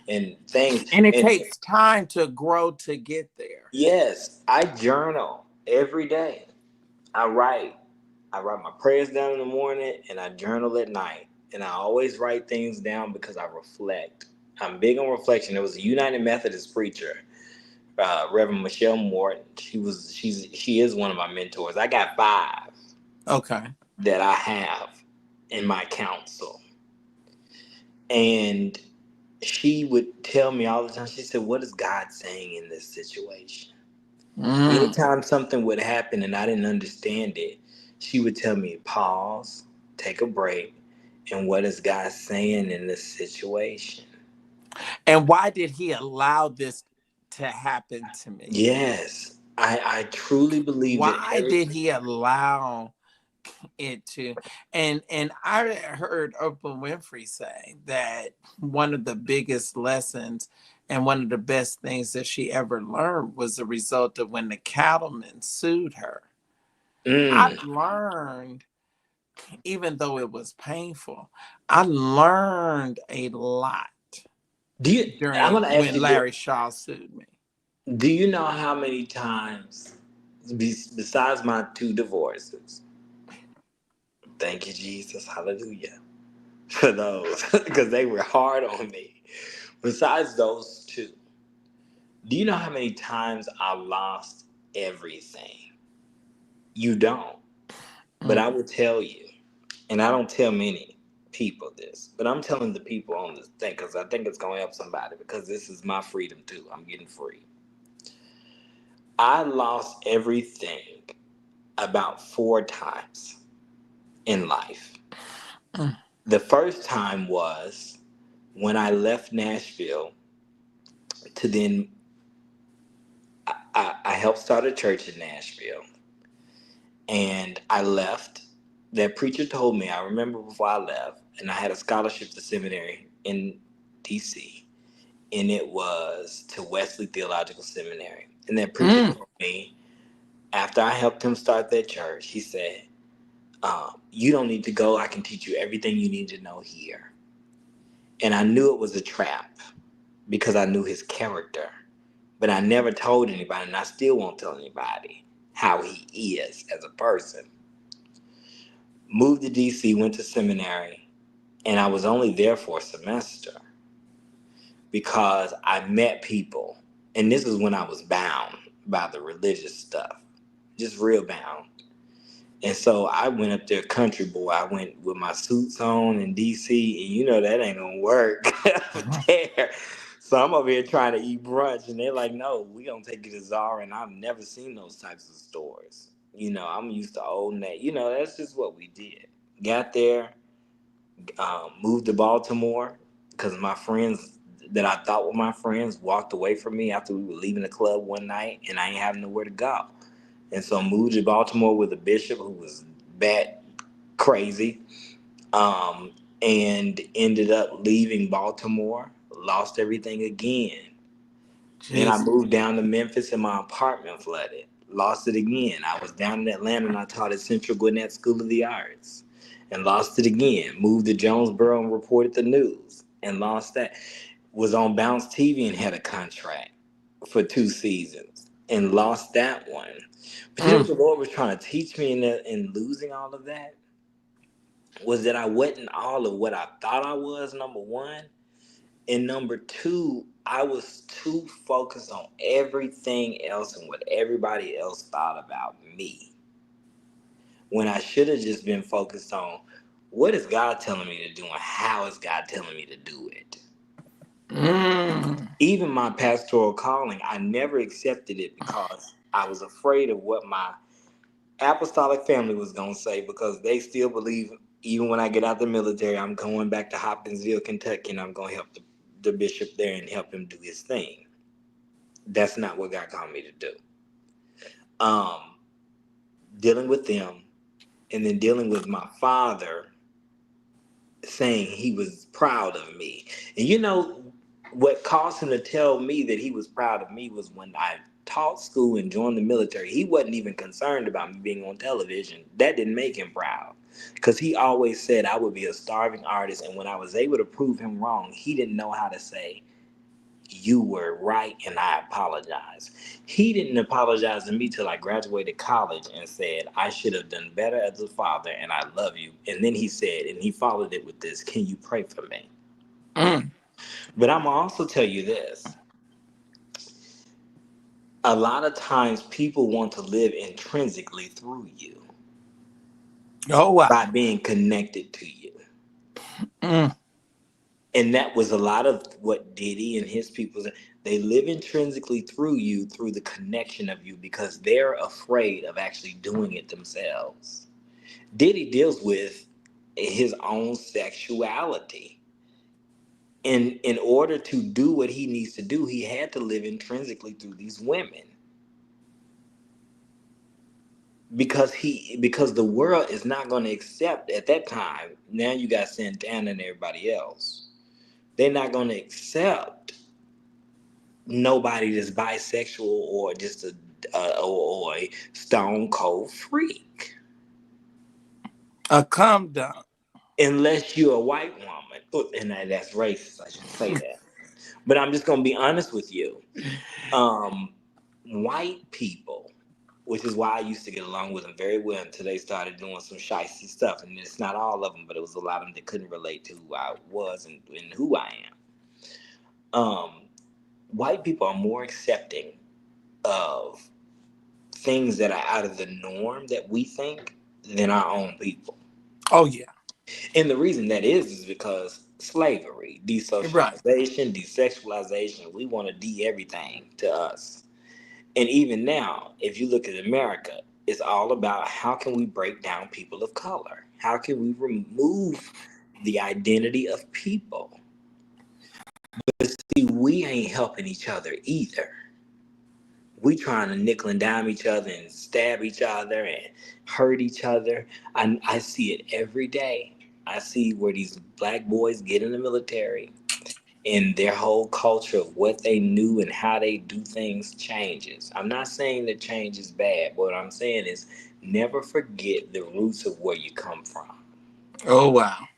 and things. And it And takes time to grow to get there. yes, I journal every day. I write. I write my prayers down in the morning and I journal at night. And I always write things down because I reflect. I'm big on reflection. There was a United Methodist preacher, Reverend Michelle Morton. She is one of my mentors. I got 5 Okay. that I have in my counsel. And she would tell me all the time, she said, what is God saying in this situation? Anytime something would happen and I didn't understand it, she would tell me, pause, take a break, and what is God saying in this situation? And why did he allow this to happen to me? Yes, I truly believe that Why did he allow it to? And I heard Oprah Winfrey say that one of the biggest lessons and one of the best things that she ever learned was the result of when the cattlemen sued her. I learned, even though it was painful, I learned a lot I'm during going to ask when you this. Larry Shaw sued me. Do you know how many times, besides my 2 divorces, thank you, Jesus, hallelujah, for those, because they were hard on me. Besides those 2, Do you know how many times I lost everything? You don't. But I Mm. will tell you, and I don't tell many people this, but I'm telling the people on this thing because I think it's going to help somebody because this is my freedom too. I'm getting free. I lost everything about 4 times in life. Mm. The first time was when I left Nashville to then I helped start a church in Nashville, and I left. That preacher told me, I remember before I left, and I had a scholarship to seminary in DC, and it was to Wesley Theological Seminary. And that preacher Mm. told me, after I helped him start that church, he said, you don't need to go. I can teach you everything you need to know here. And I knew it was a trap because I knew his character. But I never told anybody, and I still won't tell anybody how he is as a person. Moved to DC, went to seminary, and I was only there for a semester because I met people. And this is when I was bound by the religious stuff, just real bound. And so I went up there, country boy. I went with my suits on in DC, and you know that ain't gonna work up there. So I'm over here trying to eat brunch, and they're like, "No, we gonna take you to Zara." And I've never seen those types of stores. You know, I'm used to old net. You know, that's just what we did. Got there, moved to Baltimore because my friends that I thought were my friends walked away from me after we were leaving the club one night, and I ain't having nowhere to go. And so moved to Baltimore with a bishop who was bat crazy, and ended up leaving Baltimore, lost everything again. Then I Jesus. moved down to Memphis and my apartment flooded. Lost it again. I was down in Atlanta and I taught at Central Gwinnett School of the Arts and lost it again. Moved to Jonesboro and reported the news and lost that. Was on Bounce TV and had a contract for 2 seasons and lost that one. But you know what Mm. the Lord was trying to teach me in losing all of that? Was that I wasn't all of what I thought I was, number one. And number two, I was too focused on everything else and what everybody else thought about me. When I should have just been focused on what is God telling me to do and how is God telling me to do it. Mm. Even my pastoral calling, I never accepted it because I was afraid of what my apostolic family was going to say because they still believe, even when I get out the military, I'm going back to Hopkinsville, Kentucky, and I'm going to help the bishop there and help him do his thing. That's not what God called me to do. Um, Dealing with them and then dealing with my father saying he was proud of me. And you know what caused him to tell me that he was proud of me was when I taught school and joined the military. He wasn't even concerned about me being on television. That didn't make him proud because he always said I would be a starving artist. And when I was able to prove him wrong, he didn't know how to say, you were right and I apologize. He didn't apologize to me till I graduated college and said, I should have done better as a father and I love you. And then he said, and he followed it with this, can you pray for me? Mm. But I'm gonna also tell you this. A lot of times people want to live intrinsically through you Oh wow. by being connected to you. Mm. And that was a lot of what Diddy and his people, they live intrinsically through you, through the connection of you, because they're afraid of actually doing it themselves. Diddy deals with his own sexuality. And in order to do what he needs to do, he had to live intrinsically through these women. Because the world is not going to accept at that time. Now you got Santana and everybody else. They're not going to accept nobody that's bisexual or just or a stone cold freak, A come down. unless you're a white woman. Oh, and that's racist. I shouldn't say that, but I'm just gonna be honest with you. Um, White people, which is why I used to get along with them very well until they started doing some shicey stuff, and it's not all of them, but it was a lot of them that couldn't relate to who I was and who I am. white people are more accepting of things that are out of the norm that we think than our own people. Oh yeah. And the reason that is because slavery, Right. desocialization, desexualization, we want to de everything to us. And even now, if you look at America, it's all about how can we break down people of color? How can we remove the identity of people? But see, we ain't helping each other either. We trying to nickel and dime each other and stab each other and hurt each other. I see it every day. I see where these black boys get in the military and their whole culture of what they knew and how they do things changes. I'm not saying that change is bad, but what I'm saying is never forget the roots of where you come from. Oh wow.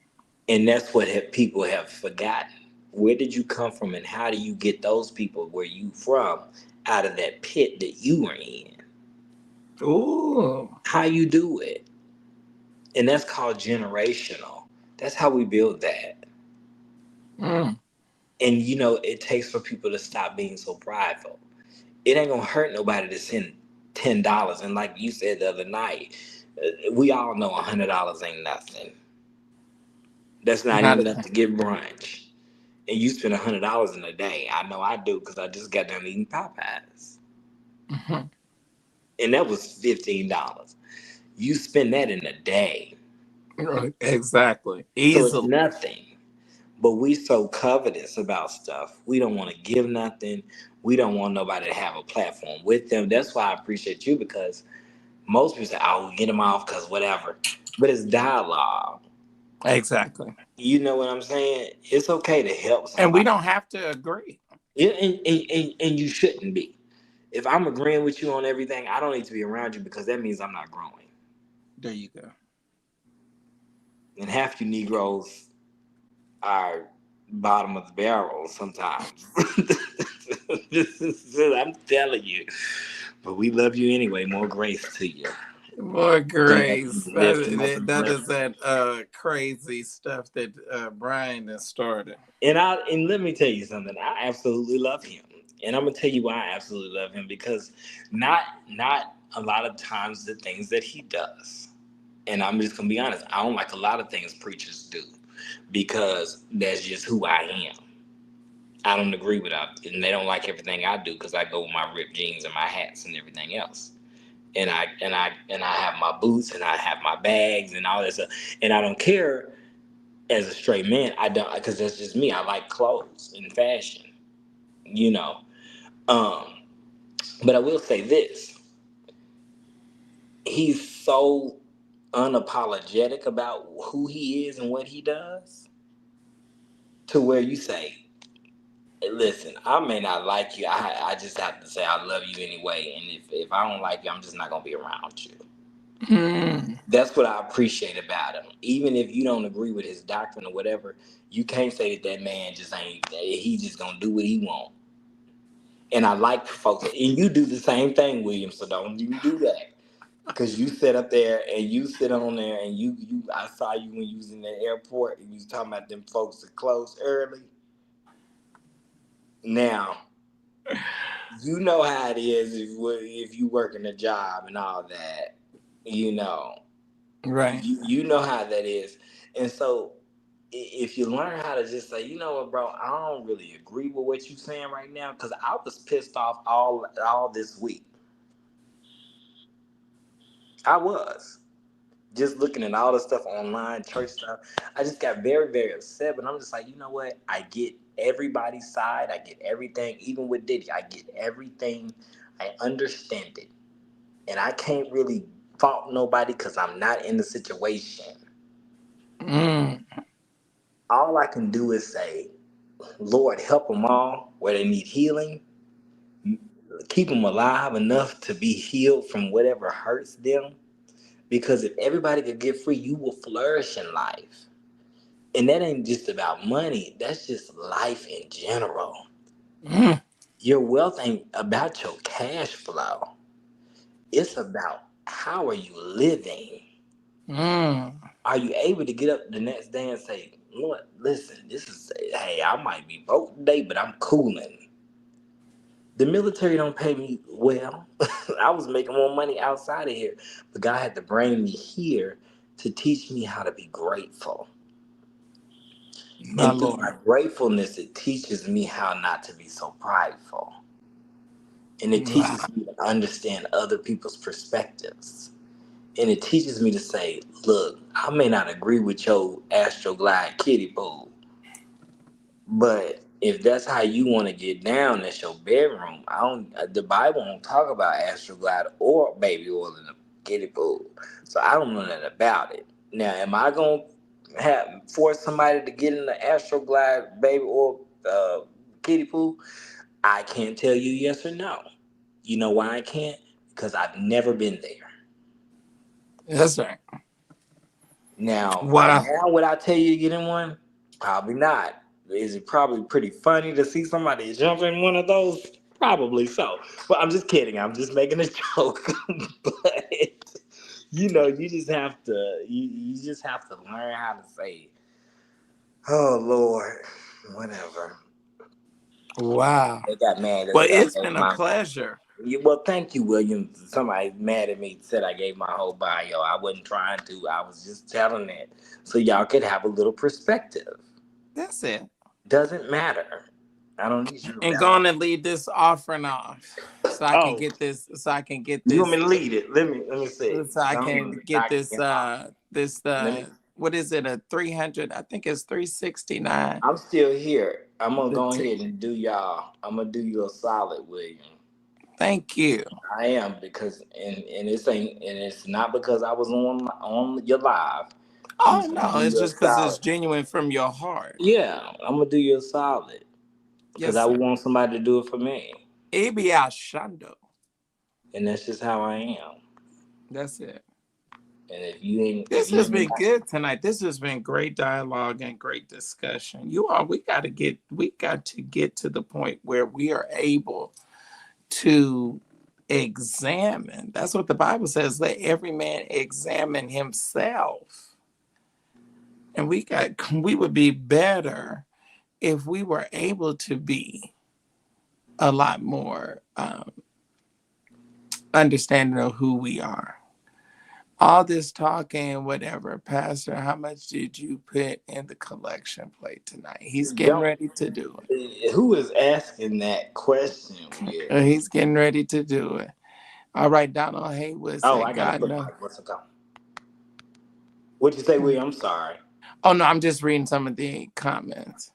And that's what people have forgotten. Where did you come from and how do you get those people where you from out of that pit that you were in? Ooh. How you do it. And that's called generational. That's how we build that. Mm. And it takes for people to stop being so prideful. It ain't gonna hurt nobody to send $10. And like you said the other night, we all know $100 ain't nothing. That's not Not even a enough to get brunch. And you spend $100 in a day. I know I do because I just got done eating Popeyes, thing. and that was $15. You spend that in a day, Exactly. so it's Easily. nothing. But we so covetous about stuff. We don't want to give nothing. We don't want nobody to have a platform with them. That's why I appreciate you because most people say, "Oh, get them off because whatever," but it's dialogue. Exactly. You know what I'm saying? It's okay to help And we somebody, don't have to agree. and you shouldn't be. If I'm agreeing with you on everything, I don't need to be around you because that means I'm not growing. There you go. And half you Negroes are bottom of the barrel sometimes. I'm telling you. But we love you anyway. More grace to you. More Keep up grace. the That, lifting up that, and that blessing. is that crazy stuff that Brian has started. And let me tell you something. I absolutely love him. And I'm gonna tell you why I absolutely love him because not a lot of times the things that he does. And I'm just gonna be honest, I don't like a lot of things preachers do because that's just who I am. I don't agree with it, and they don't like everything I do because I go with my ripped jeans and my hats and everything else. And I have my boots and I have my bags and all that stuff. And I don't care as a straight man. I don't because that's just me. I like clothes and fashion, you know. Um, but I will say this: he's so unapologetic about who he is and what he does, to where you say, "Hey, listen, I may not like you. I just have to say I love you anyway. And if I don't like you, I'm just not gonna be around you." Mm, That's what I appreciate about him. Even if you don't agree with his doctrine or whatever, you can't say that man just ain't. He just gonna do what he want. And I like folks, and you do the same thing, William. So don't you do that, because you sit up there and you sit on there and you. I saw you when you was in the airport and you was talking about them folks that close early. Now you know how it is if you work in a job and all that. You know, right. you know how that is, and so if you learn how to just say, you know what, bro, I don't really agree with what you're saying right now, because I was pissed off all this week. I was just looking at all the stuff online, church stuff. I just got very, very upset. But I'm just like, you know what? I get everybody's side. I get everything. Even with Diddy, I get everything. I understand it, and I can't really fault nobody because I'm not in the situation. Mm, All I can do is say, Lord, help them all where they need healing. Keep them alive enough to be healed from whatever hurts them. Because if everybody could get free, you will flourish in life. And that ain't just about money, that's just life in general. mm, Your wealth ain't about your cash flow, it's about how are you living. mm. Are you able to get up the next day and say, Lord, listen, this is, hey, I might be broke today, but I'm cooling. The military don't pay me well. I was making more money outside of here, but God had to bring me here to teach me how to be grateful. My And through my Lord. gratefulness, it teaches me how not to be so prideful. And it Wow. teaches me to understand other people's perspectives. And it teaches me to say, look, I may not agree with your Astroglide kiddie pool, but if that's how you want to get down, that's your bedroom. I don't. The Bible don't talk about Astroglide or baby oil in the kiddie pool, so I don't know nothing about it. Now, am I gonna force somebody to get in the Astroglide baby oil kiddie pool? I can't tell you yes or no. You know why I can't? Because I've never been there. That's right. Now, right Wow. now, would I tell you to get in one? Probably not. Is it probably pretty funny to see somebody jump in one of those? Probably so. But I'm just kidding. I'm just making a joke. But you just have to you just have to learn how to say, "Oh Lord, whatever." Wow. They got mad and Well, said I it's gave been a my. pleasure. Well, thank you, William. Somebody mad at me said I gave my whole bio. I wasn't trying to. I was just telling it so y'all could have a little perspective. That's it. Doesn't matter. I don't need you to And go on validate. and lead this offering off so I can Oh, get this, so I can get you want me this, to lead it? Let me see. so I Don't can even get knock this, it off. Let me. what is it, a 300? I think it's 369. I'm still here. I'm gonna The go t- ahead and do y'all. I'm gonna do you a solid, William. Thank you. I am because and it's ain't and it's not because I was on your live. I'm Oh just gonna no, do it's you a just because it's solid. genuine from your heart. Yeah, I'm gonna do you a solid because Yes, I sir. want somebody to do it for me, Ibi Shando. and that's just how I am. That's it. And if This you has ain't been got, good tonight. This has been great dialogue and great discussion. You all, we got to get to the point where we are able to examine. That's what the Bible says. Let every man examine himself. And we would be better if we were able to be a lot more understanding of who we are. All this talking, whatever, Pastor, how much did you put in the collection plate tonight? He's getting don't ready to do who is asking that question, it. Will? He's getting ready to do it. All right, Donald Haywood Oh, said, I gotta God put no. my what's it called? What'd you say, Will? I'm sorry. Oh no, I'm just reading some of the comments.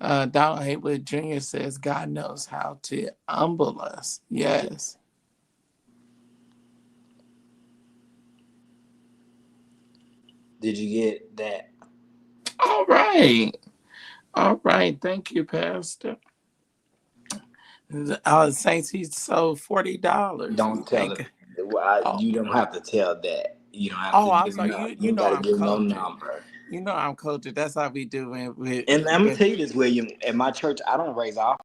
Donald Haywood Jr. says, God knows how to humble us. Yes. Did you get that? All right. All right. Thank you, Pastor. Saints, he sold $40. We Don't tell it. think. Oh, You don't have to tell that. You don't have to oh, I'm give sorry. no. You You know gotta I'm give no cultured. number. You know I'm cultured. That's how we do it. And I'm gonna tell you this, William. At my church, I don't raise off.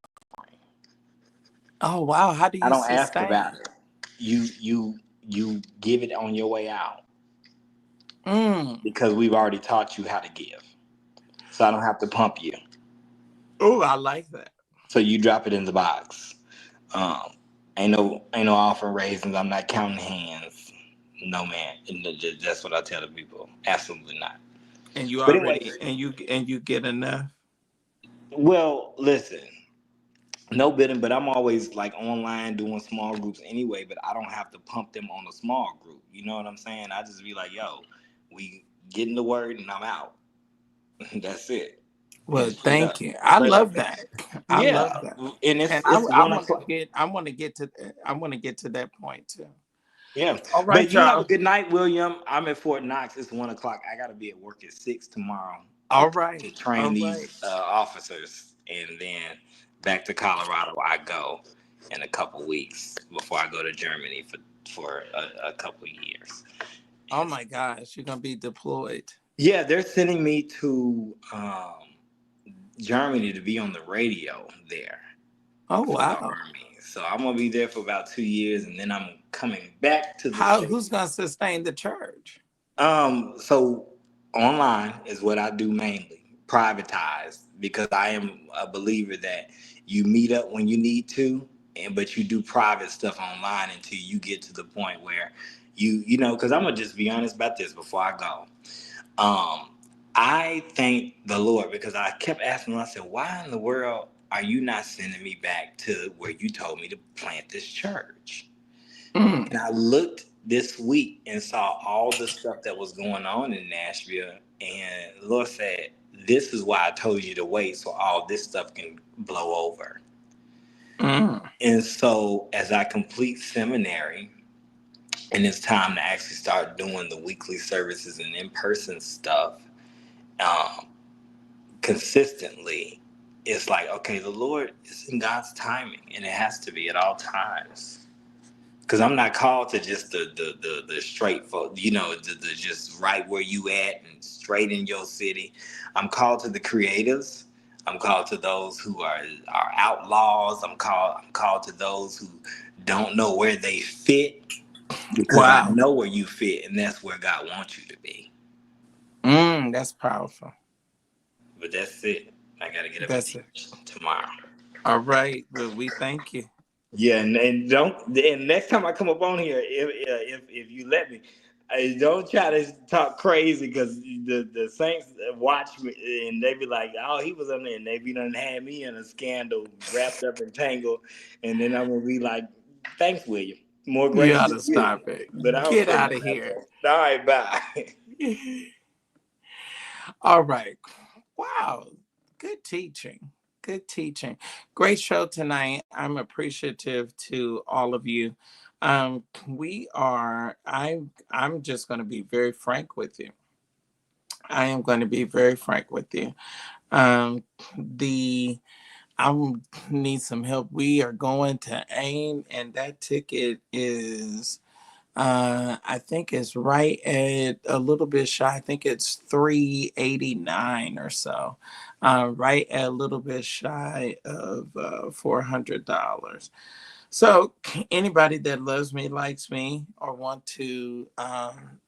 Oh wow, how do I you don't ask about sustain? it. You give it on your way out Mm. because we've already taught you how to give. So I don't have to pump you. Oh, I like that. So you drop it in the box. Um, ain't no offering raisins. I'm not counting hands. No man. And that's what I tell the people. Absolutely not. And you But already anyways, and you get enough. well, listen. No bidding, but I'm always like online doing small groups anyway. But I don't have to pump them on a small group. You know what I'm saying? I just be like, yo, we getting the word, and I'm out. That's it. And Well, straight thank up, you. I straight up. love that. I love Yeah, that. and And it's I 1 o'clock. I want to get to that point too. Yeah, All right, but you have a y'all. good night, William. I'm at Fort Knox. It's 1 o'clock. I got to be at work at 6 tomorrow to All right. train All right. these officers, and then back to Colorado I go in a couple weeks before I go to Germany for a couple years. Oh my gosh, you're gonna be deployed. Yeah, they're sending me to Germany to be on the radio there Oh for the wow. army. So I'm gonna be there for about 2 years, and then I'm coming back to the Who's states. gonna sustain the church? So online is what I do mainly, privatized, because I am a believer that You meet up when you need to, but you do private stuff online until you get to the point where you know, because I'm gonna just be honest about this before I go. I thank the Lord because I kept asking him, I said, why in the world are you not sending me back to where you told me to plant this church? Mm. And I looked this week and saw all the stuff that was going on in Nashville. And the Lord said, this is why I told you to wait so all this stuff can blow over. Mm. And so as I complete seminary and it's time to actually start doing the weekly services and in-person stuff, um, consistently, it's like, okay, the Lord is in God's timing, and it has to be at all times. Because I'm not called to just the straight for, you know, the just right where you at and straight in your city. I'm called to the creatives. I'm called to those who are outlaws. I'm called to those who don't know where they fit, because I Wow. know where you fit, and that's where God wants you to be. That's powerful. But that's it. I got to get up and That's it. teach tomorrow. All right. Well, we thank you. Yeah, and don't. And next time I come up on here, if you let me, don't try to talk crazy, because the Saints watch me and they be like, "Oh, he was on there," and they be done had me in a scandal, wrapped up and tangled, and then I'm gonna be like, "Thanks, William. More You grace ought to to you." stop it. But I don't Get say out nothing of else. here. All right, bye. All right. Wow. Good teaching. Good teaching. Great show tonight. I'm appreciative to all of you. I'm just going to be very frank with you. I am going to be very frank with you. Um, the I need some help. We are going to AIM, and that ticket is I think it's right at a little bit shy. I think it's 389 or so. Right at a little bit shy of $400. So anybody that loves me, likes me, or want to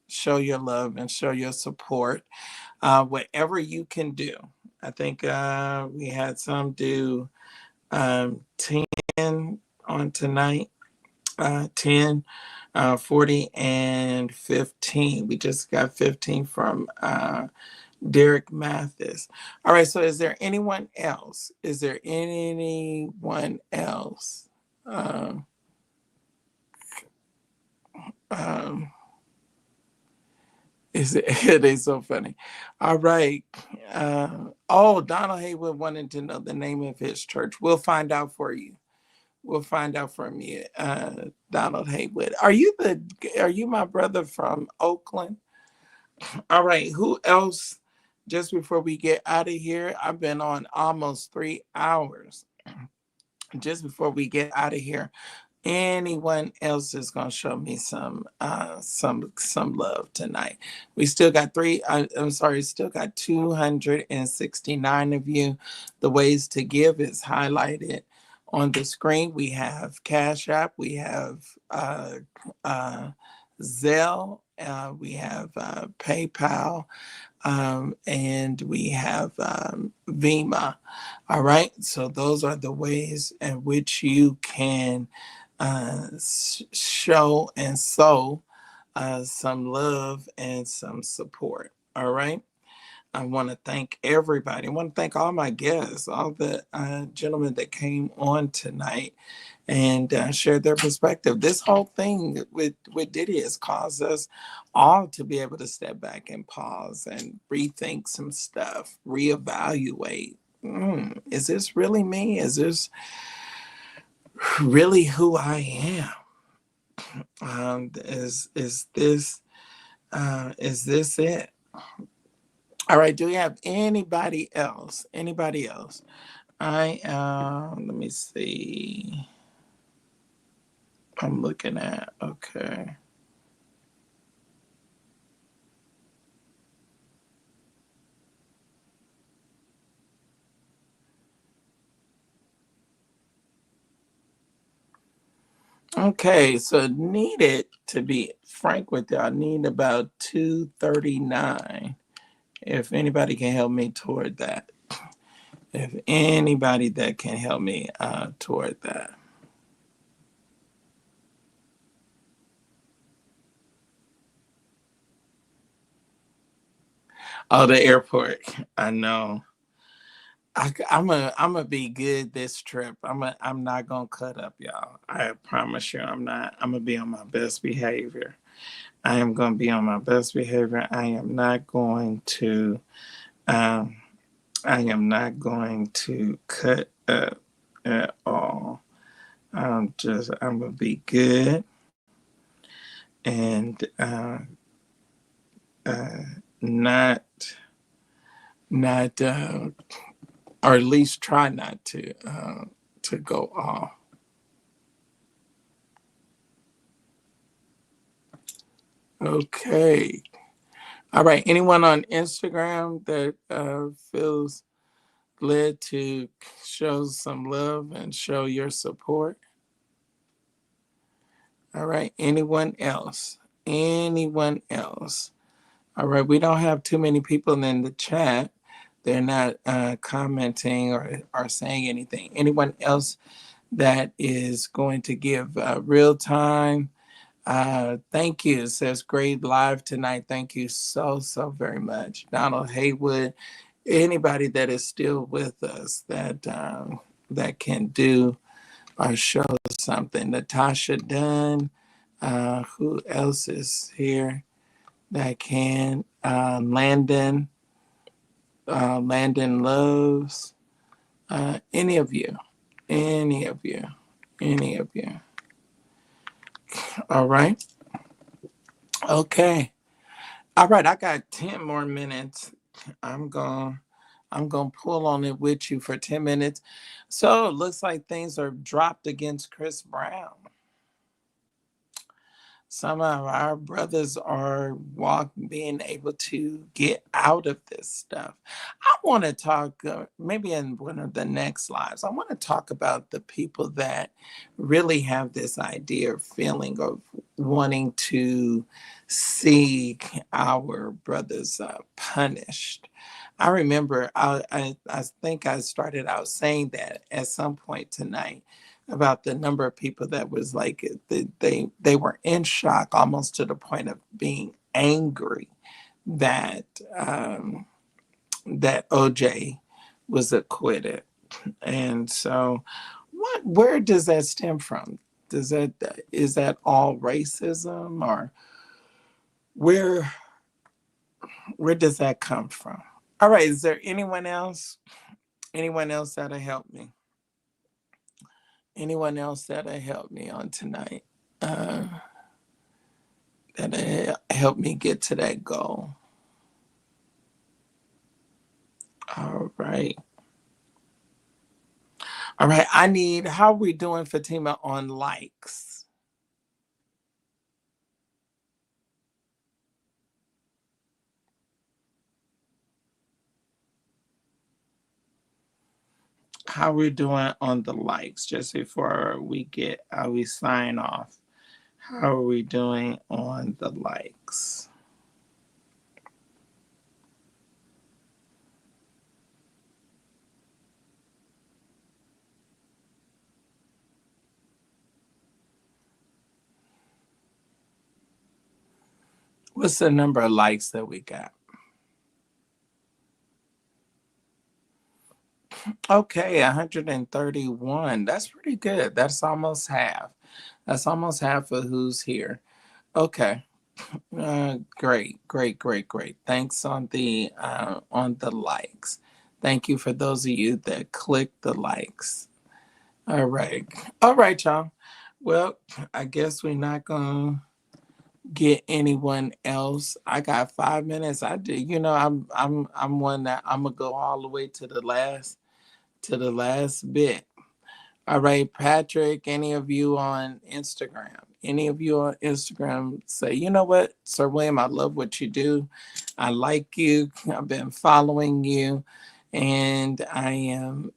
show your love and show your support, whatever you can do. I think we had some do 10 on tonight, 10, 40, and 15. We just got 15 from Derek Mathis. All right, so is there anyone else? Is there anyone else? Um, um, is it? It is so funny. All right. Donald Haywood wanted to know the name of his church. We'll find out for you. We'll find out from you, Donald Haywood. Are you my brother from Oakland? All right. Who else? Just before we get out of here, I've been on almost 3 hours. Just before we get out of here, anyone else is gonna show me some love tonight. We still got still got 269 of you. The ways to give is highlighted on the screen. We have Cash App, we have uh, Zelle, we have PayPal, and we have Vima. All right, so those are the ways in which you can show and sow some love and some support. All right. I want to thank everybody. I want to thank all my guests, all the gentlemen that came on tonight and shared their perspective. This whole thing with Diddy has caused us all to be able to step back and pause and rethink some stuff, reevaluate. Is this really me? Is this really who I am? Is this it? All right. Do we have anybody else? Anybody else? Let me see. I'm looking at, okay. Okay, so needed to be frank with you, I need about 239. If anybody can help me toward that. If anybody that can help me toward that. Oh, the airport. I know. I'm a be good this trip. I'm not gonna cut up, y'all. I promise you, I'm not. I'm gonna be on my best behavior. I am gonna be on my best behavior. I am not going to. Um, I am not going to cut up at all. I'm gonna be good and uh, not not or at least try not to go off. Okay. All right. Anyone on Instagram that feels led to show some love and show your support? All right. Anyone else? Anyone else? All right. We don't have too many people in the chat. They're not commenting or saying anything. Anyone else that is going to give real time? Thank you. It says great live tonight. Thank you so very much. Donald Haywood, anybody that is still with us that can do or show something. Natasha Dunn, who else is here that can? Landon Loves, any of you, any of you, any of you. All right. Okay. All right, I got 10 more minutes. I'm going I'm going to pull on it with you for 10 minutes. So, it looks like things are dropped against Chris Brown. Some of our brothers are being able to get out of this stuff. I want to talk, maybe in one of the next lives, I want to talk about the people that really have this idea or feeling of wanting to see our brothers punished. I remember, I think I started out saying that at some point tonight about the number of people that was like they were in shock almost to the point of being angry that that OJ was acquitted. And so where does that stem from? Is that all racism, or where where does that come from? All right, is there anyone else? Anyone else that'll help me? Anyone else that'll help me on tonight? Uh, that'll help me get to that goal. All right. All right. How are we doing, Fatima, on likes? How are we doing on the likes just before we sign off? How are we doing on the likes? What's the number of likes that we got? Okay, 131. That's pretty good. That's almost half. That's almost half of who's here. Okay. Great. Thanks on the likes. Thank you for those of you that clicked the likes. All right. All right, y'all. Well, I guess we're not gonna get anyone else. I got 5 minutes. I did, I'm one that I'm gonna go all the way to the last bit. All right, Patrick, any of you on Instagram? Any of you on Instagram say, you know what, Sir William, I love what you do. I like you. I've been following you, and I am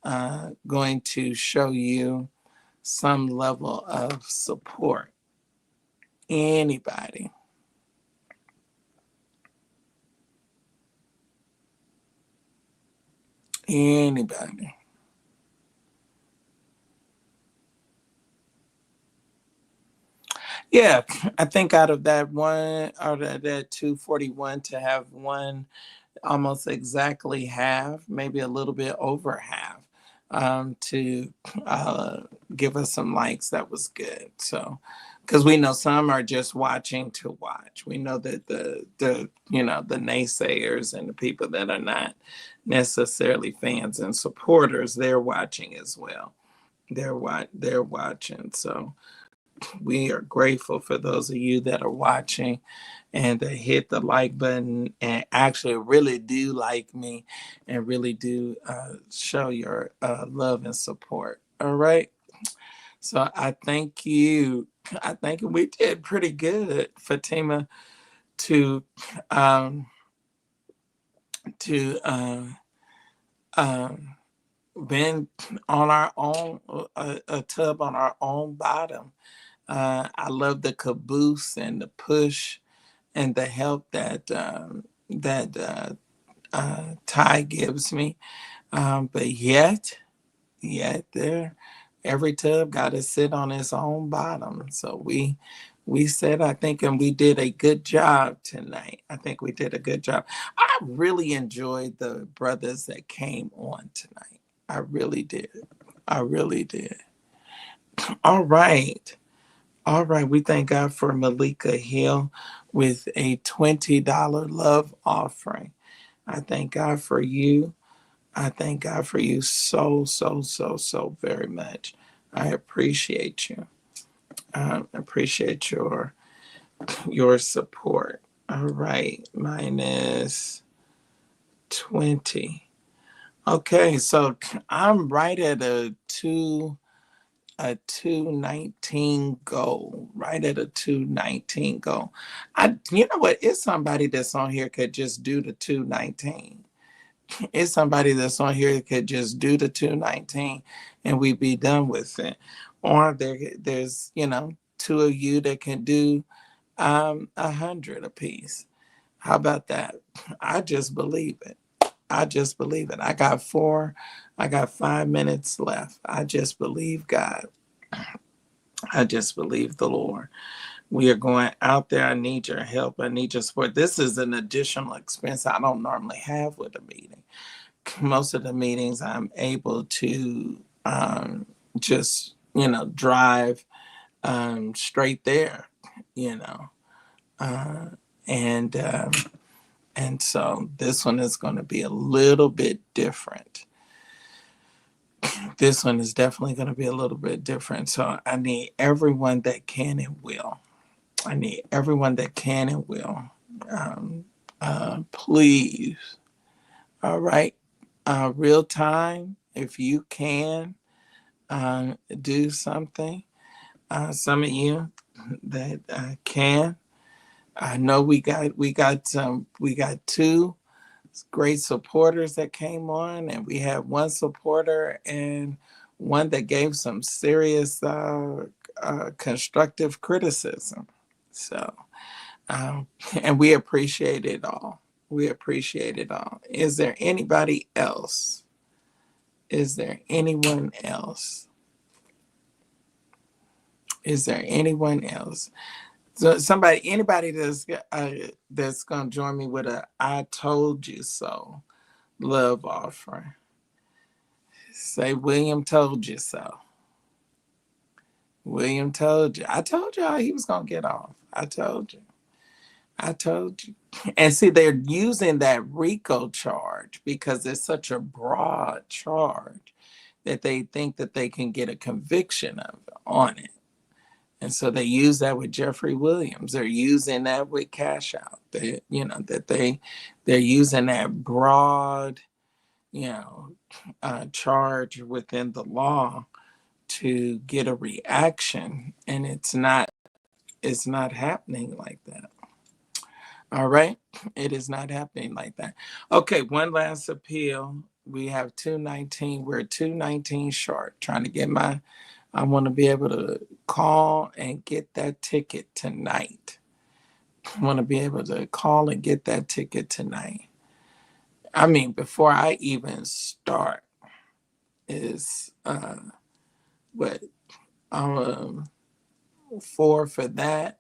going to show you some level of support. Anybody? Anybody? Yeah, I think out of that one, out of that 241, to have one almost exactly half, maybe a little bit over half, to uh, give us some likes. That was good. So, because we know some are just watching to watch. We know that the the naysayers and the people that are not necessarily fans and supporters, they're watching as well. They're watching. So we are grateful for those of you that are watching and to hit the like button and actually really do like me and really do show your love and support. All right. So I thank you. I think we did pretty good, Fatima, to um, to um, been on our own, a tub on our own bottom. I love the caboose and the push and the help that Ty gives me. But yet there, every tub got to sit on its own bottom. So we said, I think, and we did a good job tonight. I think we did a good job. I really enjoyed the brothers that came on tonight. I really did. I really did. All right. All right, we thank God for Malika Hill with a $20 love offering. I thank God for you. I thank God for you so very much. I appreciate you. I appreciate your support. All right, minus 20. Okay, so I'm right at a 219 goal, right at a 219 goal. You know what? It's somebody that's on here could just do the 219. It's somebody that's on here that could just do the 219 and we'd be done with it. Or there's, two of you that can do 100 apiece. How about that? I just believe it. I just believe it. I got 5 minutes left. I just believe God. I just believe the Lord. We are going out there. I need your help. I need your support. This is an additional expense I don't normally have with a meeting. Most of the meetings I'm able to just, drive straight there, you know. Uh, and and so this one is going to be a little bit different. This one is definitely going to be a little bit different. So I need everyone that can and will. I need everyone that can and will. Um, please. All right. Real time, if you can do something. Some of you that can. I know we got two great supporters that came on, and we had one supporter and one that gave some serious constructive criticism. So, um, and we appreciate it all. We appreciate it all. Is there anybody else? Is there anyone else? Is there anyone else? So anybody that's gonna join me with a "I told you so" love offering. Say William told you so. William told you. I told y'all he was gonna get off. I told you. I told you. And see, they're using that RICO charge because it's such a broad charge that they think that they can get a conviction on it. And so they use that with Jeffrey Williams. They're using that with Cash Out. They're using that broad, charge within the law to get a reaction, and it's not happening like that. All right, it is not happening like that. Okay, one last appeal. We have 219. We're 219 short. Trying to get I want to be able to call and get that ticket tonight. I want to be able to call and get that ticket tonight. I mean, before I even start is what 4 for that,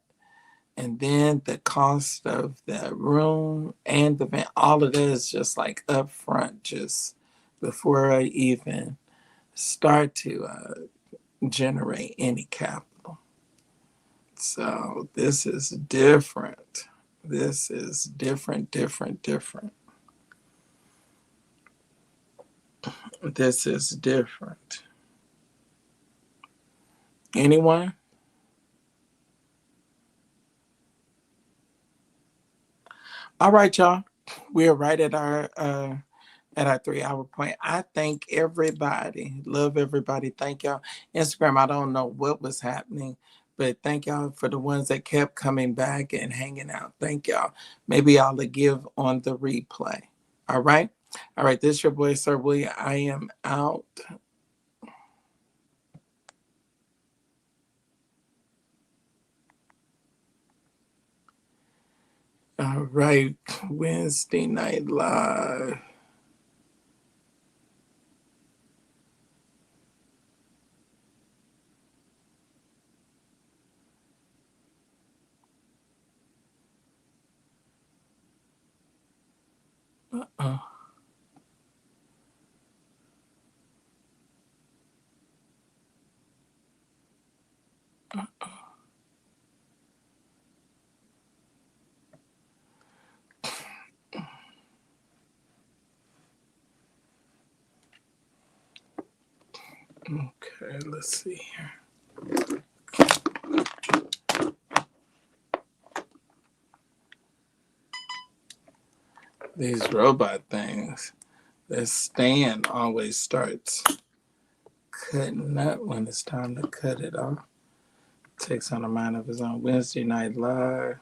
and then the cost of the room and the van, all of that is just like upfront, just before I even start to generate any capital. So this is different. This is different. This is different. Anyone? All right, y'all. We're right at our 3-hour point. I thank everybody. Love everybody. Thank y'all. Instagram, I don't know what was happening, but thank y'all for the ones that kept coming back and hanging out. Thank y'all. Maybe y'all will give on the replay. All right. All right. This is your boy, Sir William. I am out. All right. Wednesday Night Live. Uh-uh. Okay, let's see here. These robot things. The stand always starts cutting up when it's time to cut it off. Takes on a mind of his own. Wednesday Night Live.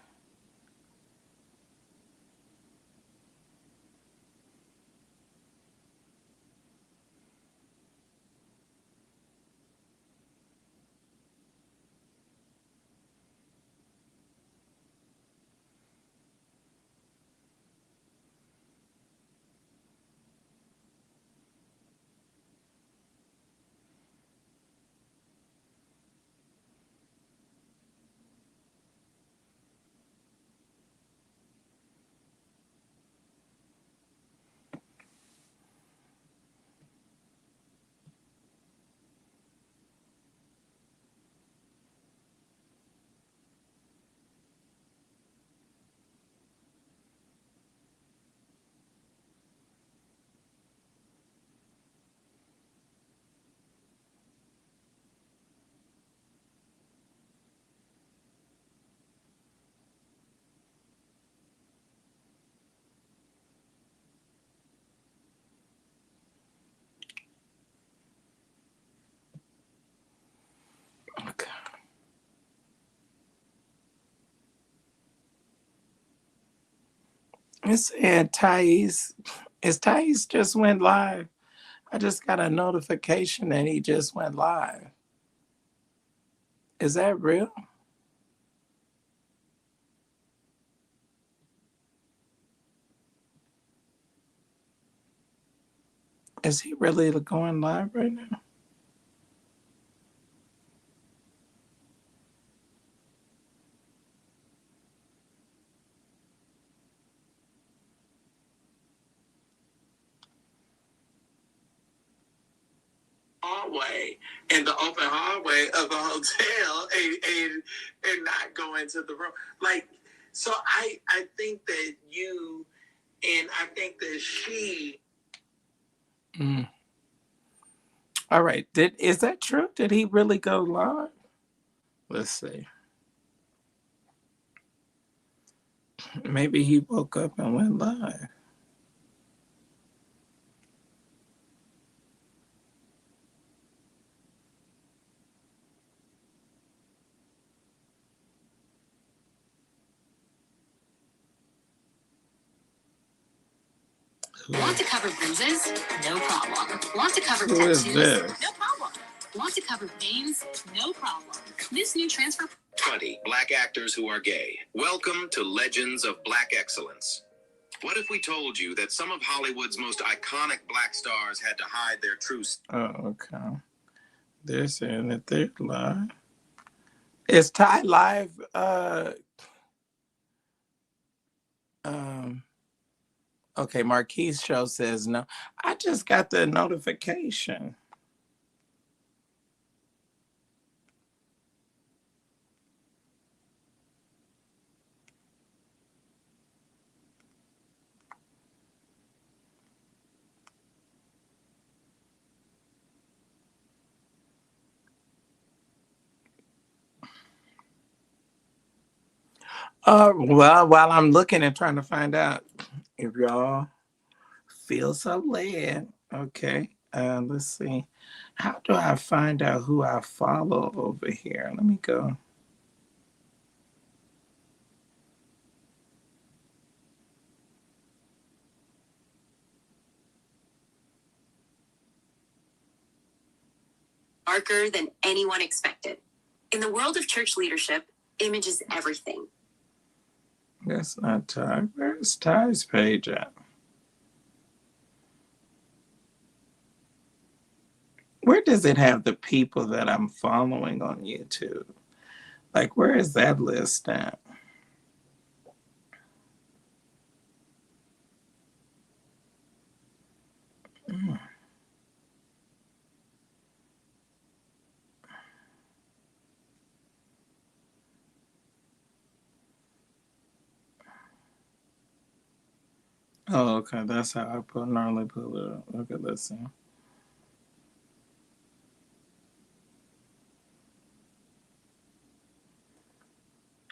Okay. It said Thais. Is Thais just went live? I just got a notification that he just went live. Is that real? Is he really going live right now? Hallway in the open hallway of a hotel and not go into the room. Like, so I think that you and I think that she. All right. Is that true? Did he really go live? Let's see. Maybe he woke up and went live. Want to cover bruises? No problem. Want to cover tattoos? No problem. Want to cover veins? No problem. This new transfer. 20 black actors who are gay. Welcome to Legends of Black Excellence. What if we told you that some of Hollywood's most iconic black stars had to hide their true... Oh, okay. They're saying that they're live. Is Ty live? Okay, Marquise Show says no. I just got the notification. Well, while I'm looking and trying to find out if y'all feel so led, okay. Let's see. How do I find out who I follow over here? Let me go. Darker than anyone expected. In the world of church leadership, image is everything. That's not Ty. Where's Ty's page at? Where does it have the people that I'm following on YouTube? Like, where is that list at? Oh, okay. That's how I normally pull it up. Okay, let's see.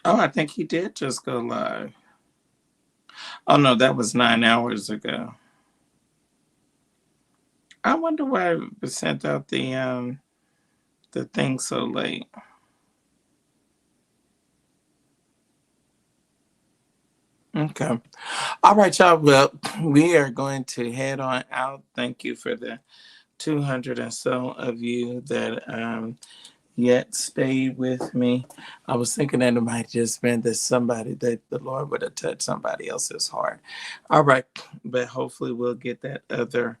Oh, I think he did just go live. Oh no, that was 9 hours ago. I wonder why it sent out the thing so late. Okay. All right, y'all. Well, we are going to head on out. Thank you for the 200 and so of you that yet stayed with me. I was thinking that it might just been that somebody that the Lord would have touched somebody else's heart. All right, but hopefully we'll get that other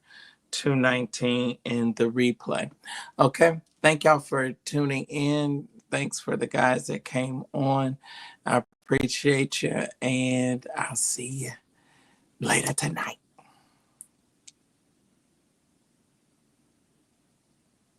219 in the replay. Okay, thank y'all for tuning in. Thanks for the guys that came on. I appreciate you, and I'll see you later tonight.